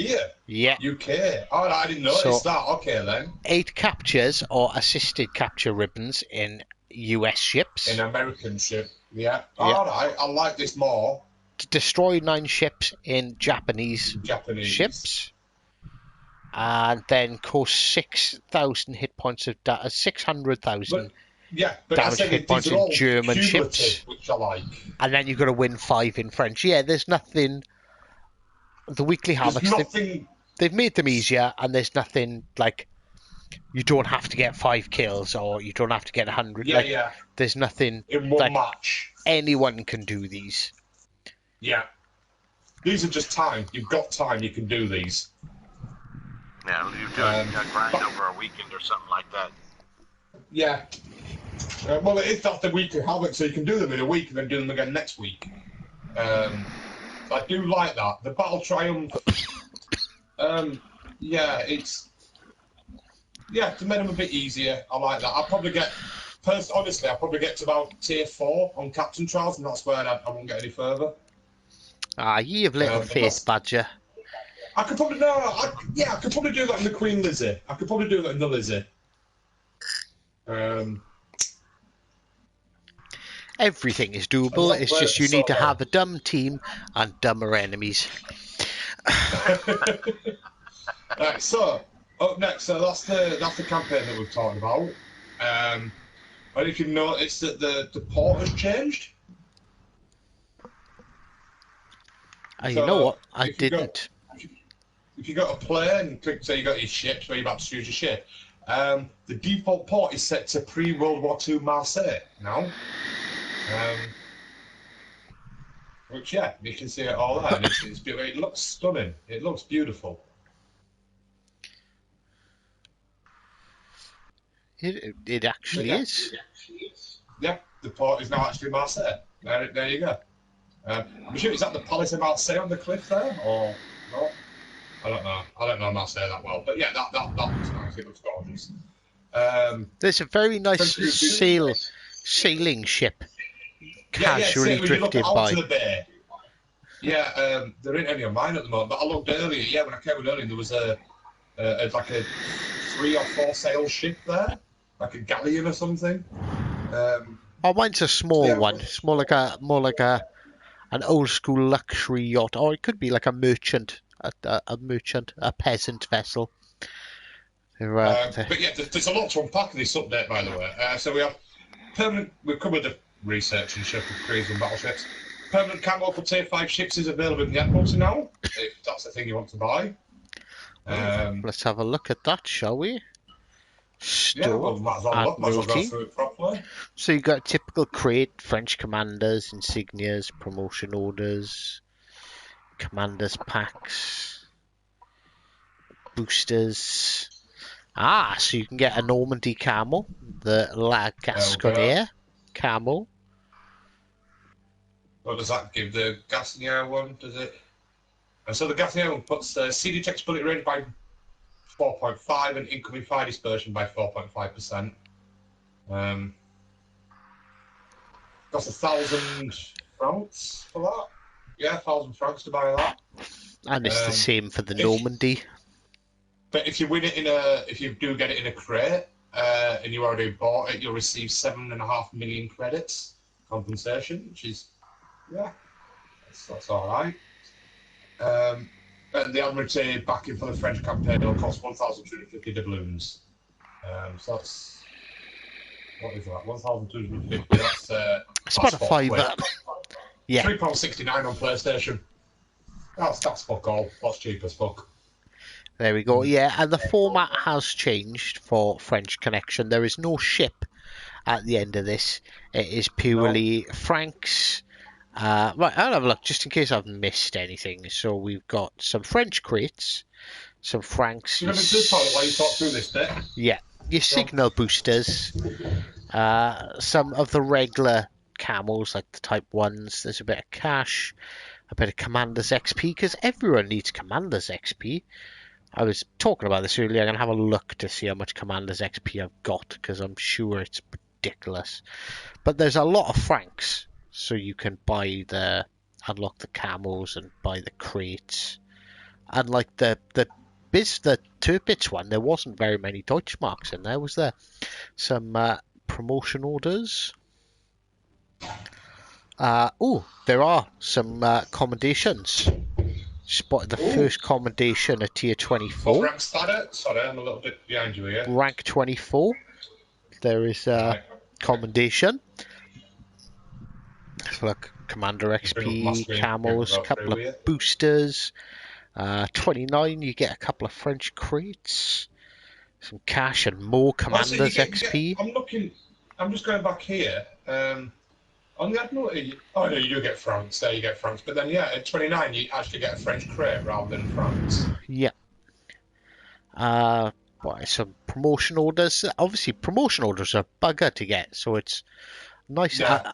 Yeah. UK. Oh, I didn't notice that. Okay then. 8 captures or assisted capture ribbons in US ships. In American ship. Yeah. Alright, I like this more. Destroy 9 ships in Japanese ships. And then cost 6,000 hit points of 600,000 damage hit points in German ships. Which I like. And then you've got to win 5 in French. Yeah, there's nothing. The weekly Havocs, they've made them easier, and there's nothing like you don't have to get 5 kills or you don't have to get 100. Yeah. There's nothing in one match. Anyone can do these. Yeah. These are just time. You've got time. You can do these. Yeah, you do a grind over a weekend or something like that. Yeah. Well, it is after weekly Havoc, so you can do them in a week and then do them again next week. I do like that. The Battle Triumph. To make them a bit easier. I like that. I'll probably get to about tier 4 on Captain Trials, and that's where I won't get any further. Ye have little faith, Badger. I could probably do that in the Queen Lizzie. I could probably do that in the Lizzie. Everything is doable. It's just you need to have a dumb team and dumber enemies. Right, so up next, that's the campaign that we've talked about. And if you notice that the port has changed. You know what? I didn't. If you got a plane and click, say you got your ships where you're about to choose your ship, the default port is set to pre-World War II Marseille now. Which, yeah, you can see it all there, and it's beautiful. It looks stunning. It looks beautiful. It actually is. Yeah, the port is now actually Marseille. There you go. I'm sure, is that the Palace of Marseille on the cliff there, or not? I don't know. I don't know how to say that well, but yeah, that looks nice. It looks gorgeous. There's a very nice French cruiser. sailing ship Yeah. casually When you look drifting out to by. the bay, yeah, there ain't any of mine at the moment. But I looked earlier. Yeah, when I came in earlier, there was like a 3 or 4 sail ship there, like a galleon or something. Oh, mine's a small Yeah. one. It's more like an old school luxury yacht, or it could be like a merchant, a peasant vessel. But yeah, there's a lot to unpack in this update, by the way. So we have permanent. We've covered the research and ship of cruise and battleships. Permanent camo for Tier 5 ships is available in the Admiralty now, if that's the thing you want to buy. Let's have a look at that, shall we? Yeah, well, Store might as well go Admiralty. through it properly. So you got typical crate, French commanders, insignias, promotion orders, commanders packs, boosters. So you can get a Normandy camel, the La Gasconniere camel. What does that give? The Gasnier one, does it? And so the Gasnier one puts CD text bullet range by 4.5 and incoming fire dispersion by 4.5%. Cost 1,000 francs for that. Yeah, 1,000 francs to buy that. And it's the same for the Normandy. But if you win it if you do get it in a crate, and you already bought it, you'll receive 7.5 million credits compensation, which is, yeah, that's all right. And the Admiralty backing for the French campaign will cost 1,250 doubloons. So that's, what is that? 1,250. That's It's about a £5. Yeah. £3.69 on PlayStation. That's fuck all. That's cheap as fuck. There we go. Yeah, and the format has changed for French Connection. There is no ship at the end of this. It is purely francs. Right, I'll have a look just in case I've missed anything. So we've got some French crates, some francs. You remember to the toilet while you talk through this bit? Yeah, your signal boosters, some of the regular camels like the Type 1s. There's a bit of cash, a bit of Commander's XP, because everyone needs Commander's XP. I was talking about this earlier. I'm going to have a look to see how much Commander's XP I've got, because I'm sure it's ridiculous. But there's a lot of francs, so you can unlock the camels and buy the crates. And like the Tirpitz one, there wasn't very many Deutschmarks in there, was there? Some promotion orders. There are some commendations. Spotted the first commendation at tier 24. What rank's that at? Sorry, I'm a little bit behind you here. Rank 24. There is a commendation. So look, Commander XP, camels, a couple of boosters. 29, you get a couple of French crates. Some cash and more Commander's XP. I'm just going back here. On the Admiralty, no, you do get francs. There you get francs. But then, yeah, at 29, you actually get a French crate rather than francs. Yeah. Some promotion orders. Obviously, promotion orders are bugger to get, so it's nice. Yeah.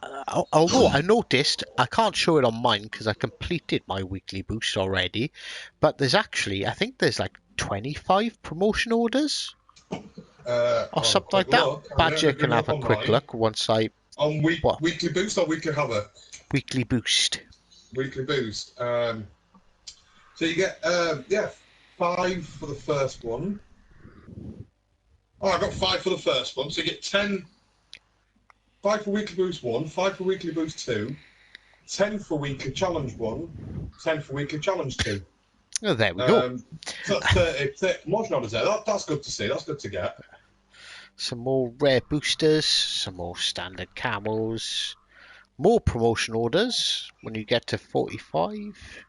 Although I noticed, I can't show it on mine because I completed my weekly boost already, but there's actually, I think there's like 25 promotion orders or something like that. Badger can have a quick look once I... On weekly boost or weekly hover? Weekly boost. Weekly boost. So you get 5 for the first one. Oh, I got 5 for the first one. So you get 10. 5 for weekly boost 1, 5 for weekly boost 2, 10 for weekly challenge 1, 10 for weekly challenge 2. Oh, there we go. So that's 30 promotion orders there. That's good to see. That's good to get. Some more rare boosters, some more standard camels, more promotion orders when you get to 45.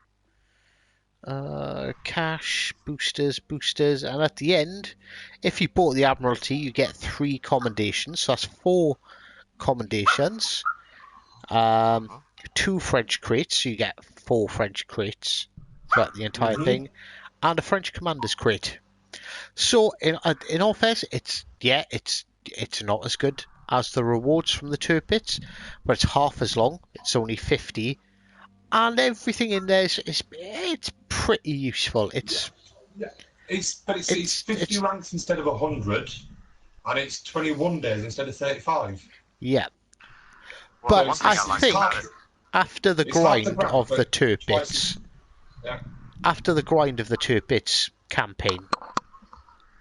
Cash, boosters, and at the end, if you bought the Admiralty, you get 3 commendations, so that's 4 commendations. 2 French crates, so you get 4 French crates throughout the entire thing, and a French commander's crate. So in all fairness, it's not as good as the rewards from the Tirpitz, but it's half as long. It's only 50, and everything in there it's pretty useful. It's Yeah, it's 50 ranks instead of 100, and it's 21 days instead of 35. Yeah. Well, But one thing I I like think about it, after the It's half the grind graph, of the but Turpits, twice yeah, after the grind of the Turpits campaign,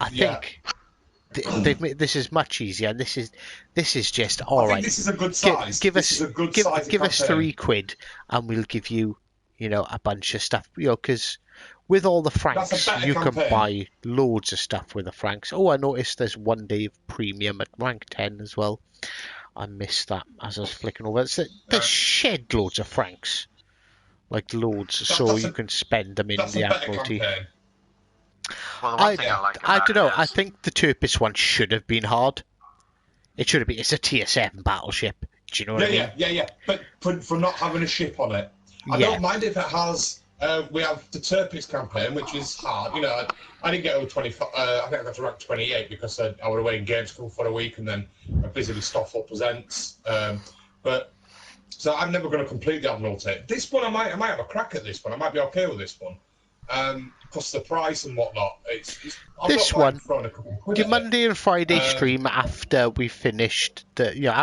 I yeah. think they've made this is much easier. And this is just all I think right. this is a good Give, size. give This us is a good give size give us campaign. £3, and we'll give you a bunch of stuff. Because with all the That's a franks, better you can campaign. buy loads of stuff with the franks. Oh, I noticed there's 1 day of premium at rank 10 as well. I missed that as I was flicking over. There's shed loads of franks, like loads, so you can spend them in That's a the better Admiralty. campaign. well, the one thing I like I about don't know. it I is, think the Turpis one should have been hard. It should have been. It's a tier 7 battleship. Do you know what I mean? Yeah. But for not having a ship on it, I Yeah. don't mind if it has. We have the Turpis campaign, which is hard. I didn't get over 25. I think I got to rank 28 because I was away in game school for a week and then I busy with Stoffel Presents. But so I'm never going to complete the Admiralty. This one, I might have a crack at this one. I might be okay with this one. Plus the price and whatnot. I'm This not one, throwing a couple of quid the at it. Monday and Friday stream after we finished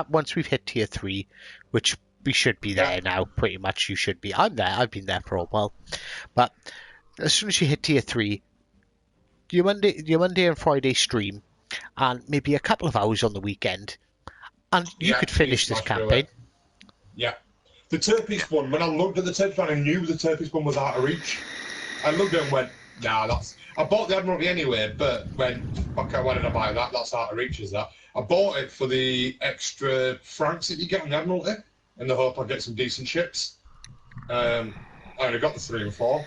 once we've hit tier 3, which we should be there now. Pretty much, you should be. I'm there. I've been there for a while, but as soon as you hit tier 3, your Monday and Friday stream, and maybe a couple of hours on the weekend, and you could finish this smash through campaign. it. Yeah. The Turpis one, when I looked at the Turpis one, I knew the Turpis one was out of reach. I looked at it and went, nah, that's... I bought the Admiralty anyway, but okay, why did I buy that? That's out of reach, is that? I bought it for the extra francs that you get on the Admiralty, in the hope I get some decent ships. I only got the 3 and 4.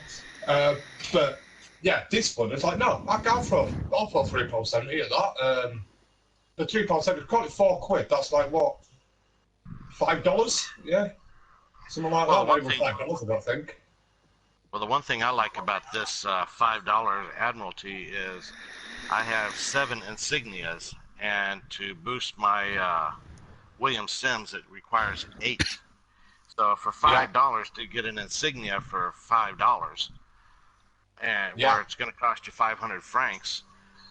But, yeah, this one, it's like, no, I'll throw £3.70 at that. The £3.70, call it £4. That's like, what, $5? Yeah? Something like Well, that. Not even $5, I don't think. well, the one thing I like about this $5 Admiralty is I have 7 insignias, and to boost my William Sims, it requires 8. So for $5 to get an insignia for $5, and where it's going to cost you 500 francs,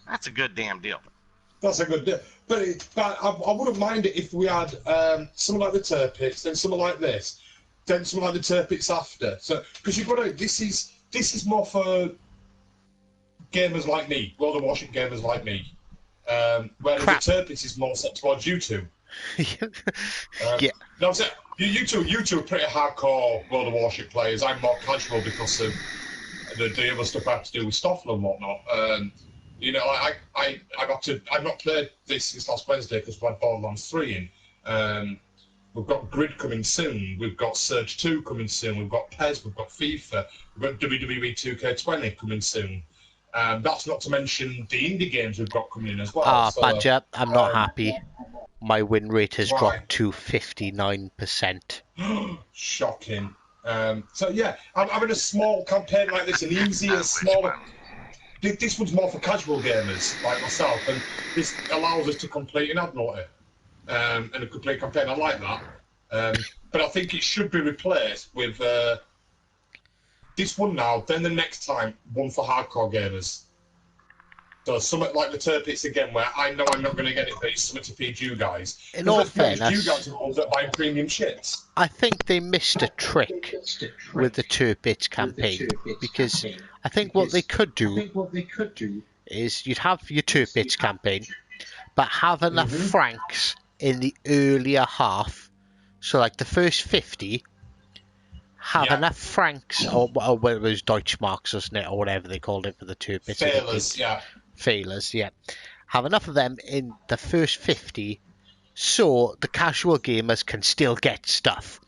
that's a good damn deal. That's a good deal. But I wouldn't mind it if we had something like the Turpits, then something like this, then something like the Turpits after. So because you've got to, this is more for gamers like me, World of Warship gamers like me. Whereas the Turpits is more set towards you two. Yeah. No, you two are pretty hardcore World of Warship players. I'm more casual because of the other stuff I have to do with Stoffel and whatnot. I've not played this since last Wednesday because we had Borderlands 3 in. We've got Grid coming soon. We've got Surge 2 coming soon. We've got PES. We've got FIFA. We've got WWE 2K20 coming soon. That's not to mention the indie games we've got coming in as well. Badger, I'm not happy. My win rate has why? dropped to 59%. Shocking. So yeah, I'm having a small campaign like this, an easier, smaller. This one's more for casual gamers like myself, and this allows us to complete an Admiralty and a complete campaign. I like that, but I think it should be replaced with this one now. Then the next time, one for hardcore gamers. So something like the Turpits again, where I know I'm not going to get it, but it's something to feed you guys. In all fairness, you guys are always buying premium ships. I think they missed a trick with the Turpits campaign, because I think what they could do is you'd have your Turpits campaign, but have enough francs in the earlier half, so like the first 50, have enough francs, or whether it was Deutschmarks, wasn't it, or whatever they called it for the Turpits. Failers, yeah. Have enough of them in the first 50 so the casual gamers can still get stuff.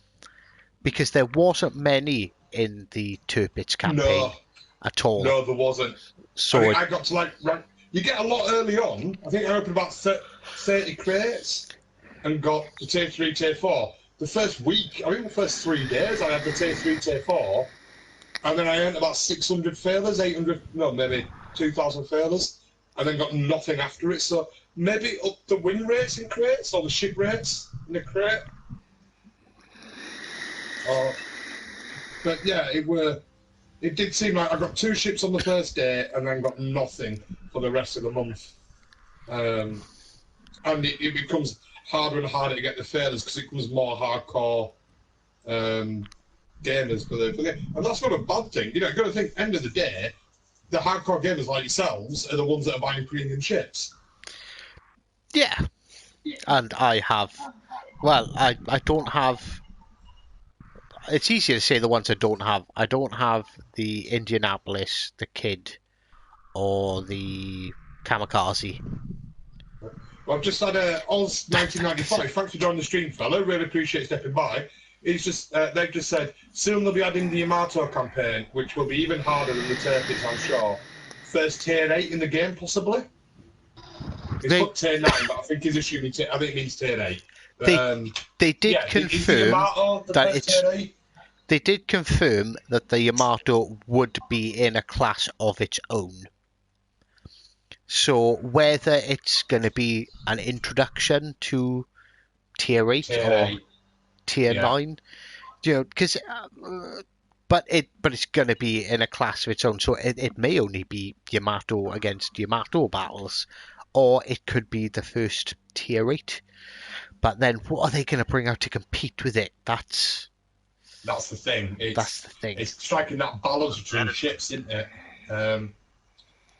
Because there wasn't many in the Turpits campaign at all. No, there wasn't. So I got to you get a lot early on. I think I opened about 30 crates and got the tier 3, tier 4. The first week, the first 3 days, I had the tier 3, tier 4. And then I earned about 600 failures, 2,000 failures. And then got nothing after it. So maybe up the win rates in crates or the ship rates in the crate. But yeah, it were. it did seem like I got 2 ships on the first day and then got nothing for the rest of the month. And it becomes harder and harder to get the failures because it becomes more hardcore gamers for the game. And that's not a bad thing. You know, you've got to think, end of the day, the hardcore gamers like yourselves are the ones that are buying premium ships. Yeah. And I have, well, I don't have, it's easier to say the ones I don't have. I don't have the Indianapolis, the Kid, or the Kamikaze. Well, I've just had Oz 1995. Thanks for joining the stream, fella. Really appreciate stepping by. It's just they've just said soon they'll be adding the Yamato campaign, which will be even harder than the Turkish, I'm sure. First tier 8 in the game, possibly. It's put tier 9, but I think he's assuming I think it means tier 8. They did confirm that it's. They did confirm that the Yamato would be in a class of its own. So whether it's going to be an introduction to tier 8 or tier 9, you know, because but it's going to be in a class of its own. So it may only be Yamato against Yamato battles, or it could be the first tier 8. But then what are they going to bring out to compete with it? That's the thing. That's the thing. It's striking that balance between ships, isn't it?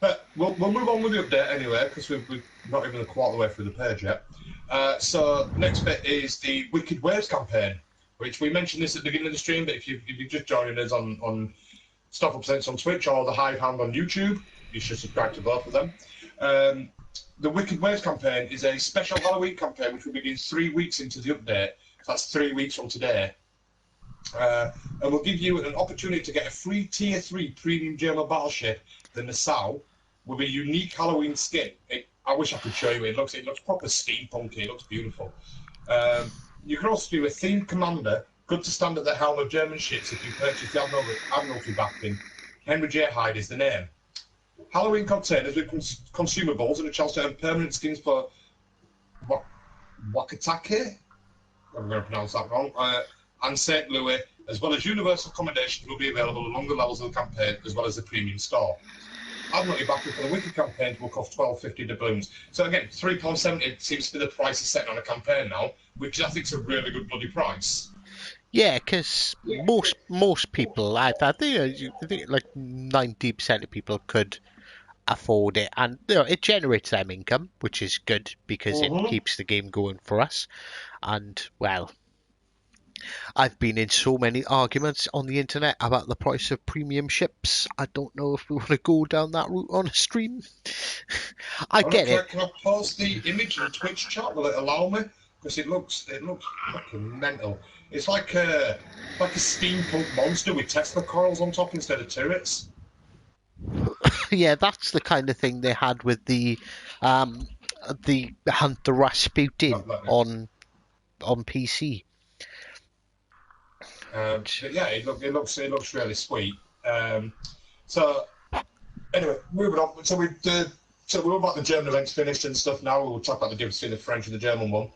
But we'll move on with the update anyway, because we're not even a quarter of the way through the page yet. So next bit is the Wicked Waves campaign, which we mentioned this at the beginning of the stream, but if you're just joining us on Stuff Upsets on Twitch or the Hive Hand on YouTube, you should subscribe to both of them. The Wicked Waves campaign is a special Halloween campaign which will begin 3 weeks into the update. So that's 3 weeks from today. And we'll give you an opportunity to get a free Tier 3 premium German battleship, the Nassau, with a unique Halloween skin. I wish I could show you it. It looks proper steampunky. It looks beautiful. You can also do a themed commander, good to stand at the helm of German ships if you purchase the Admiralty backing. Henry J. Hyde is the name. Halloween containers with consumables and a chance to earn permanent skins for Wakatake, I'm going to pronounce that wrong, and St. Louis, as well as universal accommodation will be available along the levels of the campaign, as well as the premium store. Admiralty backing for the Wicked campaign will cost $12.50 doubloons. So again, £3.70 seems to be the price set on a campaign now, which I think is a really good bloody price. Yeah, because most people, I think like 90% of people could afford it, and you know, it generates them income, which is good because it keeps the game going for us. And well, I've been in so many arguments on the internet about the price of premium ships. I don't know if we want to go down that route on a stream. I get it. Can I post the image in the Twitch chat? Will it allow me? Because it looks fucking mental. It's like a steampunk monster with Tesla coils on top instead of turrets. Yeah, that's the kind of thing they had with the Hunt the Rasputin on PC. But yeah, it looks really sweet. So anyway, moving on. So we're about the German events finished and stuff. Now we'll talk about the difference between the French and the German one.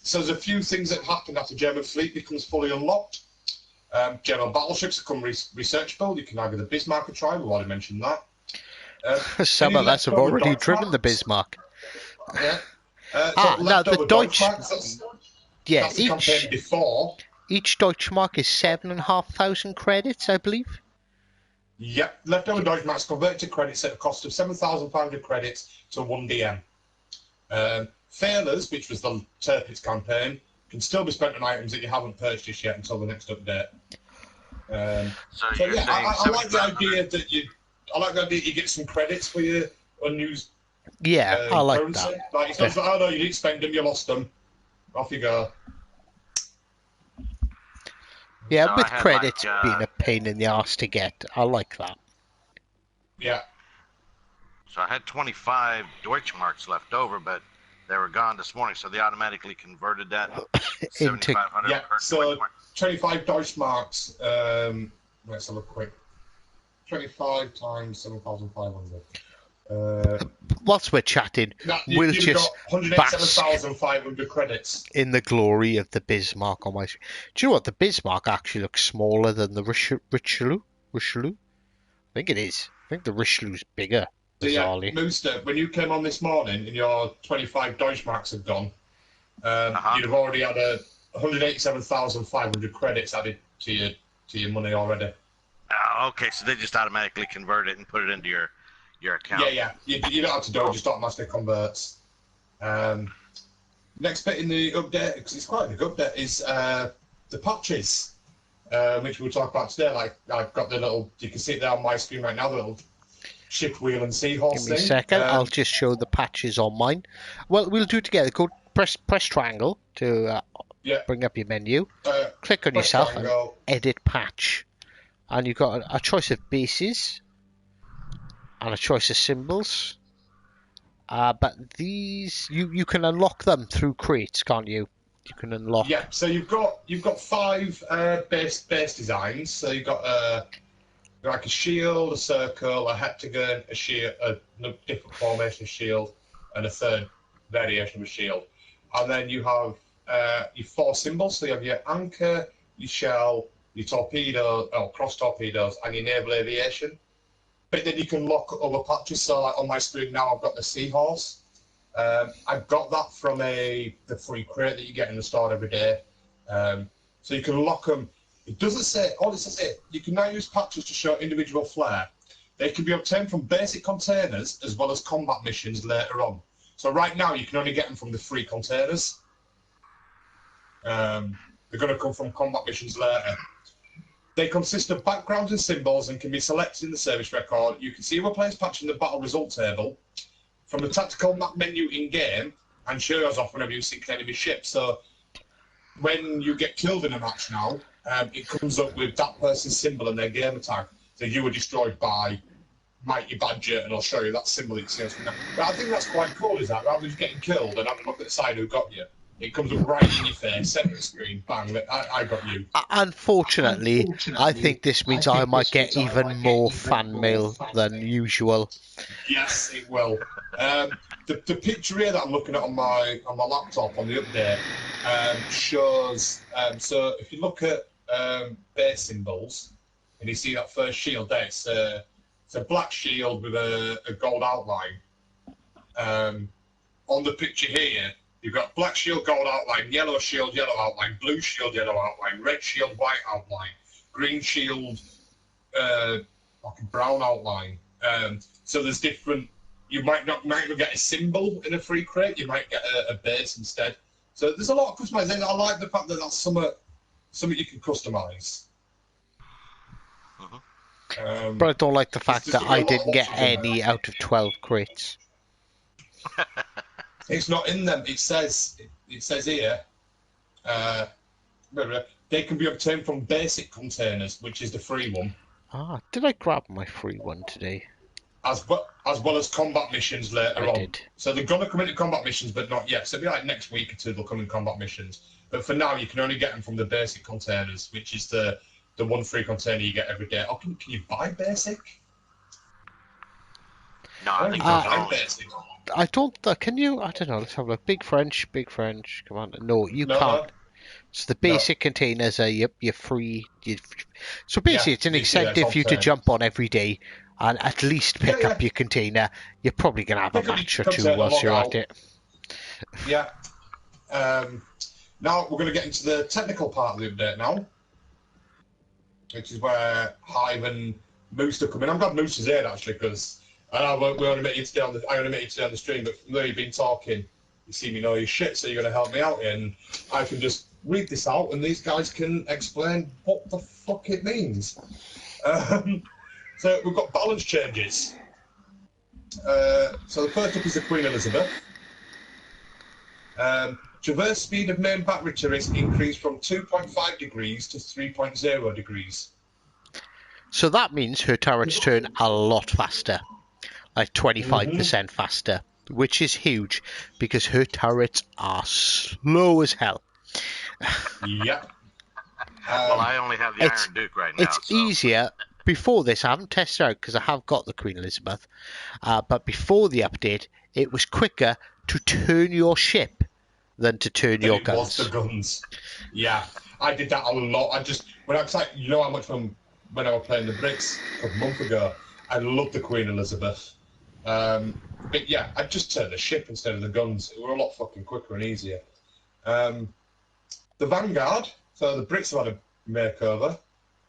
So there's a few things that happened after German fleet becomes fully unlocked. German battleships become researchable. You can either the Bismarck or try. We've already mentioned that. Some of us have already driven the Bismarck. Yeah. Now the Deutsch. That's the campaign before. Each Deutschmark is 7,500 credits, I believe. Yeah, leftover Deutschmarks converted to credits at a cost of 7,500 credits to 1 DM. Failures, which was the Tirpitz campaign, can still be spent on items that you haven't purchased yet until the next update. So yeah, I like the idea that you get some credits for your unused. Yeah, I like currency. that. Like it's not like, oh no, you didn't spend them, you lost them. Off you go. Yeah, so with credits being a pain in the arse to get, I like that. Yeah. So I had 25 Deutschmarks left over, but they were gone this morning, so they automatically converted that into 7,500. Yeah, so 25 Deutschmarks. Let's have a quick. 25 times 7,500. Whilst we're chatting, we'll just bask 187,500 credits in the glory of the Bismarck on my screen. Do you know what? The Bismarck actually looks smaller than the Richelieu. Richelieu? I think it is. I think the Richelieu's bigger, So yeah, bizarrely. Mooster, when you came on this morning and your 25 Deutschmarks had gone, you'd have already had 187,500 credits added to your money already. Okay, so they just automatically convert it and put it into your account. Yeah. You don't have to do it; just automatically converts. Next bit in the update, because it's quite a big update, is the patches, which we'll talk about today. Like I've got the little, you can see it there on my screen right now, the little ship wheel and seahorse Give me a thing. second. I'll just show the patches on mine. Well, we'll do it together. Go press triangle to bring up your menu. Click on Press yourself triangle. and edit patch. And you've got a choice of bases and a choice of symbols. But these you can unlock them through crates, can't you? You can unlock. Yeah. So you've got 5 base designs. So you've got like a shield, a circle, a heptagon, a shield, a different formation of shield, and a third variation of a shield. And then you have your 4 symbols. So you have your anchor, your shell, your torpedo, cross torpedoes, and your naval aviation. But then you can lock other patches. So like on my screen now, I've got the seahorse. I've got that from the free crate that you get in the store every day. So you can lock them. It doesn't say, all it says here, you can now use patches to show individual flair. They can be obtained from basic containers as well as combat missions later on. So right now you can only get them from the free containers. They're going to come from combat missions later. They consist of backgrounds and symbols and can be selected in the service record. You can see your player's patch in the battle result table from the tactical map menu in-game and shows off whenever you sink an enemy ship. So when you get killed in a match now, it comes up with that person's symbol and their gamer tag. So you were destroyed by Mighty Badger, and I'll show you that symbol it says from there. But I think that's quite cool, is that? Rather than just getting killed and having a look at the side who got you, it comes up right in your face, centre of the screen, bang, I got you. Unfortunately, I think this means I might get even more fan mail than usual. Yes, it will. The picture here that I'm looking at on my laptop on the update shows. So if you look at base symbols and you see that first shield there, it's a black shield with a gold outline. On the picture here, you've got black shield, gold outline, yellow shield, yellow outline, blue shield, yellow outline, red shield, white outline, green shield, like a brown outline. So there's different. You might not get a symbol in a free crate. You might get a base instead. So there's a lot of customization. I like the fact that that's something you can customize. But I don't like the fact that I didn't get any out of 12 crates. It's not in them. It says here. They can be obtained from basic containers, which is the free one. Did I grab my free one today? As well as combat missions later on. Did. So they're going to come into combat missions, but not yet. So it'll be like next week or two they'll come in combat missions. But for now, you can only get them from the basic containers, which is the one free container you get every day. Oh, can you buy basic? No, I think buy basic. I don't. Can you? I don't know. Let's have a look. Big French. Come on. No, you can't. No. So the basic containers are your free. So basically, it's an incentive for you to jump on every day and at least pick up your container. You're probably going to have a match or two whilst you're at it. Yeah. Now we're going to get into the technical part of the update now, which is where Hive and Moose are coming. I'm glad Moose is here actually, because we only met you today on the stream, but from there you've been talking. You see me know your shit, so you're going to help me out here, and I can just read this out, and these guys can explain what the fuck it means. So we've got balance changes. So the first up is the Queen Elizabeth. Traverse speed of main battery turrets increased from 2.5 degrees to 3.0 degrees. So that means her turrets turn a lot faster, like 25% faster, which is huge because her turrets are slow as hell. Yep. Well, I only have the Iron Duke right now. It's easier. Before this, I haven't tested out because I have got the Queen Elizabeth. But before the update, it was quicker to turn your ship than to turn your guns. Was the guns. Yeah, I did that a lot. When I was like, you know how much when I was playing the Brits a couple of months ago. I loved the Queen Elizabeth. But yeah, I'd just turn the ship instead of the guns. It were a lot fucking quicker and easier. The Vanguard, so the Brits have had a makeover.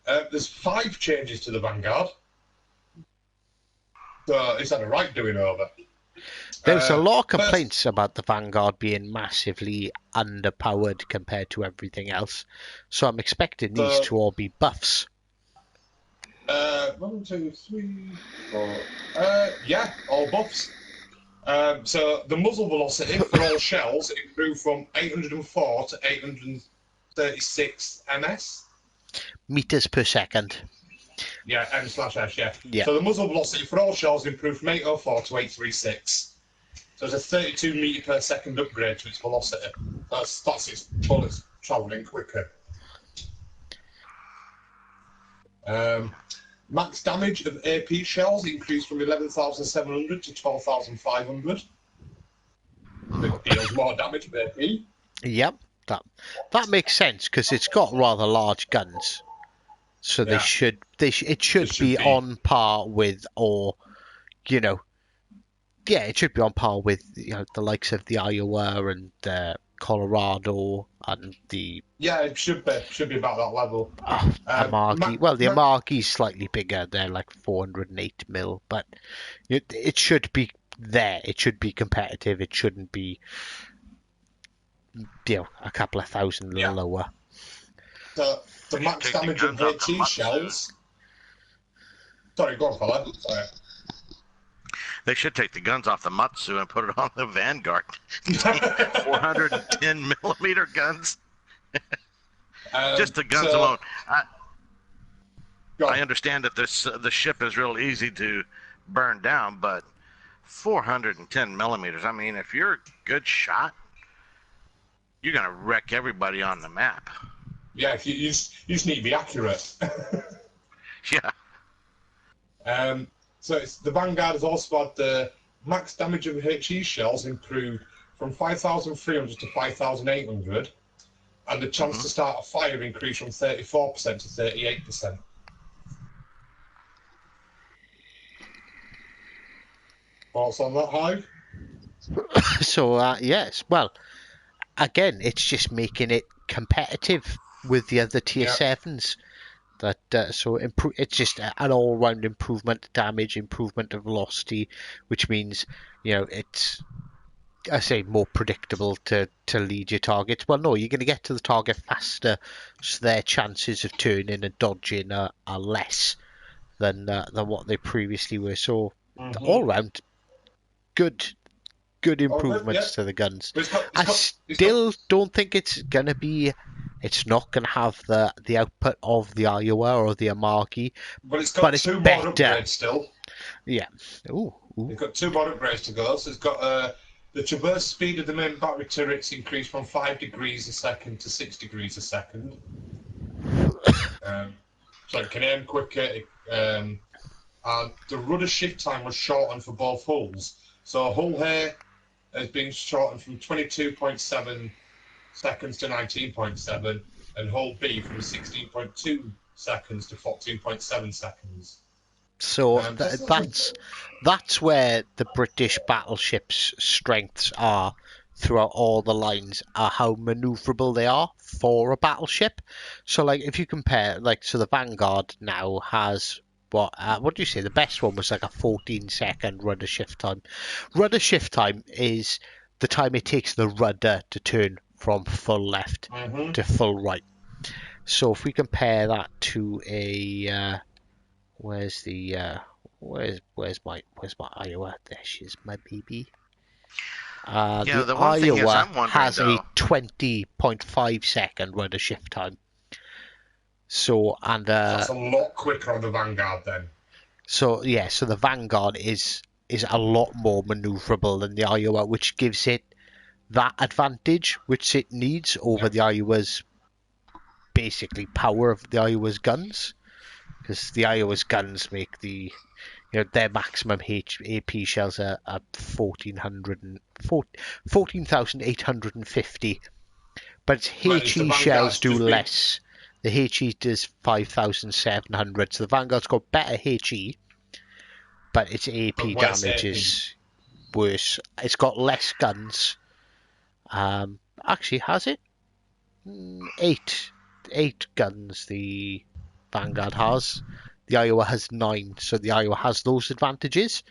There's 5 changes to the Vanguard. So it's had a right doing over. There's a lot of complaints about the Vanguard being massively underpowered compared to everything else. So I'm expecting these to all be buffs. 1, 2, 3, 4. Yeah, all buffs. So the muzzle velocity for all shells improved from 804 to 836 ms. Meters per second. Yeah, m/s, yeah. Yeah. So the muzzle velocity for all shells improved from 804 to 836. So it's a 32 metre per second upgrade to its velocity. That's its bullets travelling quicker. Max damage of AP shells increased from 11,700 to 12,500. It deals more damage of AP. Yep, that makes sense because it's got rather large guns, so Yeah. it should be on par with, or it should be on par with the likes of the Iowa and Colorado and the it should be about that level. Amagi. Well, the Amagi's slightly bigger. They're like 408 mil, but it should be there. It should be competitive. It shouldn't be a couple of thousand lower. So the max damage of HE shells. Sorry, go on, fella. Sorry. They should take the guns off the Matsu and put it on the Vanguard. 410 millimeter guns. Just the guns alone. I understand that the ship is real easy to burn down, but 410 millimeters. I mean, if you're a good shot, you're gonna wreck everybody on the map. Yeah, if you just need to be accurate. Yeah. So the Vanguard has also had the max damage of HE shells improved from 5,300 to 5,800, and the chance to start a fire increased from 34% to 38%. Thoughts on that, Hive? So yes, well, again, it's just making it competitive with the other tier 7s. It's just an all-round improvement, damage, improvement of velocity, which means it's, I say, more predictable to lead your targets. Well, no, you're going to get to the target faster, so their chances of turning and dodging are less than what they previously were. So all-round good improvements to the guns. I still don't think it's going to be. It's not going to have the output of the Iowa or the Amagi, but it's got 2 more upgrades still. Yeah. Ooh. It's got 2 more upgrades to go. So it's got the traverse speed of the main battery turrets increased from 5 degrees a second to 6 degrees a second. So it can aim quicker. And the rudder shift time was shortened for both hulls. So hull here has been shortened from 22.7 seconds to 19.7, and hull B from 16.2 seconds to 14.7 seconds. So that's where the British battleships' strengths are throughout all the lines, are how manoeuvrable they are for a battleship. So like if you compare, so the Vanguard now has what do you say? The best one was like a 14-second rudder shift time. Rudder shift time is the time it takes the rudder to turn from full left to full right. So if we compare that to a where's my Iowa? There she is, my baby. The one thing is, I'm Iowa wondering, has though, a 20.5 second rudder shift time. So that's a lot quicker on the Vanguard then. So the Vanguard is a lot more manoeuvrable than the Iowa, which gives it that advantage which it needs over the Iowa's basically power of the Iowa's guns, because the Iowa's guns make their maximum AP shells are 14,850, but HE shells do less. The HE does 5,700. So the Vanguard's got better HE, but its AP But worse damage AP. is worse. It's got less guns. Actually, has it? Eight guns the Vanguard has. The Iowa has 9, so the Iowa has those advantages.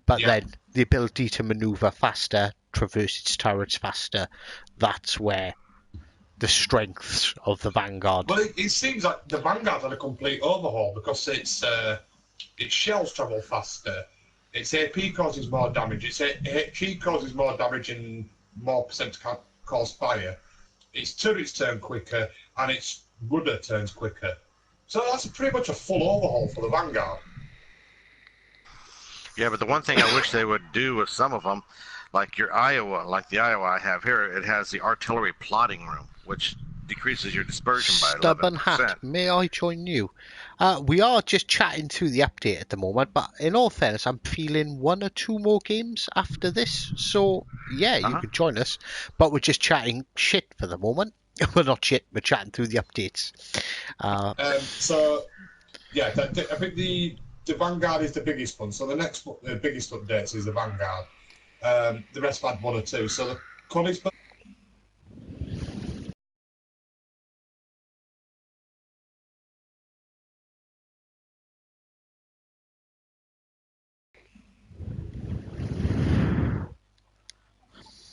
But Yeah. then the ability to maneuver faster, traverse its turrets faster, that's where the strengths of the Vanguard. Well, it seems like the Vanguard had a complete overhaul because its shells travel faster. Its AP causes more damage. Its HE causes more damage and more percent to cause fire. Its turrets turn quicker and its rudder turns quicker. So that's pretty much a full overhaul for the Vanguard. Yeah, but the one thing I wish they would do with some of them, like your Iowa, like the Iowa I have here, it has the artillery plotting room, which decreases your dispersion by Stubborn 11%. Hat, may I join you? We are just chatting through the update at the moment, but in all fairness, I'm feeling 1 or 2 more games after this. So, yeah, you can join us. But we're just chatting shit for the moment. We're not shit, we're chatting through the updates. So, yeah, I think the Vanguard is the biggest one. So the biggest updates is the Vanguard. The rest had 1 or 2. So the Königsberg.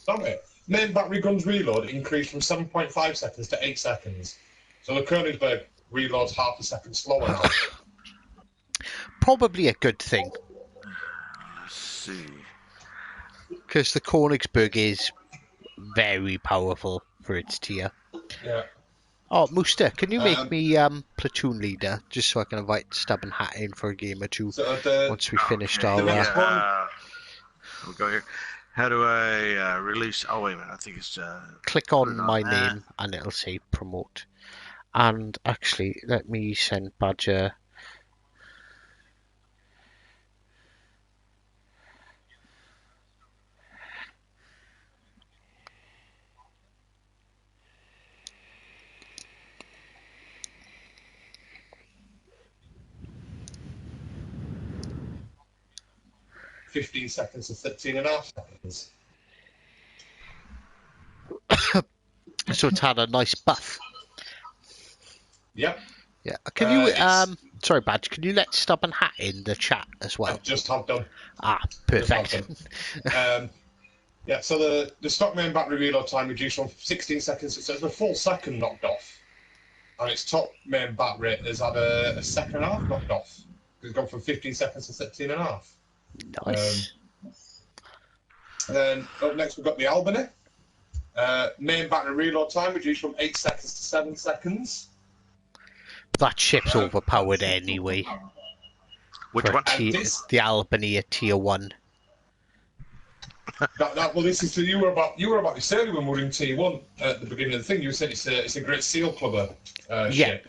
Sorry. Main battery guns reload increased from 7.5 seconds to 8 seconds. So the Königsberg reloads half a second slower now. Probably a good thing, Let's see. because the Königsberg is very powerful for its tier. Yeah. Oh, Mooster, can you make me platoon leader, just so I can invite Stubborn Hat in for a game or two once we finished our... next one. We'll go here. How do I release? Oh, wait a minute. I think it's... click on my name and it'll say promote. And actually, let me send Badger... $15 seconds to 13.5 seconds. So it's had a nice buff. Yep. Yeah. Can you... sorry, Badge, can you let Stubborn Hat in the chat as well? I just have done. Ah, perfect. Yeah, so the stock main battery reload time reduced from 16 seconds, so it's a full second knocked off. And its top main battery has had a second and a half knocked off. It's gone from 15 seconds to 13.5. Nice. And then up next we've got the Albany. Main battery reload time reduced from 8 seconds to 7 seconds. That ship's overpowered anyway. Which one? The Albany at tier 1. Well, this is you were about to say when we were in T1 at the beginning of the thing. You said it's a great seal clubber ship.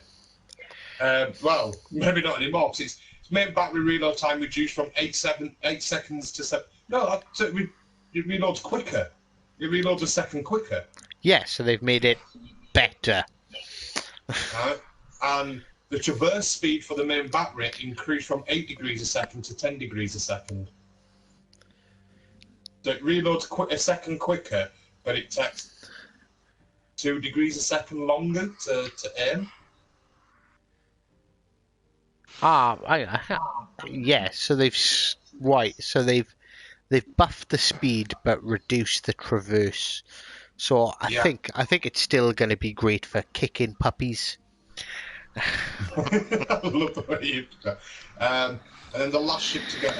Well, maybe not anymore because its main battery reload time reduced from 8 seconds to 7. No, it reloads quicker. It reloads a second quicker. Yeah, so they've made it better. And the traverse speed for the main battery increased from 8 degrees a second to 10 degrees a second. So it reloads a second quicker, but it takes 2 degrees a second longer to aim. Yeah. So they've buffed the speed but reduced the traverse. So I think it's still going to be great for kicking puppies. I love the way you put that. And then the last ship to get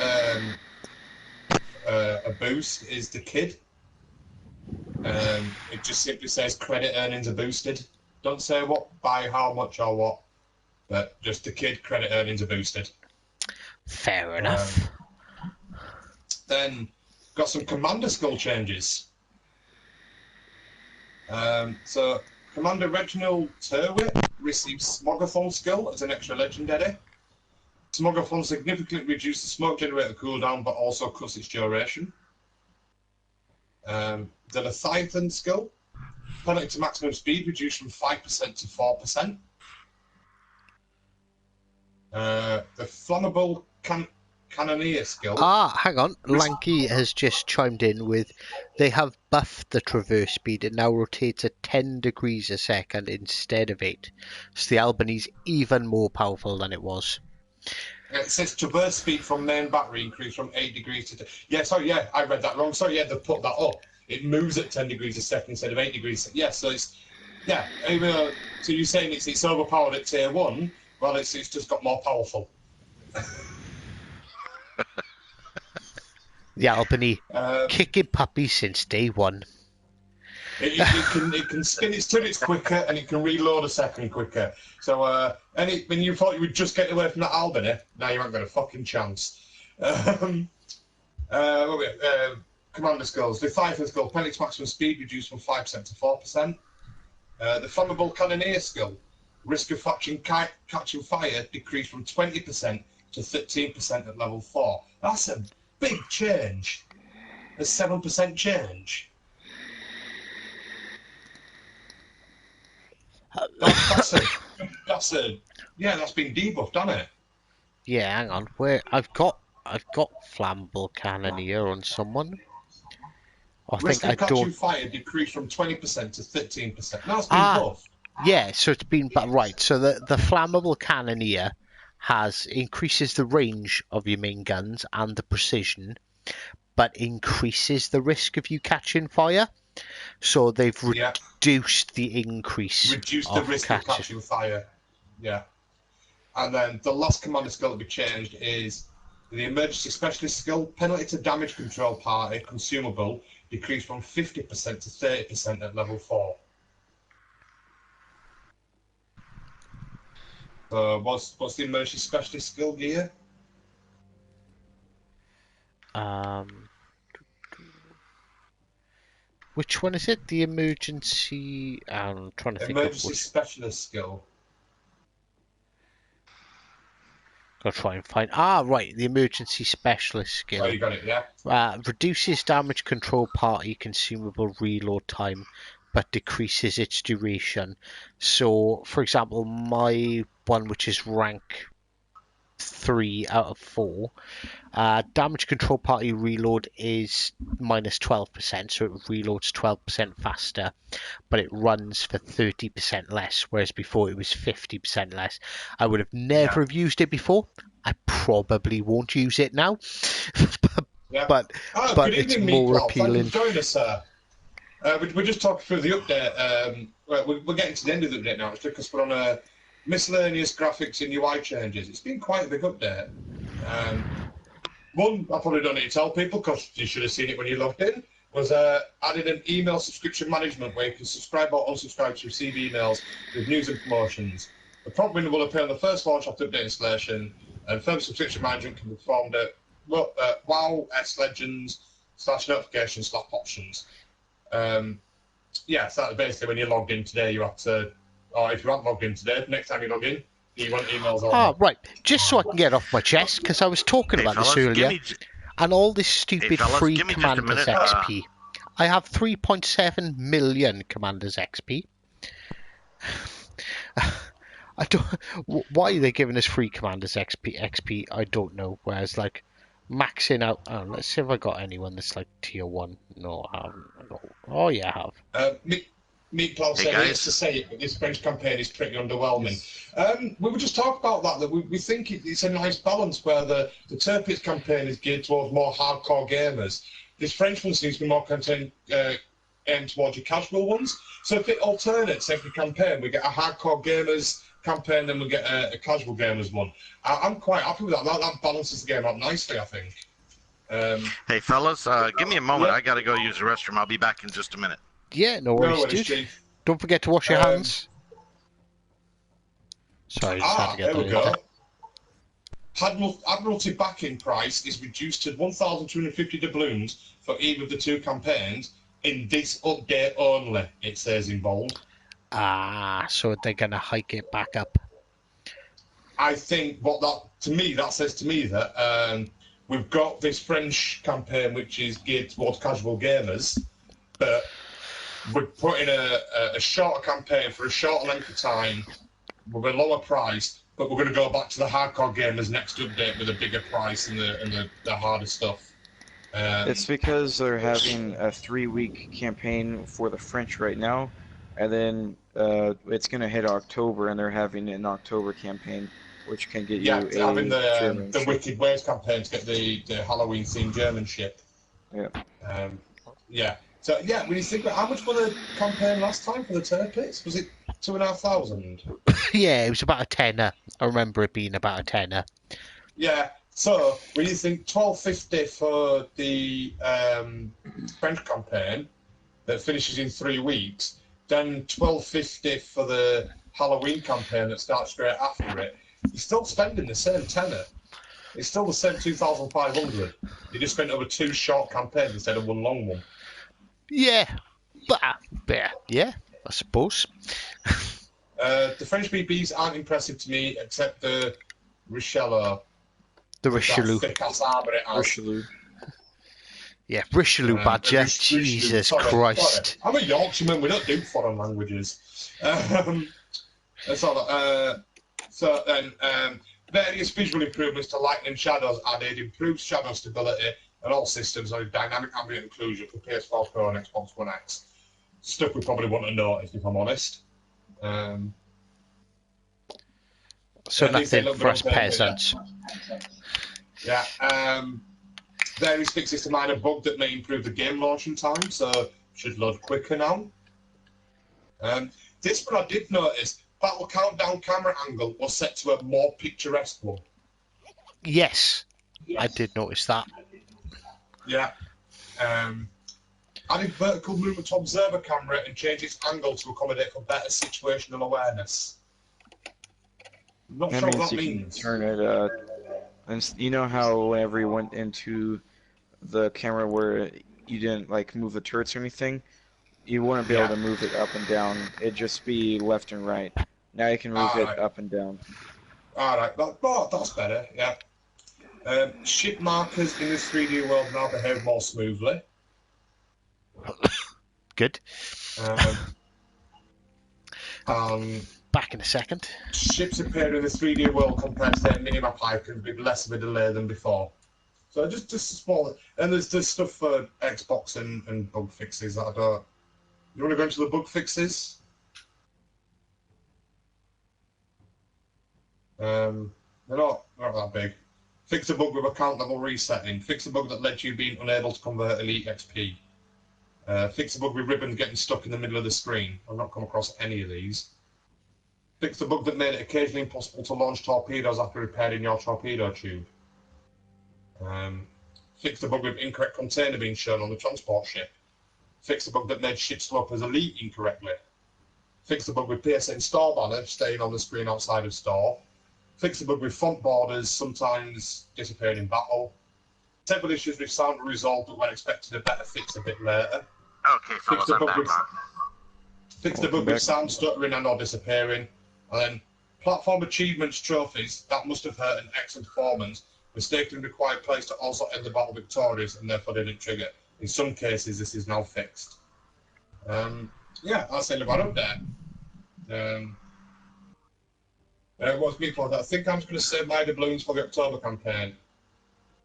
a boost is the Kid. It just simply says credit earnings are boosted. Don't say what, by how much or what, but just the Kid credit earnings are boosted. Fair enough. Then got some commander skill changes. So Commander Reginald Turwitt receives Smogathon skill as an extra legendary. Smogathon significantly reduces the smoke generator cooldown, but also cuts its duration. The Leviathan skill, penalty to maximum speed reduced from 5% to 4%. The flammable cannoneer skill. Ah, hang on. Lanky has just chimed in with, they have buffed the traverse speed. It now rotates at 10 degrees a second instead of 8. So the Albany's even more powerful than it was. It says traverse speed from main battery increased from 8 degrees to... Yeah, sorry, yeah, I read that wrong. Sorry, yeah, they've put that up. It moves at 10 degrees a second instead of 8 degrees. Yeah, so it's... Yeah, so you're saying it's overpowered at tier 1? Well, it's just got more powerful. The Albany, kicking puppies since day 1. It can spin its turrets quicker and it can reload a second quicker. So when you thought you would just get away from that Albany, now you haven't got a fucking chance. Commander skills. Leviathan skill, penalty maximum speed reduced from 5% to 4%. The flammable cannoneer skill, risk of catching fire decreased from 20% to 13% at level 4. That's a big change. A 7% change. That's been debuffed, hasn't it? Yeah, hang on. Where I've got flammable cannoneer on someone. Risk of catching fire decreased from 20% to 13%. That's been buffed. Yeah, so it's been right. So the flammable cannoneer increases the range of your main guns and the precision, but increases the risk of you catching fire. So they've reduced the increase. Reduced the risk of catching fire. Yeah. And then the last commander skill to be changed is the emergency specialist skill. Penalty to damage control party consumable decreased from 50% to 30% at level 4. So what's the emergency specialist skill gear? Which one is it? The emergency... I'm trying to think of emergency specialist skill. I'll try and find... right. The emergency specialist skill. Oh, you got it, yeah? Reduces damage control party consumable reload time, but decreases its duration. So, for example, my one, which is rank 3 out of 4, damage control party reload is minus 12%, so it reloads 12% faster, but it runs for 30% less, whereas before it was 50% less. I would have never have used it before. I probably won't use it now, but it's more appealing. Thank you for joining us, sir. We're just talking through the update. We're getting to the end of the update now. It's because we're on a miscellaneous graphics and UI changes. It's been quite a big update. One, I probably don't need to tell people because you should have seen it when you logged in, was added an email subscription management where you can subscribe or unsubscribe to receive emails with news and promotions. The prompt window will appear on the first launch after update installation, and further subscription management can be performed at WoW S Legends /notifications/options. So that's basically when you logged in today, you have to, or if you haven't logged in today, next time you log in, you want emails on. Right. Just so I can get off my chest, because I was talking about this earlier, and all this stupid free Commanders XP. I have 3.7 million Commanders XP. I don't. Why are they giving us free Commanders XP? I don't know. Whereas like maxing out. Oh, let's see if I got anyone that's like tier 1. No, I haven't. Oh yeah, I have. Meatplow said, I used to say it, but this French campaign is pretty underwhelming. We were just talking about that we think it's a nice balance where the Tirpitz campaign is geared towards more hardcore gamers. This French one seems to be more aimed towards your casual ones. So if it alternates every campaign, we get a hardcore gamers campaign, then we get a casual gamers one. I'm quite happy with that. That balances the game out nicely, I think. Hey, fellas, give me a moment. I got to go use the restroom. I'll be back in just a minute. Yeah, no worries, dude. Chief. Don't forget to wash your hands. Sorry, just had to get there we go. Admiralty backing price is reduced to 1,250 doubloons for either of the two campaigns in this update only, it says in bold. So they're going to hike it back up. I think that says to me that we've got this French campaign which is geared towards casual gamers, but we're putting a shorter campaign for a shorter length of time with a lower price, but we're going to go back to the hardcore gamers next update with a bigger price and the harder stuff. It's because they're having a 3-week campaign for the French right now, and then it's going to hit October, and they're having an October campaign, which can get you having German the ship. Wicked Waves campaign to get the Halloween themed German ship. Yeah. Yeah. So yeah, when you think about how much was the campaign last time for the Turpits, was it 2,500? Yeah, it was about a tenner. I remember it being about a tenner. Yeah. So when you think 12.50 for the French campaign that finishes in 3 weeks, then 12.50 for the Halloween campaign that starts straight after it, you're still spending the same tenner. It's still the same 2,500. You just spent over 2 short campaigns instead of 1 long one. Yeah, but yeah, I suppose. The French BBs aren't impressive to me, except the Richelieu. The With that Richelieu. thick-ass armour it has. Richelieu. Yeah, Richelieu badger. Richelieu, Jesus sorry. Christ. I'm a Yorkshireman, we don't do foreign languages. So then, various visual improvements to lighting and shadows added, improved shadow stability, and all systems on dynamic ambient occlusion for PS4 Pro and Xbox One X. Stuff we probably want to notice, if I'm honest. So nothing for us peasants. Yeah. Various fixes to minor bug that may improve the game launching time, so should load quicker now. This one I did notice, battle countdown camera angle was set to a more picturesque one. Yes, I did notice that. Yeah. Added vertical movement to observer camera and change its angle to accommodate for better situational awareness. I'm not That sure means what that you means. can turn it. And you know how whenever you went into the camera where you didn't like move the turrets or anything, you wouldn't be able to move it up and down. It'd just be left and right. Now you can move it up and down. Alright, that's better, yeah. Ship markers in this 3D world now behave more smoothly. Good. Back in a second. Ships appear in the 3D world compared to their minimap icons with less of a delay than before. So just small. And there's stuff for Xbox and bug fixes that I don't. You want to go into the bug fixes? They're not that big. Fix a bug with account level resetting. Fix a bug that led to you being unable to convert Elite XP. Fix a bug with ribbons getting stuck in the middle of the screen. I've not come across any of these. Fix the bug that made it occasionally impossible to launch torpedoes after repairing your torpedo tube. Fix the bug with incorrect container being shown on the transport ship. Fix the bug that made ship slope as Elite incorrectly. Fix the bug with PSN store banner staying on the screen outside of store. Fix the bug with font borders sometimes disappearing in battle. Several issues with sound were resolved but were expected a better fix a bit later. Okay, fellas, I'm back on. Fix the bug with sound stuttering and or disappearing. And then platform achievements trophies that must have hurt an excellent performance mistakenly required players to also end the battle victorious and therefore didn't trigger. In some cases, this is now fixed. Yeah, that's the end of our update. What's me for that? I think I'm just going to save my doubloons for the October campaign.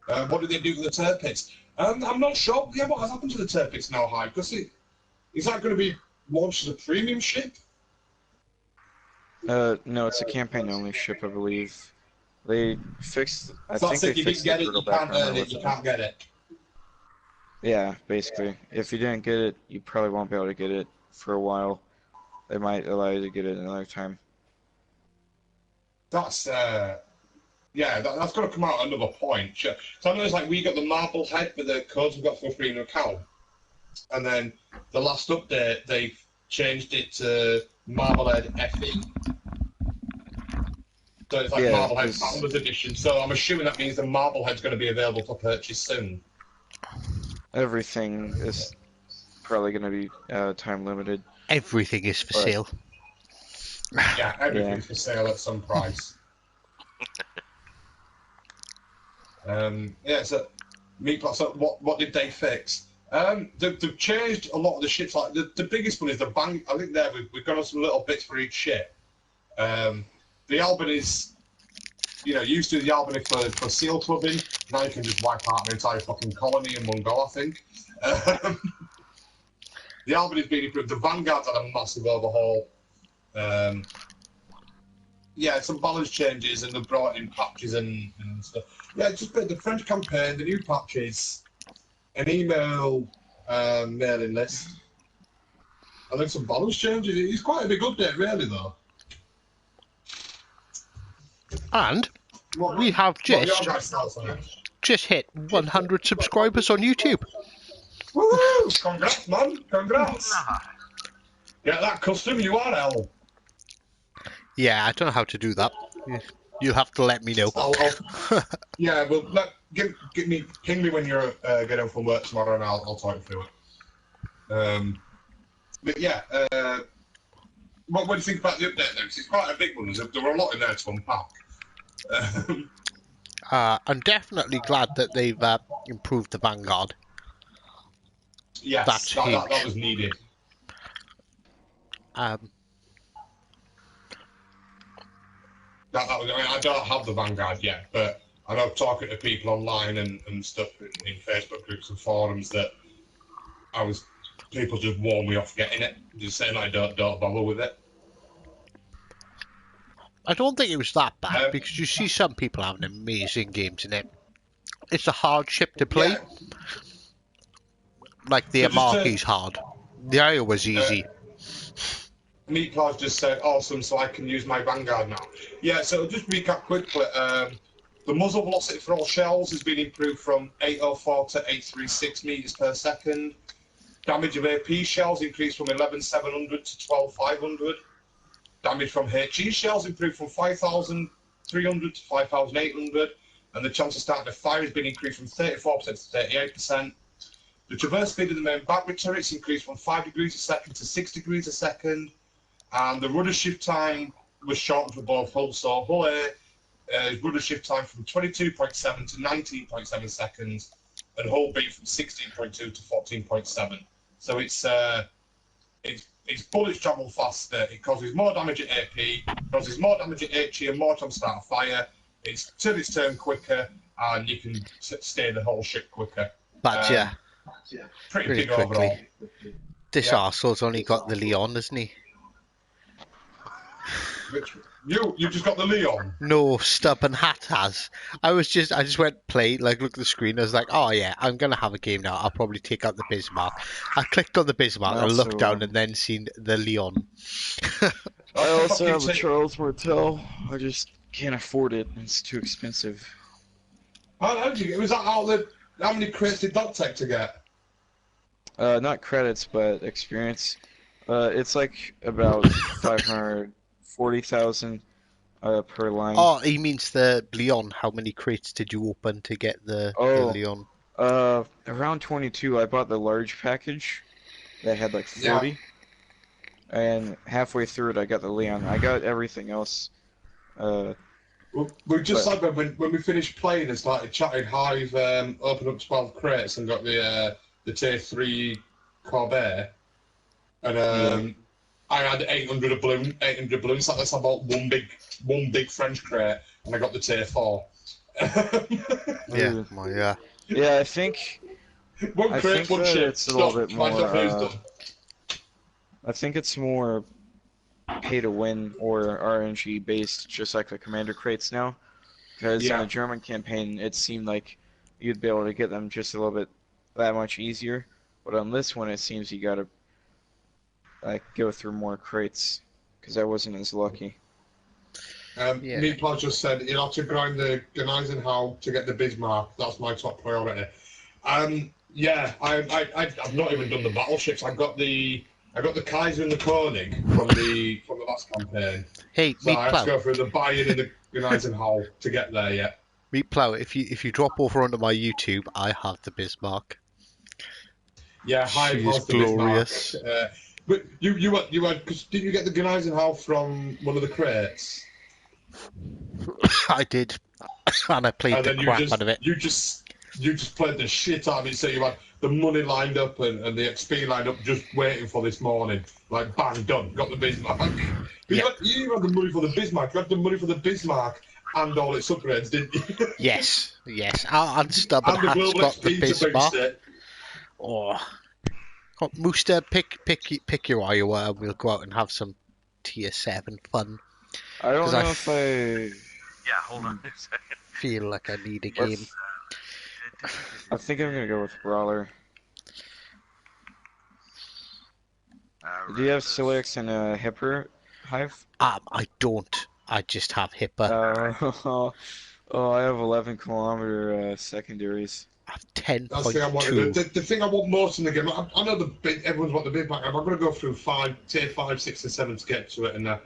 What do they do with the Turpits? I'm not sure. Yeah, what has happened to the Turpits now, Hyde? Because is that going to be launched as a premium ship? No, it's a campaign-only ship, I believe. They fixed. I think they fixed the turtle back armor. You can't get it. Yeah, basically. If you didn't get it, you probably won't be able to get it for a while. They might allow you to get it another time. That's yeah, that's going to come out at another point. So I know it's like we got the marble head with the codes we got for a free account, and then the last update they changed it to Marblehead FE. So it's like Marblehead Founders Edition. So I'm assuming that means the Marblehead's going to be available for purchase soon. Everything is probably going to be time limited. Everything is for sale. Yeah, everything's for sale at some price. Yeah, so what did they fix? They've changed a lot of the ships. Like the biggest one is the bang. I think there we've got some little bits for each ship. The Albany's used to the Albany for seal clubbing. Now you can just wipe out an entire fucking colony in one go, I think. The Albany's been improved. The Vanguard's had a massive overhaul. Some balance changes, and they've brought in patches and stuff. Yeah, just the French campaign, the new patches, an email mailing list. I think some balance changes. It's quite a big update, really, though. And we have just hit 100 subscribers on YouTube. Woohoo! Congrats, man! Congrats! Get that custom URL. Yeah, I don't know how to do that. You'll have to let me know. Yeah, well, ping me when you're getting home from work tomorrow, and I'll talk you through it. But yeah, what do you think about the update, though? 'Cause it's quite a big one. There were a lot in there to unpack. I'm definitely glad that they've improved the Vanguard. Yes, that was needed. I don't have the Vanguard yet, but I know talking to people online and stuff in Facebook groups and forums that people just warn me off getting it, just saying I don't bother with it. I don't think it was that bad because you see some people having amazing games in it. It's a hard ship to play. Yeah. Like the Amarki's hard. The Iowa's easy. Meatclaws just said, awesome, so I can use my Vanguard now. Yeah, so just recap quickly. The muzzle velocity for all shells has been improved from 804 to 836 meters per second. Damage of AP shells increased from 11,700 to 12,500. Damage from HE shells improved from 5,300 to 5,800. And the chance of starting a fire has been increased from 34% to 38%. The traverse speed of the main battery turrets increased from 5 degrees a second to 6 degrees a second. And the rudder shift time was shortened for both hulls. So hull A, rudder shift time from 22.7 to 19.7 seconds. And hull B from 16.2 to 14.7. So its bullets travel faster, it causes more damage at AP, causes more damage at HE and more time to start a fire, it's turn its turn quicker, and you can stay the whole ship quicker. But pretty really big quickly. overall. This arsehole's only got the Leon, hasn't he? You just got the Leon? No, Stubborn Hat has. I just went play, like look at the screen, I was like, oh yeah, I'm gonna have a game now, I'll probably take out the Bismarck. I clicked on the Bismarck and looked down and then seen the Leon. I also have a Charles Martel, I just can't afford it, it's too expensive. How did you get? Was that how many crates did that take to get? Not credits, but experience. It's like about 540,000 per line. Oh, he means the Leon. How many crates did you open to get the Leon? Around 22. I bought the large package that had like 40. Yeah. And halfway through it, I got the Leon. I got everything else. We just said when we finished playing and started chatting, Hive opened up 12 crates and got the tier 3 Corvair. And I had 800 balloons. That's about one big French crate, and I got the tier 4. Yeah. Yeah, I think. One crate, one ship. It's a little bit more. I think it's more pay to win or RNG based, just like the commander crates now. Because in the German campaign, it seemed like you'd be able to get them just a little bit that much easier. But on this one, it seems you gotta go through more crates, because I wasn't as lucky. Meatpod just said you'll have to grind the Gneisenau to get the Bismarck. That's my top priority. I've not even done the battleships. I got the Kaiser and the Koenig from the last campaign. Hey, so I have to go through the Bayern and the Gneisenau to get there yet. Meatplow, if you drop over onto my YouTube, I have the Bismarck. Yeah, Hive has the glorious. Bismarck. But you had, cause didn't you get the Gneisenau from one of the crates? I did, and I played the crap out of it. You just played the shit out of it. So you had the money lined up and the XP lined up, just waiting for this morning. Like bang, done, got the Bismarck. You had the money for the Bismarck. You had the money for the Bismarck and all its upgrades, didn't you? Yes, yes. And Stubborn And the Hat's global got the XP to boost Bismarck. it. Oh, Mooster, pick your Iowa, and we'll go out and have some tier 7 fun. I don't 'Cause know if I. Yeah, hold on a second. Feel like I need a Let's- game. I think I'm gonna go with Brawler. Do you have Silix and a Hipper Hive? I don't. I just have HIPAA. Oh, I have 11-kilometer secondaries. I have That's the thing I wanted. 10.2. The thing I want most in the game, I know everyone's want the big pack. I'm going to go through tier 5, 6, and 7 to get to it, and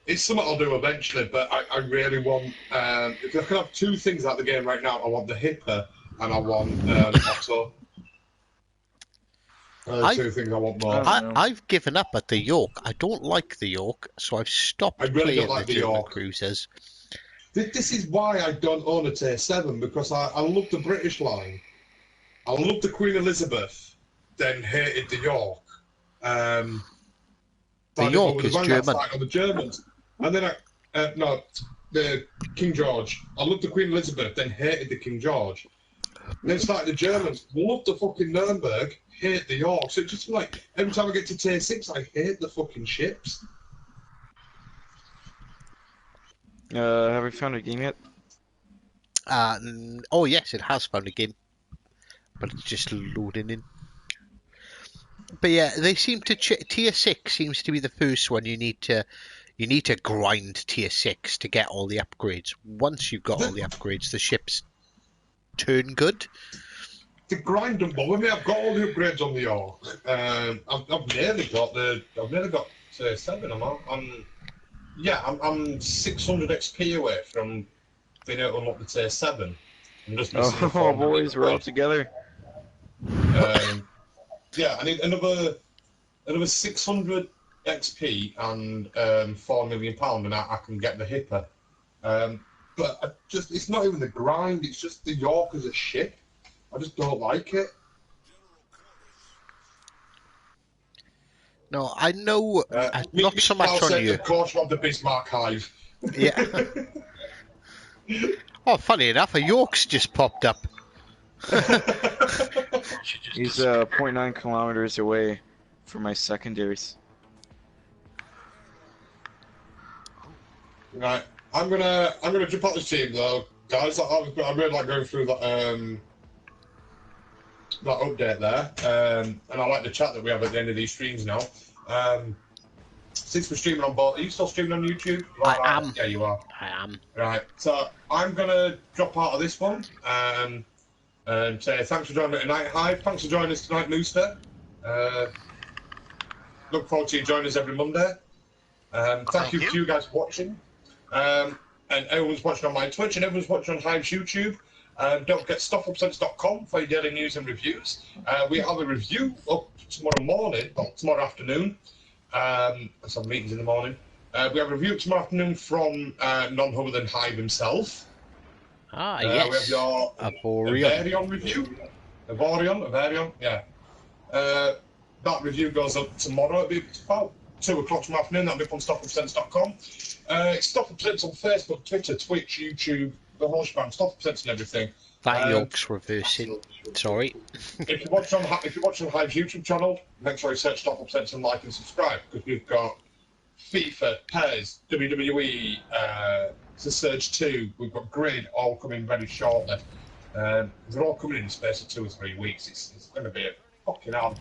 it's something I'll do eventually. But I really want. If I can have two things out of the game right now, I want the Hipper and I want Otto. Two things I want more. I've given up at the York. I don't like the York, so I've stopped I really playing don't like the the German York. cruisers. This is why I don't own a tier 7, because I love the British line. I loved the Queen Elizabeth, then hated the York. The York is German. On the Germans. And then the King George. I loved the Queen Elizabeth, then hated the King George. And then started the Germans. Loved the fucking Nuremberg, hate the York. So it's just like, every time I get to tier 6, I hate the fucking ships. Have we found a game yet? Oh yes, it has found a game, but it's just loading in. But yeah, they seem to tier 6 seems to be the first one you need to grind tier 6 to get all the upgrades. Once you've got all the upgrades, the ships turn good. The grind don't bother me. I've got all the upgrades on the York. I've nearly got tier 7. I'm 600 XP away from being able to unlock the tier 7. I'm just missing the 400 boys, we're all together. Yeah, I need another 600 XP and £4 million, and I can get the Hipper. But it's not even the grind. It's just the York as a ship. I just don't like it. No, I know not so much on you. Of course, you have the Bismarck Hive. Yeah. Oh, funny enough, a York's just popped up. He's 0.9 kilometers away from my secondaries. Right, I'm gonna jump out this team though, guys. I really like going through that update there, and I like the chat that we have at the end of these streams now. Since we're streaming on both, are you still streaming on YouTube? I am. Yeah, you are. I am. Right, so I'm gonna drop out of this one and say thanks for joining me tonight, Hive. Thanks for joining us tonight, Mooster. Look forward to you joining us every Monday. Thank you to you guys for watching. And everyone's watching on my Twitch and everyone's watching on Hive's YouTube. Don't forget StockUpSense.com for your daily news and reviews. We have a review up tomorrow morning, or tomorrow afternoon. Some meetings in the morning. We have a review tomorrow afternoon from none other than Hive himself. Ah, We have yes. your Avorion. Avorion review. Avorion, yeah. That review goes up tomorrow. It'll be about 2 o'clock tomorrow afternoon. That'll be up on StockUpSense.com. It's StockUpSense on Facebook, Twitter, Twitch, YouTube, the whole shebang. StockUpSense and everything. That York's reversing. Sorry. If you watch on Hive's YouTube channel, make sure you search StockUpSense and like and subscribe, because we've got FIFA, PES, WWE, the Surge 2, we've got Grid all coming very shortly. They're all coming in the space of 2 or 3 weeks. It's going to be a fucking hard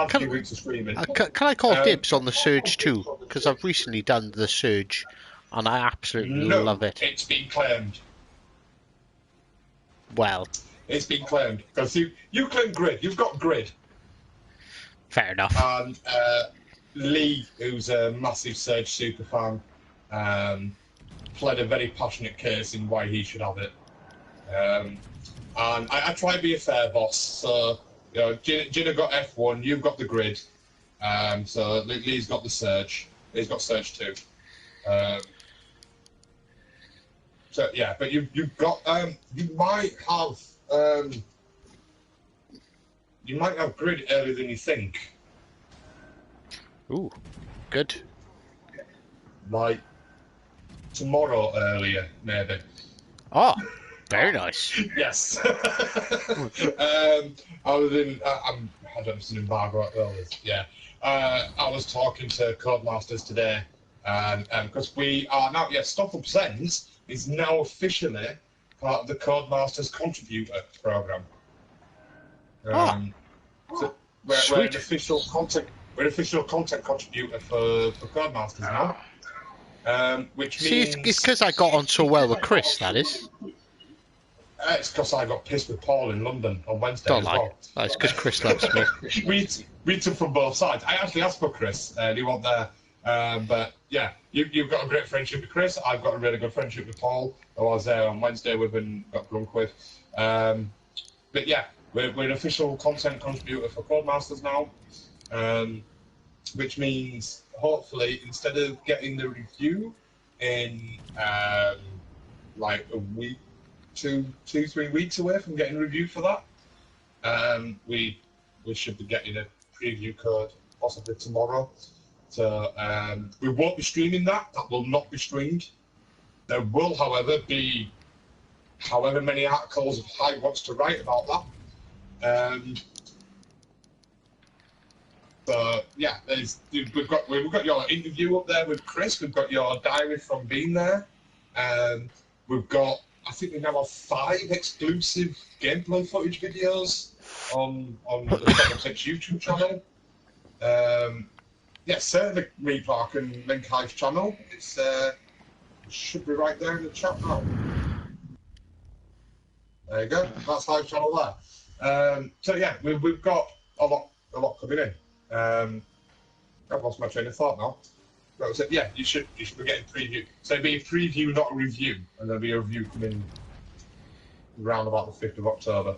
few weeks of streaming. Can I call dibs on the Surge too? Because I've recently done the Surge, and I absolutely love it. It's been claimed. Well, It's been claimed. Because you claim Grid. You've got Grid. fair enough. And Lee, who's a massive Surge superfan, pled a very passionate case in why he should have it. And I try to be a fair boss. So, you know, Gina got F1, you've got the Grid. So Lee's got the Surge. He's got Surge 2. So yeah, but you've got you might have Grid earlier than you think. Ooh, good. Like tomorrow earlier, maybe. Oh, very nice. Yes. I was in. I don't know if it's an embargo. Yeah. I was talking to Codemasters today, and because we are now, yes, Stop Up Sends is now officially part of the Codemasters Contributor program. So we're an official content. We're an official content contributor for Codemasters now. Which means it's because I got on so well with Chris. That is. It's because I got pissed with Paul in London on Wednesday Don't as lie. well. That's because Chris loves me. we took from both sides. I actually asked for Chris, and he wasn't there. But yeah, you've got a great friendship with Chris. I've got a really good friendship with Paul. I was there on Wednesday. Got drunk with. But yeah, we're an official content contributor for Codemasters now, which means hopefully instead of getting the review in like a week, 2-3 weeks away from getting a review for that, we should be getting a preview code possibly tomorrow. So we won't be streaming that. That will not be streamed. There will, however, be however many articles Hyde wants to write about that. So yeah, we've got your interview up there with Chris. We've got your diary from being there. We've got, I think we now have 5 exclusive gameplay footage videos on the Top YouTube channel. Yeah, certainly Repark and Link Hive's channel. It's it should be right there in the chat now. There you go. That's Hive's channel there. So yeah, we've got a lot coming in. I've lost my train of thought now. That was it. Yeah, you should be getting preview. So it'd be a preview, not a review, and there'll be a review coming around about the 5th of October.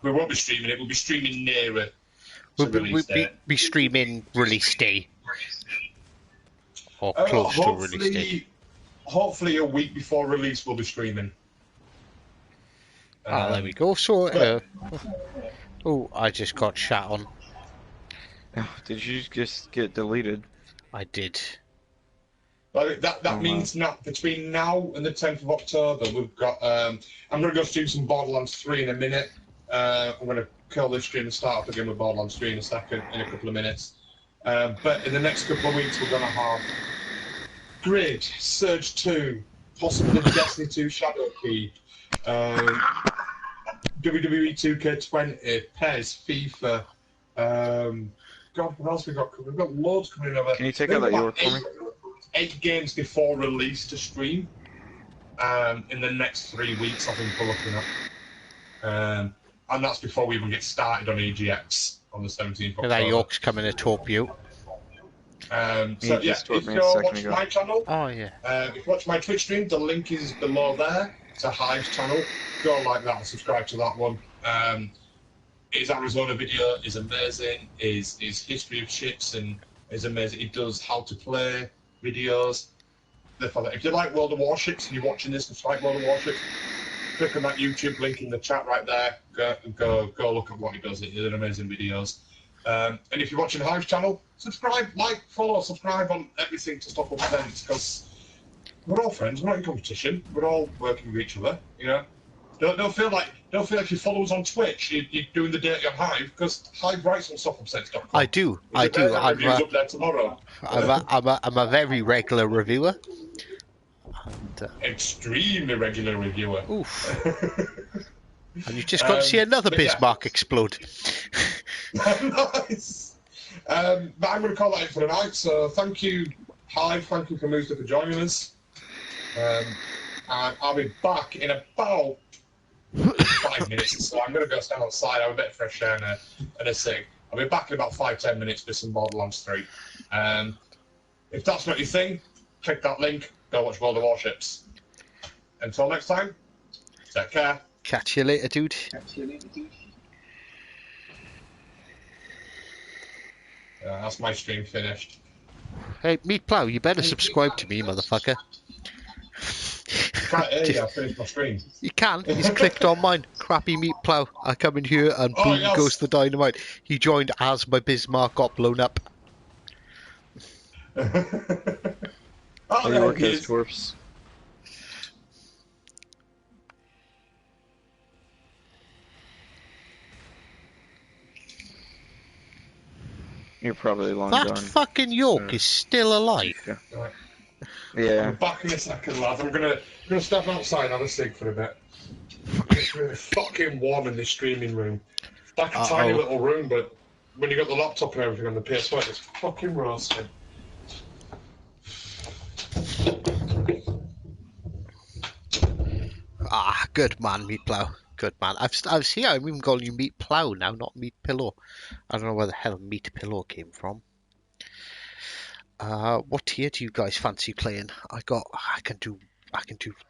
We won't be streaming it. We'll be streaming nearer to release date. Be streaming release day, or close to release day. Hopefully, a week before release, we'll be streaming. There we go. So, oh, I just got shat on. Did you just get deleted? I did. But that means now between now and the 10th of October, we've got. I'm going to go do some Borderlands 3 in a minute. I'm going to kill this stream and start up again with Borderlands 3 in a couple of minutes. But in the next couple of weeks, we're going to have Grid, Surge 2, possibly Destiny 2 Shadow Key, WWE 2K20, PES, FIFA. God, what else we got? We've got loads coming over. Can you take out that York for me? 8 games before release to stream. In the next 3 weeks, I think we're looking at. And that's before we even get started on EGX on the 17th of October. That York's coming to top you. So yeah, if you're watching my channel, if you watch my Twitch stream, the link is below there. It's a Hive's channel. Go like that and subscribe to that one. His Arizona video is amazing. His history of ships and is amazing. He does how to play videos. If you like World of Warships and you're watching this and like World of Warships, click on that YouTube link in the chat right there. Go look at what he does. He's amazing videos. And if you're watching Hive's channel, subscribe, like, follow, subscribe on everything to Stop Up Events, because we're all friends. We're not in competition. We're all working with each other. You know, don't feel like you follow us on Twitch. You're doing the dirty on Hive, because Hive writes on StopUpSets.com. I do. I'm up there tomorrow. I'm a very regular reviewer. And, extremely regular reviewer. Oof. And you've just got to see another Bismarck explode. Nice. But I'm going to call that it for tonight. So thank you, Hive. Thank you for Musta for joining us. And I'll be back in about 5 minutes. So I'm going to go stand outside, have a bit of fresh air and a cig. I'll be back in about 5-10 minutes with some Borderlands 3. If that's not your thing, click that link. Go watch World of Warships. Until next time, take care. Catch you later, dude. That's my stream finished. Hey, Meat Plow, you better subscribe to me, motherfucker. Can't hear you, I finished my stream. You can. He's clicked on mine. Crappy Meat Plow. I come in here and boom goes the dynamite. He joined as my Bismarck got blown up. Oh, Oh, you there work he as is. corpse. You're probably long That gone. fucking York is still alive. Right. Yeah. I'm back in a second, lad. I'm gonna step outside and have a cig for a bit. It's really fucking warm in this streaming room. It's like a tiny Uh-oh. little room, but when you got the laptop and everything on the PS4, it's fucking roasting. Ah, good man, meat plow. Good man. I've seen. I'm even calling you meat plow now, not meat pillow. I don't know where the hell meat pillow came from. What tier do you guys fancy playing? I can do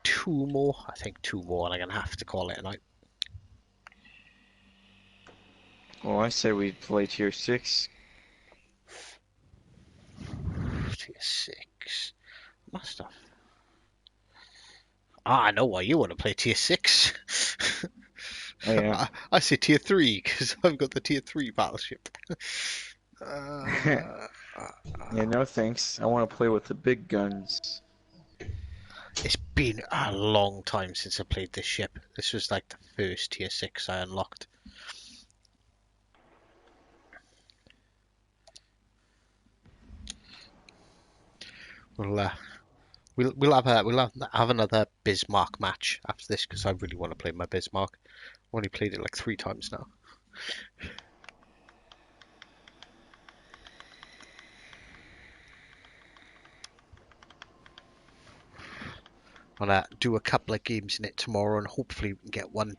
two more. I think two more, and I'm gonna have to call it a night. Well, I say we play tier 6. Tier 6. Must have. Ah, I know why you want to play tier 6. Oh, yeah. I say tier 3 because I've got the tier 3 battleship. Yeah, no thanks. I want to play with the big guns. It's been a long time since I played this ship. This was like the first tier 6 I unlocked. We'll have another Bismarck match after this because I really want to play my Bismarck. I've only played it like 3 times now. I'll do a couple of games in it tomorrow and hopefully we can get one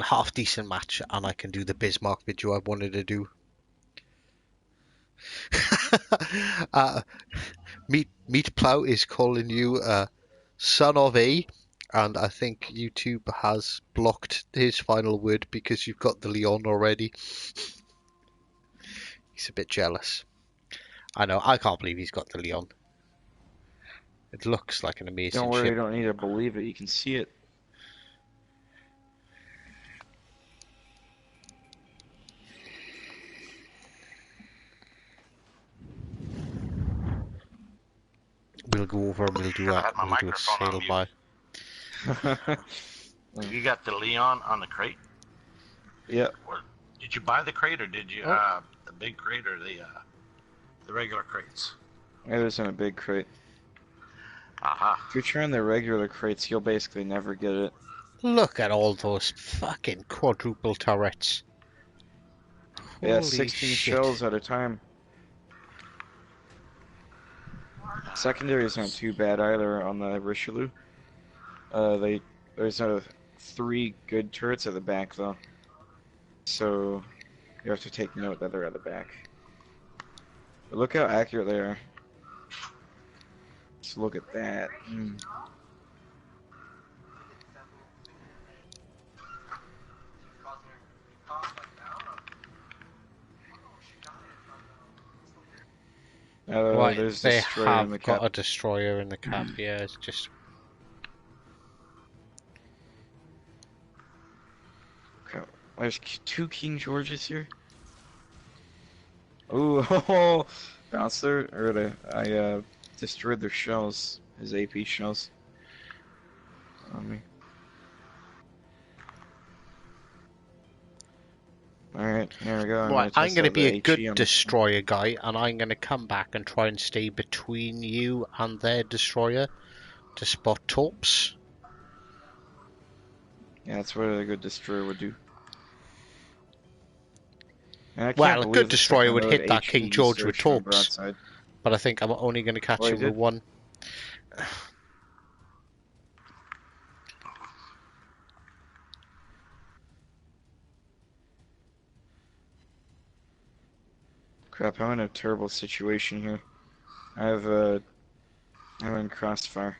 half decent match and I can do the Bismarck video I wanted to do. Meat Plow is calling you son of a, and I think YouTube has blocked his final word because you've got the Leon already. He's a bit jealous. I know, I can't believe he's got the Leon. It looks like an amazing Don't worry, ship. you don't need to believe it. You can see it. We'll go over and we'll do I a had my microphone on sail mute. by. You got the Leon on the crate? Yep. Or did you buy the crate, or did you the big crate, or the regular crates? It was in a big crate. Aha. If you're trying the regular crates, you'll basically never get it. Look at all those fucking quadruple turrets. Yeah, Holy 16 shit. shells at a time. Secondaries aren't too bad either on the Richelieu. There's 3 good turrets at the back though, so you have to take note that they're at the back. But look how accurate they are. Just look at that. Right, There's they destroyer in the have got cap. a destroyer in the cap. Yeah, it's just There's 2 King Georges here. Ooh, bouncer, I destroyed their shells, his AP shells. On me. Alright, here we go. right. I'm going to be a good HE. destroyer guy, and I'm going to come back and try and stay between you and their destroyer to spot torps. Yeah, that's what a good destroyer would do. And I can't Well, a believe good the destroyer second would load hit that King HE George with searched my torps, broadside. but I think I'm only going to catch Oh, he him with did? one. Crap, I'm in a terrible situation here. I'm in crossfire.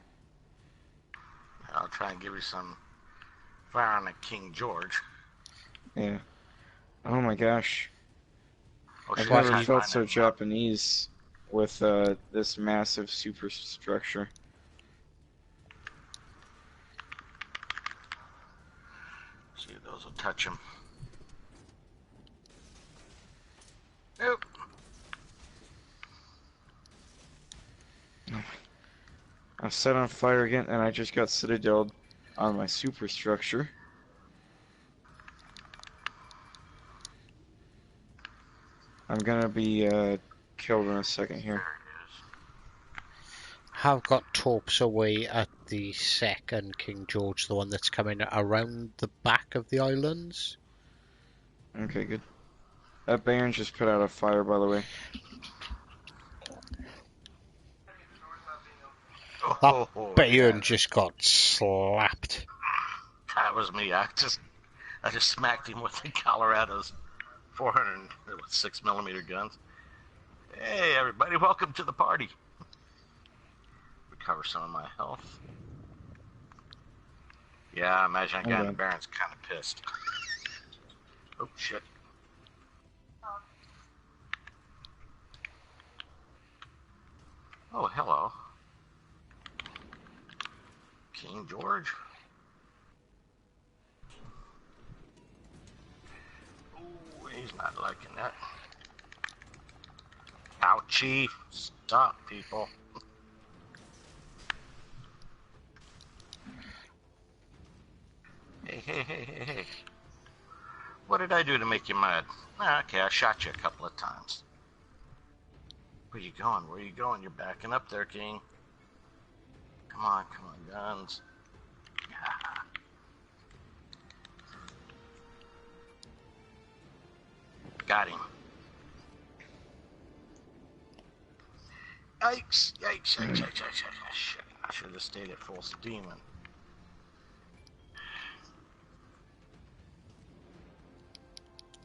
I'll try and give you some fire on the King George. Yeah. Oh my gosh. Oh, I've shit, never I felt find so it. Japanese with this massive superstructure. See if those will touch him. Nope. set on fire again, and I just got citadeled on my superstructure. I'm gonna be killed in a second here. There it is. Have got torps away at the second King George, the one that's coming around the back of the islands. Okay, good. That Baron just put out a fire, by the way. That Oh, Bayern yeah. just got slapped. That was me. I just smacked him with the Colorado's 406mm guns. Hey, everybody, welcome to the party. Recover some of my health. Yeah, I imagine that guy in the Baron's kind of pissed. Oh, shit. Oh, hello. King George. Ooh, he's not liking that. Ouchie. Stop, people. Hey. What did I do to make you mad? Okay, I shot you a couple of times. Where you going? Where you going? You're backing up there, King. Come on, guns. Yeah. Got him. Yikes. Shit. I should have stayed at full steam.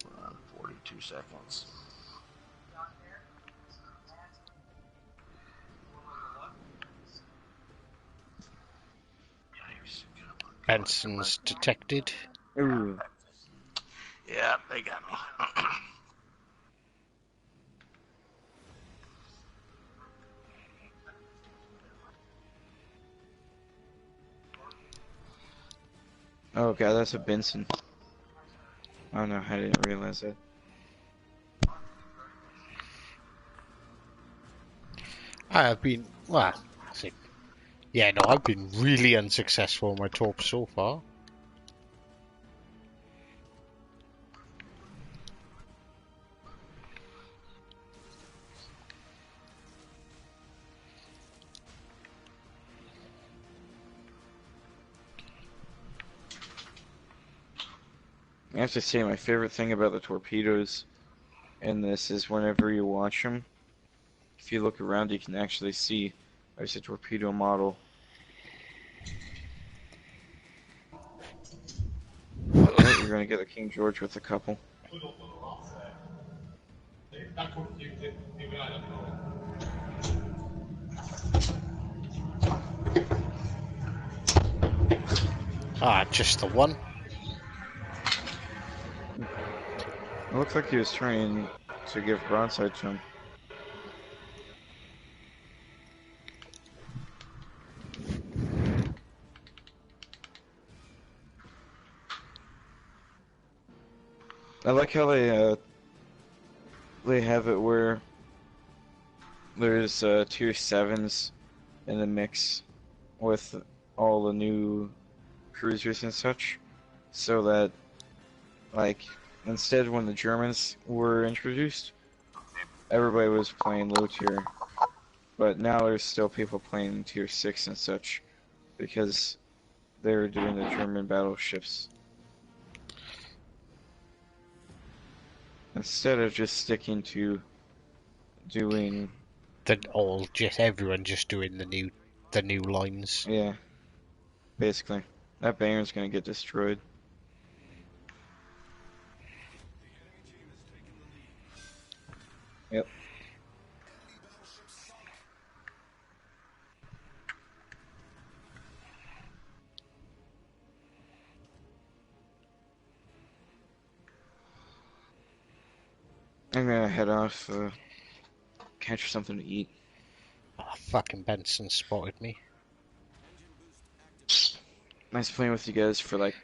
We're on 42 seconds. Yikes. Come on. Benson's detected. Ooh. Yeah, they got me. Oh god, that's a Benson. Oh no, I didn't realize that. I've been, well, I think, yeah, no, I've been really unsuccessful on my torps so far. I have to say, my favorite thing about the torpedoes in this is whenever you watch them, if you look around, you can actually see there's a torpedo model. Oh, you're gonna get a King George with a couple. Ah, just the one. It looks like he was trying to give broadside to him. I like how they have it where there's tier 7s in the mix with all the new cruisers and such, so that, like, instead when the Germans were introduced, everybody was playing low tier, but now there's still people playing tier 6 and such, because they're doing the German battleships. Instead of just sticking to doing, Everyone just doing the new lines. yeah, basically. That Bayern's gonna get destroyed. Yep. I'm gonna head off, catch something to eat. Oh, fucking Benson spotted me. Nice playing with you guys for like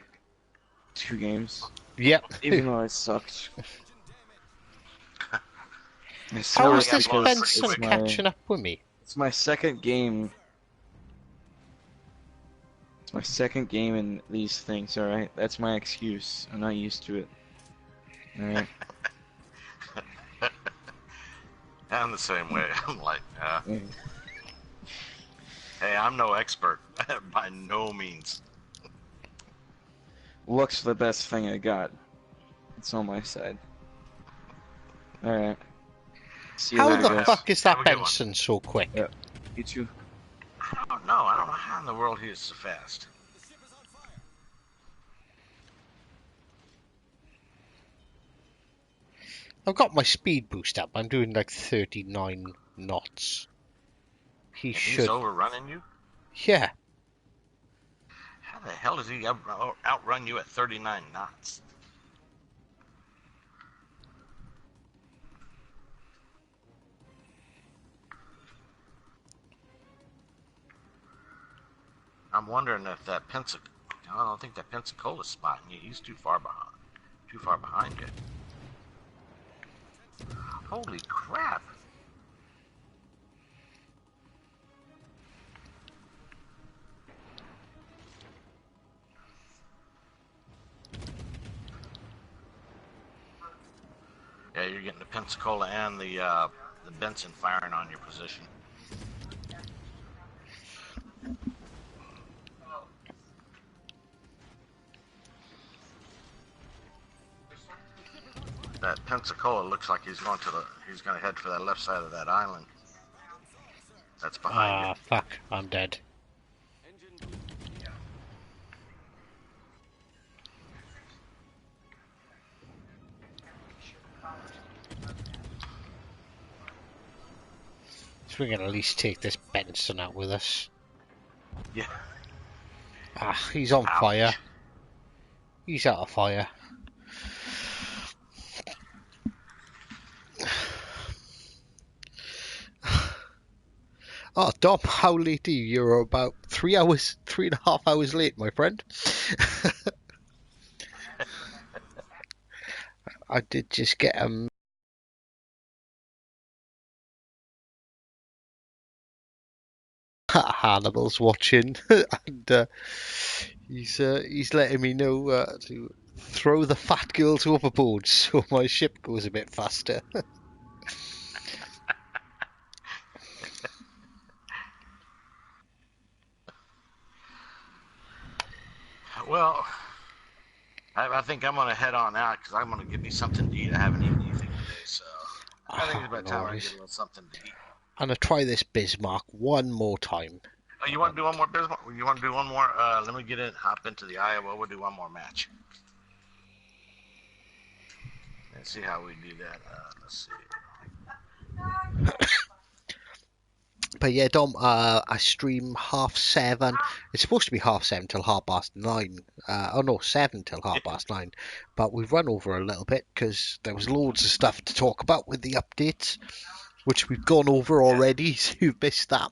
2 games, Yep. even though I sucked. I How swear is got this blown because pretty Benson quick. catching up with me? It's my second game It's my second game in these things, alright? That's my excuse. I'm not used to it. Alright? I'm the same way. I'm like, Yeah. hey, I'm no expert by no means. Luck's the best thing I got. It's on my side. Alright. See you How later, the guys. fuck is Have that a good one. Benson so quick? Yeah. You too. I don't know. I don't know how in the world he is so fast. The ship is on fire. I've got my speed boost up. I'm doing like 39 knots. He And should. he's overrunning you? Yeah. How the hell does he outrun you at 39 knots? I'm wondering if that I don't think that Pensacola's spotting you. He's too far behind. Too far behind you. Holy crap! Yeah, you're getting the Pensacola and the Benson firing on your position. That Pensacola looks like he's going to head for that left side of that island. That's behind Ah, fuck. I'm dead. Engine boot. So we're gonna at least take this Benson out with us. you. Yeah. Ah, he's on Ouch. fire. He's out of fire. Oh, Dom, how late are you? You're about 3.5 hours late, my friend. I did just get Hannibal's watching, and he's letting me know to throw the fat girls overboard so my ship goes a bit faster. Well, I think I'm going to head on out because I'm going to give me something to eat. I haven't eaten anything today, so I think it's about No time I worries. get a little something to eat. I'm gonna try this Bismarck one more time. Oh, you want to do one more Bismarck? You want to do one more? Let me hop into the Iowa. We'll do one more match. Let's see how we do that. Let's see. But yeah, Dom, I stream 7:30. It's supposed to be 7:30 till 9:30. Oh no, 7 till 9:30. But we've run over a little bit because there was loads of stuff to talk about with the updates, which we've gone over already, so you've missed that.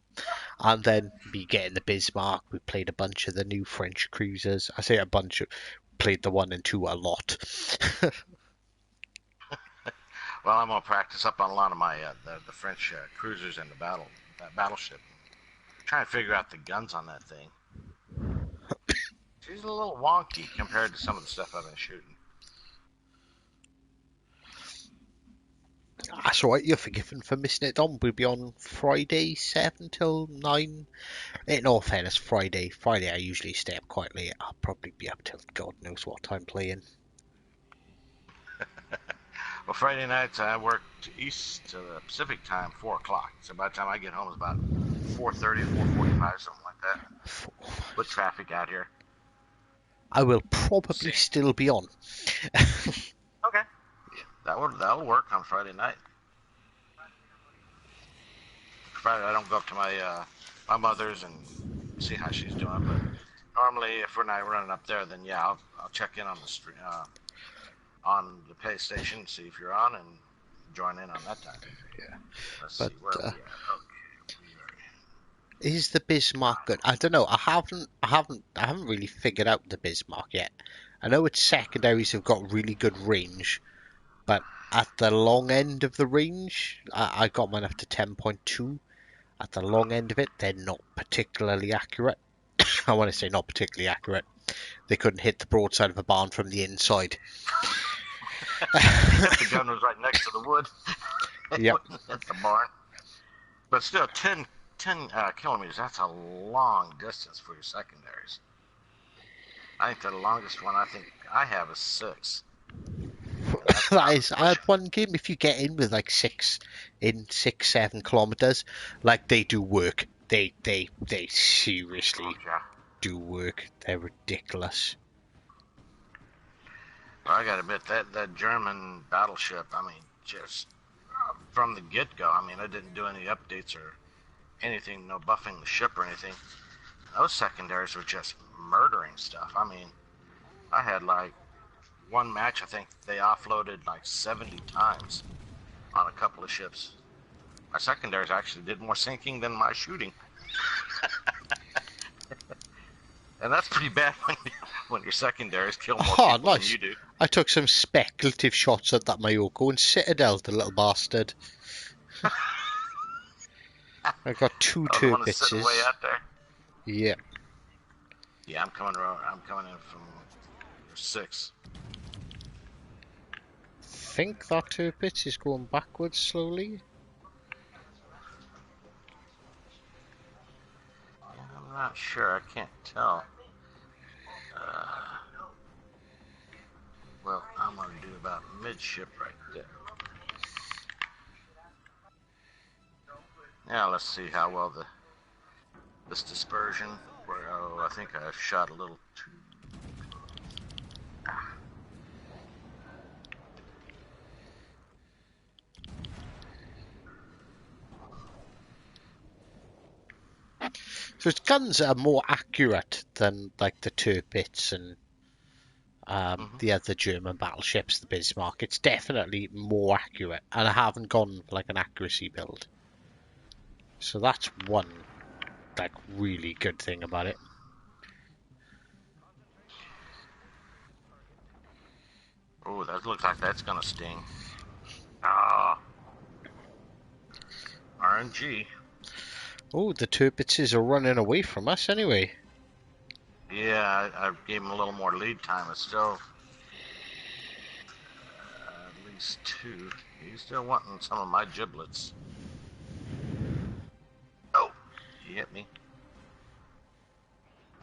And then we get in the Bismarck. We played a bunch of the new French cruisers. I say a bunch of, played the 1 and 2 a lot. Well, I'm gonna practice up on a lot of my the French cruisers and that battleship. Trying to figure out the guns on that thing. She's a little wonky compared to some of the stuff I've been shooting. That's alright, you're forgiven for missing it, Dom. We'll be on Friday, 7 till 9. In all fairness, Friday I usually stay up quite late. I'll probably be up till God knows what time playing. Well, Friday nights I work east Pacific time, 4 o'clock. So by the time I get home, it's about 4:30, 4:45, something like that. With traffic out here. I will probably still be on. Okay. That'll work on Friday night. Friday I don't go up to my mother's and see how she's doing, but normally if we're not running up there, then yeah, I'll check in on the stream, on the pay station, see if you're on, and join in on that time. Yeah. Let's But, see where we are. Okay. Is the Bismarck good? I don't know. I haven't really figured out the Bismarck yet. I know its secondaries have got really good range, but at the long end of the range, I got mine up to 10.2. At the long end of it, they're not particularly accurate. I want to say not particularly accurate. They couldn't hit the broadside of a barn from the inside. The gun was right next to the wood. Yep. At the barn. But still, 10 kilometers, that's a long distance for your secondaries. I think the longest one I think I have is 6. That is, I had one game, if you get in with like 7 kilometers, like they do work. They seriously Yeah. do work. They're ridiculous. Well, I gotta admit, that German battleship, I mean, just from the get-go, I mean, I didn't do any updates or anything, no buffing the ship or anything. Those secondaries were just murdering stuff. I mean, I had like one match, I think they offloaded like 70 times on a couple of ships. My secondaries actually did more sinking than my shooting. And that's pretty bad when your secondaries kill more Oh, people nice. than you do. I took some speculative shots at that Mayoko and Citadel, the little bastard. I got 2 Oh, the one that's sitting way Tirpitzes. out there. Yeah. Yeah, I'm coming in from 6. Think that Tirpitz is going backwards slowly. I'm not sure. I can't tell. Well, I'm going to do about midship right there. Now let's see how well this dispersion. I think I shot a little too. So his guns are more accurate than like the Tirpitz and the other German battleships, the Bismarck. It's definitely more accurate, and I haven't gone for like an accuracy build. So that's one like really good thing about it. Oh, that looks like that's gonna sting. Ah, RNG. Oh, the Tirpitzes are running away from us anyway. Yeah, I gave him a little more lead time. It's still at least 2. He's still wanting some of my giblets. Oh, he hit me.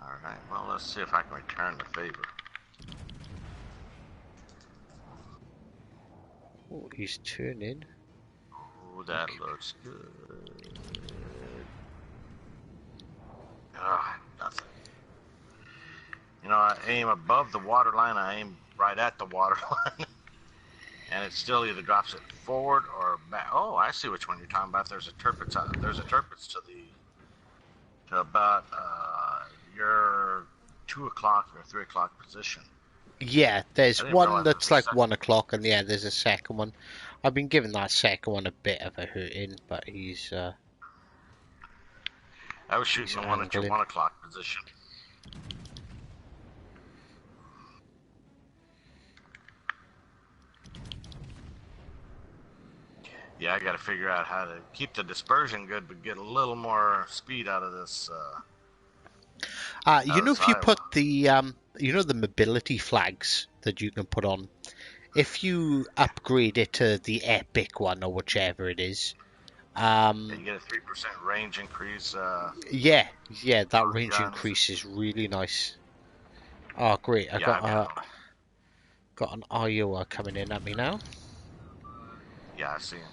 All right. Well, let's see if I can return the favor. Oh, he's turning. Oh, that looks good. Ah, nothing. You know, I aim above the water line. I aim right at the water line, and it still either drops it forward or back. Oh, I see which one you're talking about. There's a Tirpitz. There's a Tirpitz to about your 2 o'clock or 3 o'clock position. Yeah, there's I didn't one realize that's there was a like second. 1 o'clock, and yeah, there's a second one. I've been giving that second one a bit of a hurting, but he's I was shooting the one at your angling. 1 o'clock position. Yeah, I got to figure out how to keep the dispersion good, but get a little more speed out of this. you know, if you Iowa. put the you know, the mobility flags that you can put on, if you upgrade it to the epic one or whichever it is, You get a 3% range increase. yeah, that on range guns. increase is really nice. Oh, great! I Yeah, got an Iowa coming in at me now. Yeah, I see him.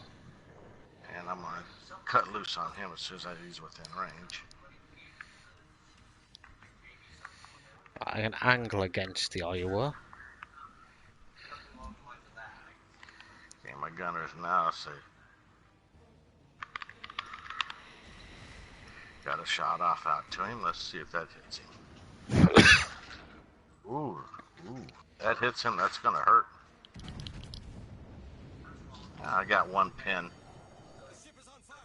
And I'm gonna cut loose on him as soon as he's within range. I can angle against the Iowa. Okay, my gunners now say got a shot off out to him. Let's see if that hits him. Ooh, that hits him. That's gonna hurt. I got 1 pin. The ship is on fire.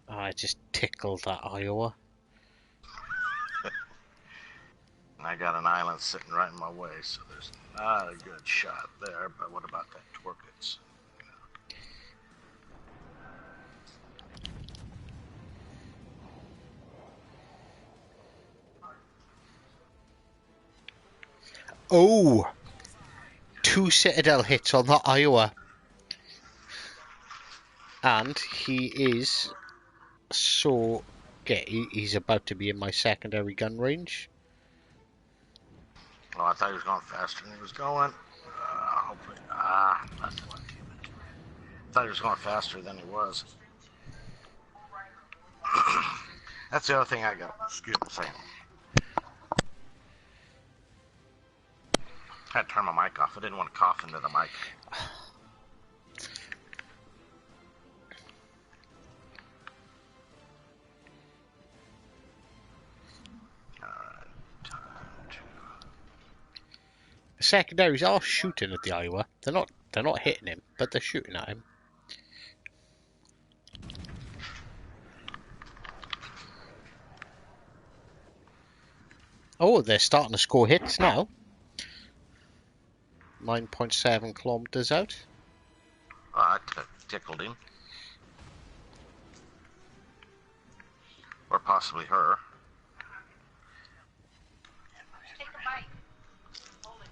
Oh, I just tickled that Iowa. And I got an island sitting right in my way, so there's not a good shot there. But what about that Torpitz? Oh! 2 Citadel hits on that Iowa. And he is so... he's about to be in my secondary gun range. Oh, I thought he was going faster than he was going. Hopefully. That's what I thought he was going faster than he was. That's the other thing I got. Excuse me a second. I had to turn my mic off. I didn't want to cough into the mic. The secondaries are shooting at the Iowa. They're not hitting him, but they're shooting at him. Oh, they're starting to score hits now. 9.7 kilometers out. I tickled him. Or possibly her. Take a bite. Hold it.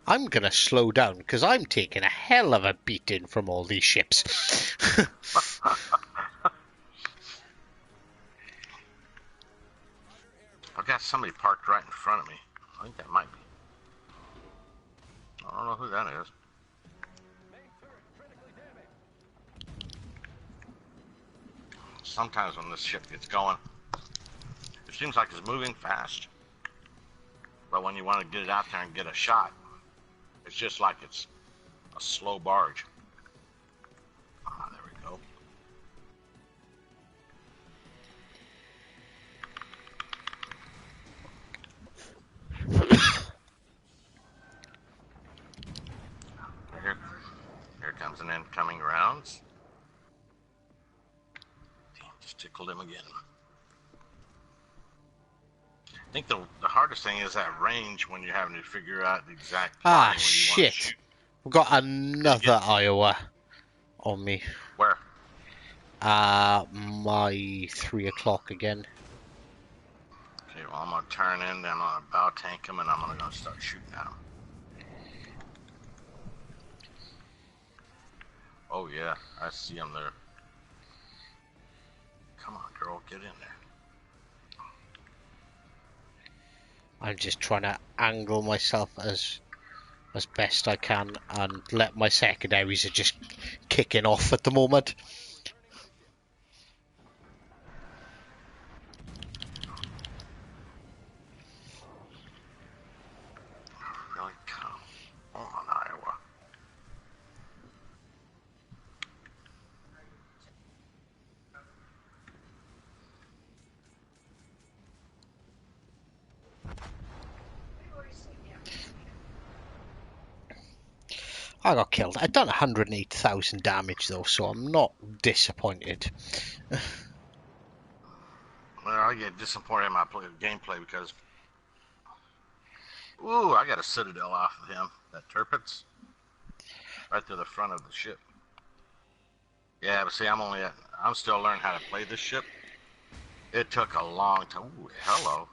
I'm gonna slow down because I'm taking a hell of a beating from all these ships. I've got somebody parked right in front of me. I think that might be. I don't know who that is. Sometimes when this ship gets going, it seems like it's moving fast. But when you want to get it out there and get a shot, it's just like it's a slow barge. Ah, there we go. Here comes an incoming rounds. Damn, just tickled him again. I think the hardest thing is that range when you're having to figure out the exact line where you want to shit. shoot. We've got another Iowa on me. Where? My 3 o'clock again. Okay, well, I'm going to turn in, then I'm going to bow tank him, and I'm going to start shooting at him. Oh, yeah, I see him there. Come on, girl, get in there. I'm just trying to angle myself as best I can and let my secondaries are just kicking off at the moment. Really, come on, Iowa. I got killed. I'd done 108,000 damage though, so I'm not disappointed. Well, I get disappointed in my gameplay because... Ooh, I got a Citadel off of him. That Turpitz. Right to the front of the ship. Yeah, but see, I'm still learning how to play this ship. It took a long time. Ooh, hello.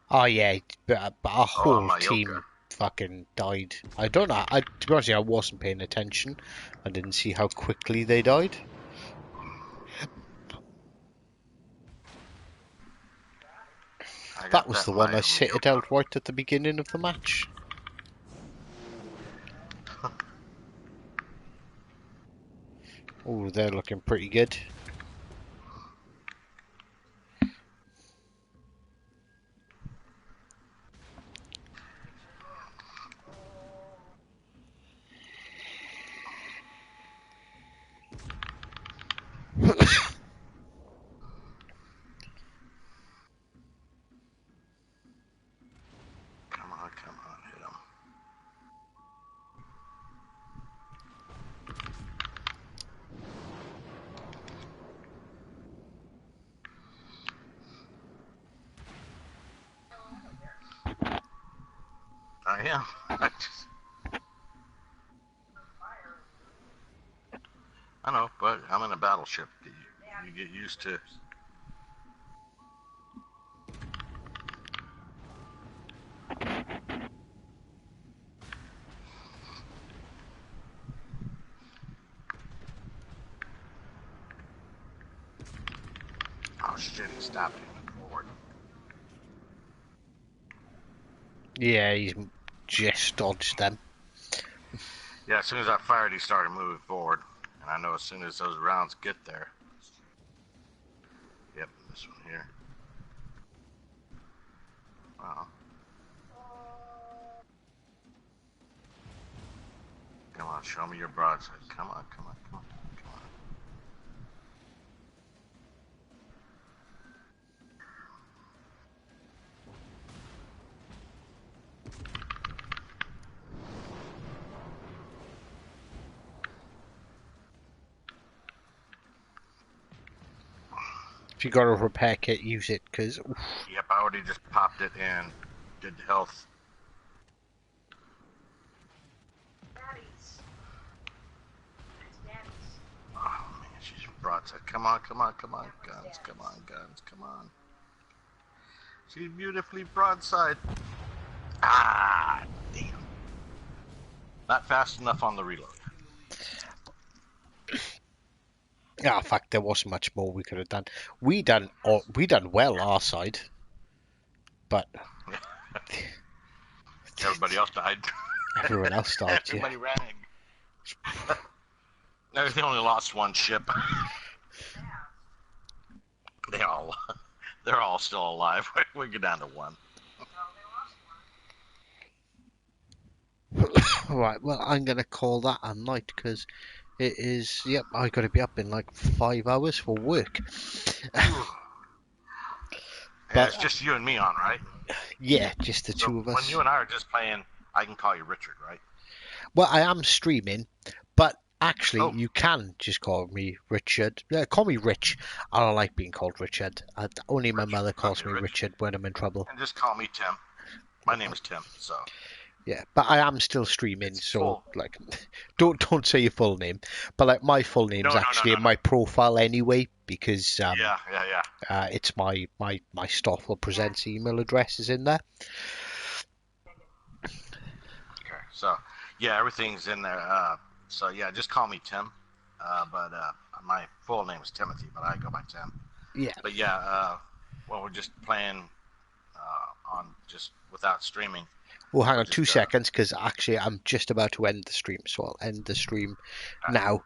Oh yeah, but our whole my team Yoka. fucking died. I don't know. To be honest, I wasn't paying attention. I didn't see how quickly they died. That was the one I citadeled right at the beginning of the match. Oh, they're looking pretty good. Come on, hit him. I am. I know, but I'm in a battleship. You get used to. Oh shit! He stopped moving forward. Yeah, he's just dodged them. Yeah, as soon as I fired, he started moving forward, and I know as soon as those rounds get there. Yep, this one here. Wow. Come on, show me your broadside. Come on, come on, come on, come on. If you got a repair kit, use it, because Yep, I already just popped it and did the health. Daddy's. It's Daddy's. Oh man, she's broadside. Come on, come on, come on, guns, come on, guns, come on. She's beautifully broadside. Ah, damn. Not fast enough on the reload. in fact, there wasn't much more we could have done. We done well our side, but Everybody else died. everyone else died. Yeah. Everybody ran. They only lost one ship. They're all still alive. We get down to one. Right, well, I'm going to call that a night because it is, yep, I got to be up in like 5 hours for work. Yeah, it's just you and me on, right? Yeah, just the So two of us. when you and I are just playing, I can call you Richard, right? Well, I am streaming, but actually, Oh. you can just call me Richard. Call me Rich. I don't like being called Richard. Only my Rich. mother calls Okay, me Rich. Richard when I'm in trouble. And just call me Tim. My name is Tim, so. Yeah, but I am still streaming, It's so full. like, don't say your full name. But like, my full name's No, actually in my profile anyway because Yeah. it's my Stoffel Presents email address is in there. Okay, so yeah, everything's in there. So yeah, just call me Tim. But my full name is Timothy, but I go by Tim. Yeah. But yeah, well, we're just playing on just without streaming. Well, hang on Just, 2 seconds, because actually I'm just about to end the stream, so I'll end the stream now.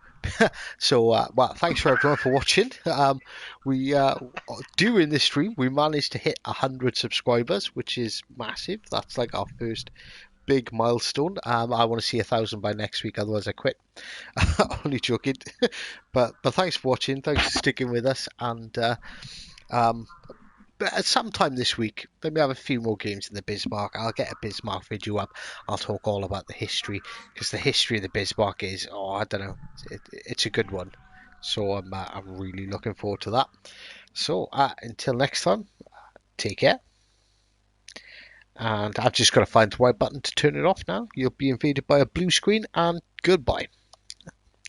So, well, thanks for everyone for watching. We during this stream we managed to hit 100 subscribers, which is massive. That's like our first big milestone. I want to see 1,000 by next week, otherwise I quit. Only joking. But thanks for watching. Thanks for sticking with us, and but at some time this week, let me have a few more games in the Bismarck. I'll get a Bismarck video up. I'll talk all about the history, because the history of the Bismarck is, I don't know, it's a good one. So I'm really looking forward to that. So until next time, take care. And I've just got to find the right button to turn it off now. You'll be invaded by a blue screen, and goodbye.